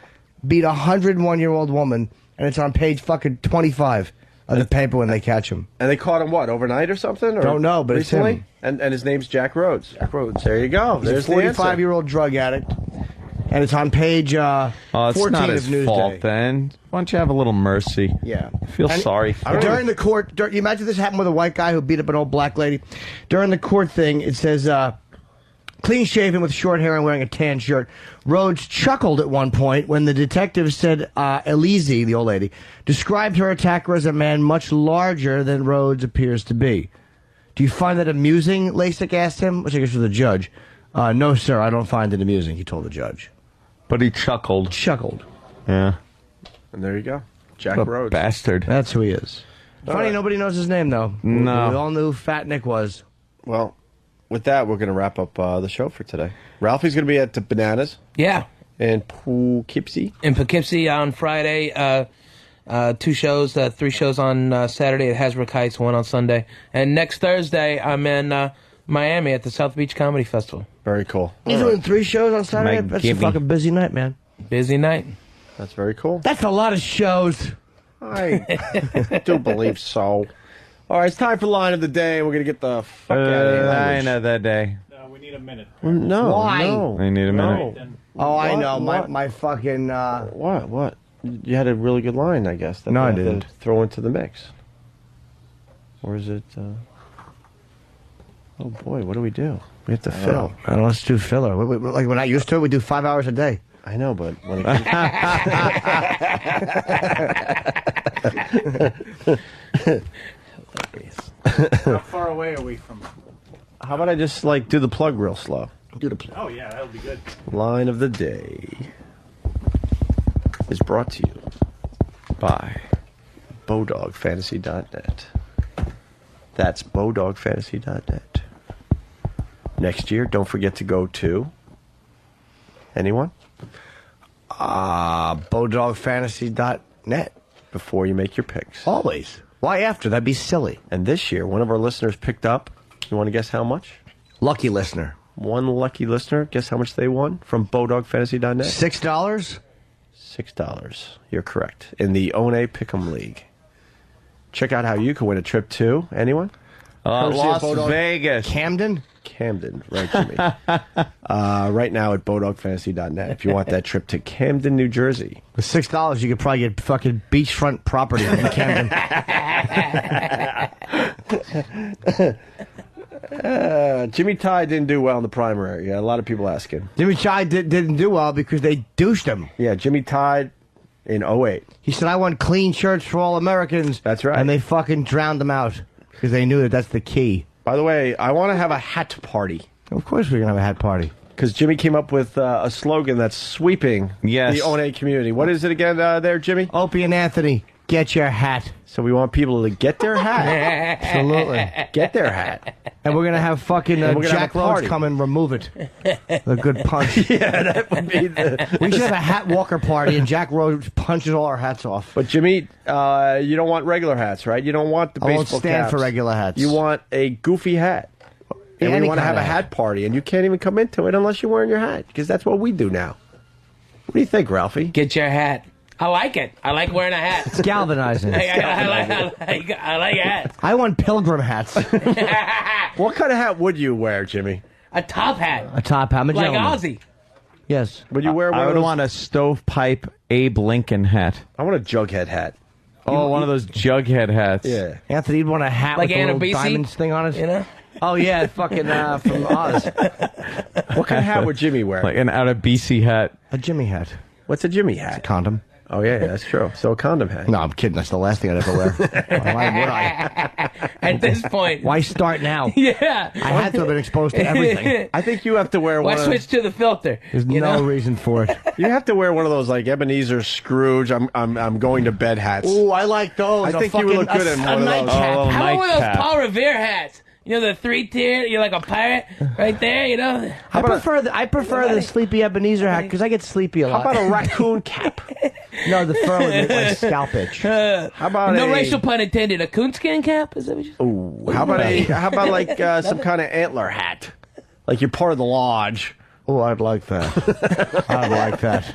beat a 101-year-old woman, and it's on page fucking 25 of the paper when they catch him.
And they caught him, what, overnight or something? Or
Don't know, but
recently?
it's him.
And his name's Jack Rhodes. Jack Rhodes. There you go.
He's
There's
a 45-year-old drug addict. And it's on page 14
it's not
of
his
Newsday.
fault then. Why don't you have a little mercy?
Yeah.
Feel
And
sorry for
During the court, you imagine this happened with a white guy who beat up an old black lady. During the court thing, it says, clean shaven with short hair and wearing a tan shirt. Rhodes chuckled at one point when the detective said Elise, the old lady, described her attacker as a man much larger than Rhodes appears to be. Do you find that amusing? Lasik asked him, which I guess was the judge. No, sir, I don't find it amusing, he told the judge.
But he chuckled.
Chuckled.
Yeah.
And there you go. Jack
What a
Rhodes.
bastard.
That's who he is. Funny, nobody knows his name, though.
No.
We all knew who Fat Nick was.
Well, with that, we're going to wrap up the show for today. Ralphie's going to be at the Bananas.
Yeah.
In Poughkeepsie.
In Poughkeepsie on Friday. 2 shows, 3 shows on Saturday at Hasbrook Heights, 1 on Sunday. And next Thursday, I'm in Miami at the South Beach Comedy Festival.
Very cool.
He's doing 3 shows on Saturday? That's a fucking busy night, man.
Busy night.
That's very cool.
That's a lot of shows.
I do believe so. All right, it's time for Line of the Day. We're going to get the fuck out of here.
Line of the day.
We need a minute.
No.
Why?
No.
I need a minute.
Oh, I
What?
know.
What?
My fucking...
What? You had a really good line, I guess. That
No,
we
I
have to
didn't.
Throw into the mix. Or is it... Oh, boy, what do? We have to fill.
Let's do filler. Like when I used to, we do 5 hours a day.
I know, but when it
How far away are we from?
How about I just do the plug real slow?
Do the plug.
Oh yeah, that'll be good.
Line of the Day is brought to you by BowDogFantasy.net. That's BowDogFantasy.net. Next year, don't forget to go to... Anyone?
BowDogFantasy.net.
Before you make your picks.
Always. Why after? That'd be silly.
And this year, one of our listeners picked up, you want to guess how much?
Lucky listener.
One lucky listener, guess how much they won from BowDogFantasy.net?
$6?
$6. You're correct. In the One Pick'em League. Check out how you can win a trip to... Anyone?
Las Vegas.
Camden,
right, Jimmy. Right now at BowDogFantasy.net if you want that trip to Camden, New Jersey.
With $6, you could probably get fucking beachfront property in Camden.
Jimmy Ty didn't do well in the primary. Yeah, a lot of people asking.
Jimmy Ty didn't do well because they douched him.
Yeah, Jimmy Ty in 08.
He said, I want clean shirts for all Americans.
That's right.
And they fucking drowned him out because they knew that's the key.
By the way, I want to have a hat party.
Of course we're going to have a hat party.
Because Jimmy came up with a slogan that's sweeping the One community. What is it again there, Jimmy?
Opie and Anthony, get your hat.
So we want people to get their hat.
Absolutely.
Get their hat.
And we're going to have fucking Jack Rhodes come and remove it. A good punch.
Yeah, that would be the...
We should have a hat walker party and Jack Rhodes punches all our hats off.
But Jimmy, you don't want regular hats, right? You don't want the baseball
won't stand
caps.
for regular hats.
You want a goofy hat. And we
Any
want to
kind
have a
of
hat party, and you can't even come into it unless you're wearing your hat, because that's what we do now. What do you think, Ralphie?
Get your hat. I like it. I like wearing a hat.
It's galvanizing.
I like hats.
I want pilgrim hats.
What kind of hat would you wear, Jimmy?
A top hat.
A top hat. I'm a
Like
gentleman.
Ozzy.
Yes.
Would you wear one
I
of
would
those?
want a stovepipe Abe Lincoln hat.
I want a Jughead hat.
Oh, one of those Jughead hats.
Yeah.
Anthony, you'd want a hat
Like
with a
Anna
little
Bisi?
diamonds thing on it?
You know?
Oh, yeah, fucking from Oz.
What kind of hat would Jimmy wear?
Like an out of BC hat.
A Jimmy hat.
What's a Jimmy hat?
It's a condom.
Oh, yeah, that's true. So a condom hat.
No, I'm kidding. That's the last thing I'd ever wear. Why would I?
At this point.
Why start now?
Yeah.
I had to have been exposed to everything.
I think you have to wear
Why
one.
switch to the filter?
There's no reason for it.
You have to wear one of those like Ebenezer Scrooge. I'm going to bed hats.
Ooh, I like those.
I think you would look good in one of those.
How about one of those Paul Revere hats? You know, the 3-tier, you're like a pirate right there, you know?
I prefer the sleepy Ebenezer hat because I get sleepy a lot.
How about a raccoon cap?
No, the fur with like scalp itch.
How about
no racial pun intended. A coonskin cap? Is that what you said?
Ooh, how about like some kind of antler hat? Like you're part of the lodge.
Oh, I'd like that. I'd like that.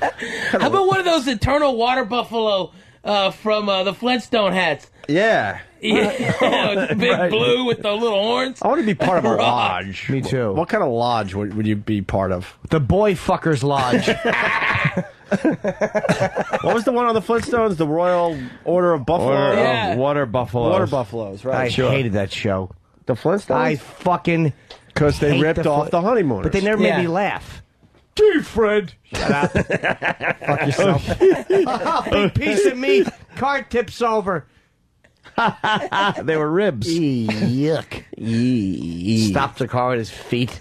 How about one of those eternal water buffalo from the Flintstone hats?
Yeah.
Yeah, with the big blue with the little horns.
I want to be part of a lodge.
Me too.
What kind of lodge would you be part of?
The Boy Fuckers Lodge.
What was the one on the Flintstones? The Royal Order of Buffalo?
Water buffaloes.
Water Buffaloes, right.
I hated that show.
The Flintstones?
I fucking
Because they
hate
ripped off the honeymooners.
But they never made me laugh.
Gee, Fred.
Shut up. Fuck yourself. Big piece of meat. Car tips over.
They were ribs.
Yuck. Stopped the car with his feet.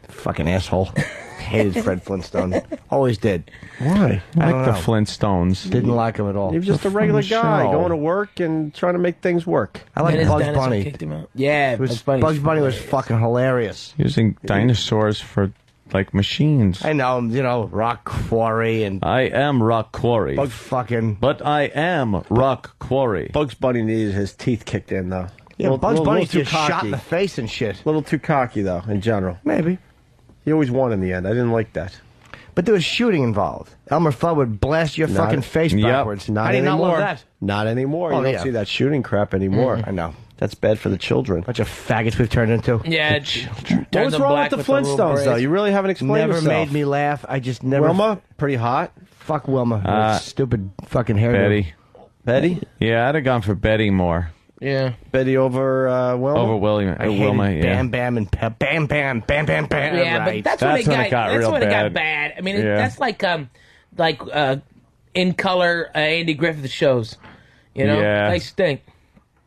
Fucking asshole. Hated Fred Flintstone. Always did.
Why?
I like the Flintstones.
Didn't like him at all.
He was just a regular guy
show.
going to work and trying to make things work.
I like
Dennis
Bugs
Dinosaur
Bunny.
kicked him out. Yeah, Bugs Bunny.
Bugs Bunny was fucking hilarious.
Using dinosaurs for, like, machines.
I know, you know, Rock Quarry and
I am Rock Quarry.
Bugs fucking.
But I am Rock Quarry.
Bugs Bunny needed his teeth kicked in, though.
Yeah, Bugs Bunny's
too
just shot
cocky.
in the face and shit.
A little too cocky, though, in general.
Maybe.
He always won in the end. I didn't like that.
But there was shooting involved. Elmer Fudd would blast your fucking face backwards.
Not
How do you not
anymore.
love that?
Not anymore.
Oh,
You don't
yeah.
see that shooting crap anymore.
I know.
That's bad for the children.
Bunch of faggots we've turned into.
Yeah,
What was wrong with the Flintstones, though? You really haven't explained
Never
yourself.
made me laugh. I just never.
Wilma, pretty hot.
Fuck Wilma. That stupid fucking hairdo.
Betty.
Betty?
Yeah, I'd have gone for Betty more.
Yeah.
Betty over Wilma?
Over William,
I hated
Wilma, yeah.
Bam Bam and Bam Bam Bam Bam Bam.
Yeah,
right.
but that's when it got
real
bad. I mean,
Yeah.
that's like in color Andy Griffith shows. You know,
Yeah.
they stink.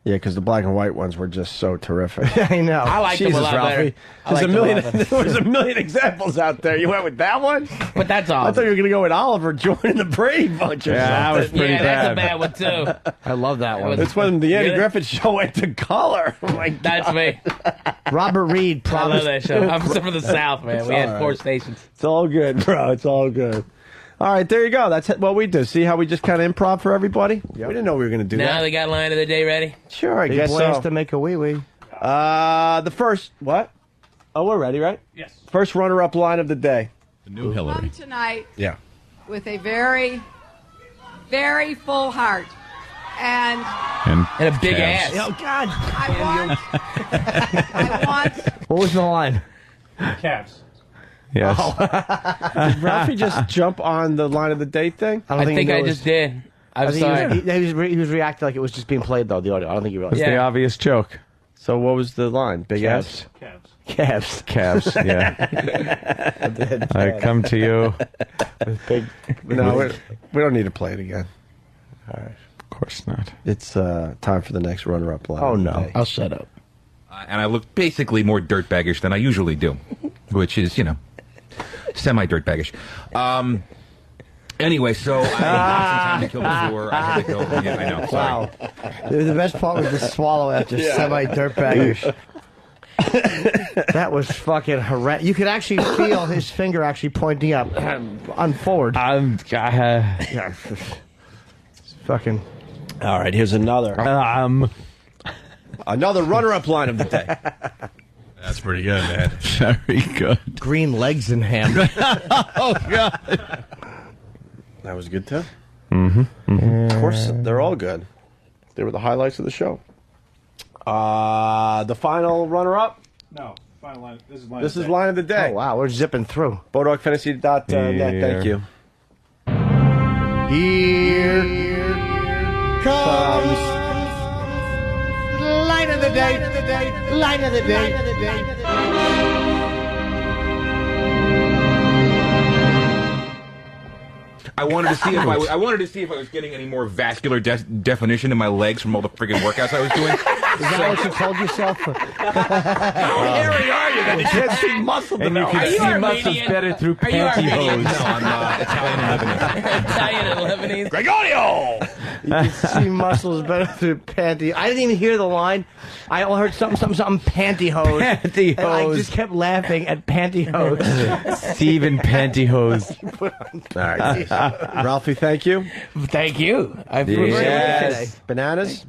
Yeah, because the black and white ones were just so terrific.
I know.
I like them a lot better.
There was a million examples out there. You went with that one?
But that's all.
I thought you were going to go with Oliver joining the Brady Bunch or
Yeah, that was
something.
pretty
Yeah,
bad.
that's a bad one too.
I love that one.
That's when the Andy
Really?
Griffith show went to color. Oh my God.
That's me.
Robert Reed
I love
promised.
that show. I'm from the South, man. We had
all
4
right.
stations.
It's all good, bro. It's all good. All right, there you go. That's what we do. See how we just kind of improv for everybody? We didn't know we were going to do
Now
that.
they got line of the day ready.
Sure, I
Big
guess
blast
so.
to make a wee wee.
The first, what? Oh, we're ready, right?
Yes.
First runner-up line of the day.
The new Hillary.
Come tonight
Yeah.
with a very, very full heart. And
And
a big
calves.
ass.
Oh God!
I want
What was the line?
Calves.
Yes.
Did Ralphie just jump on the line of the day thing?
I think I
he
just did.
I
I'm
think
sorry.
he was reacting like it was just being played though. The audio. I don't think he realized.
That's the
Yeah.
obvious joke.
So what was the line? Big ass?
Calves.
Calves.
Calves, yeah. I come to you.
Big. No, we don't need to play it again.
Of course not.
It's time for the next runner-up line.
Oh,
of the
no.
day.
I'll shut up.
And I look basically more dirtbaggish than I usually do, which is, you know, semi-dirtbaggish. Anyway, so I had some time to kill before I had to go. Yeah, I know. Sorry.
Wow. The best part was the swallow after semi-dirtbaggish. That was fucking horrendous. You could actually feel his finger actually pointing up on forward. Yeah. Fucking.
All right, here's another. Another runner-up line of the day.
That's pretty good, man.
Very good.
Green legs and ham.
Oh, God.
That was good, too.
Mm-hmm.
Of course, they're all good. They were the highlights of the show. The final runner-up.
No, final line. This is line.
This
of
is
the day.
line of the day.
Oh, wow. We're zipping through.
BodogFantasy.net. Thank you.
Here comes line of the day. Line of the day.
I wanted to see if I wanted to see if I was getting any more vascular definition in my legs from all the friggin' workouts I was doing.
Is that what you told yourself?
How hairy are you that you can't see muscle?
And you can see muscles better through pantyhose.
No, I'm Italian and Lebanese.
Italian and Lebanese.
Gregorio!
You can see muscles better through panty. I didn't even hear the line. I only heard something, pantyhose.
Pantyhose.
And I just kept laughing at pantyhose.
Steven Pantyhose.
All right. Ralphie, thank you.
Thank you. I appreciate it today.
Bananas?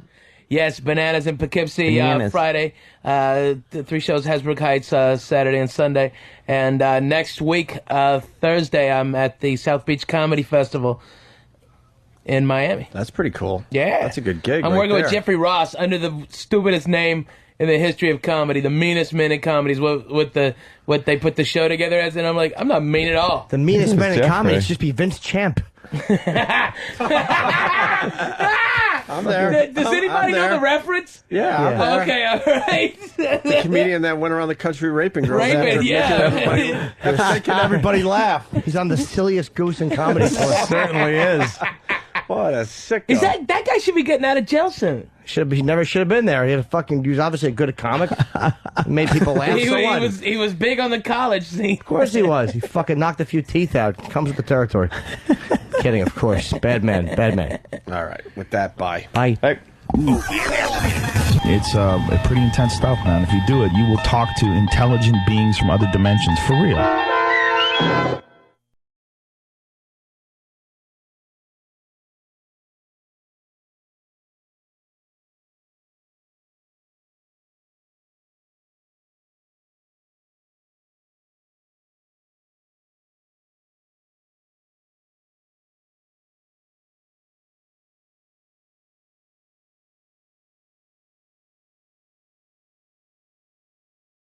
Yes, Bananas in Poughkeepsie Friday. The 3 shows, Hasbrook Heights, Saturday and Sunday. And next week, Thursday, I'm at the South Beach Comedy Festival in Miami.
That's pretty cool.
Yeah.
That's a good gig.
I'm working with Jeffrey Ross under the stupidest name in the history of comedy, the meanest men in comedies, what they put the show together as, and I'm like, I'm not mean at all.
The meanest man in comedy should just be Vince Champ.
I'm there.
Does anybody know the reference?
Yeah, I'm there.
Okay, all right.
The comedian that went around the country raping girls. Making everybody laugh.
He's on the silliest goose in comedy.
Certainly is. What a sicko.
Is that guy should be getting out of jail soon?
He never should have been there. He was obviously good at comic. Made people laugh.
He was big on the college scene.
Of course he was. He fucking knocked a few teeth out. Comes with the territory. Kidding, of course. Bad man.
All right. With that, bye.
Bye.
Hey.
It's pretty intense stuff, man. If you do it, you will talk to intelligent beings from other dimensions. For real.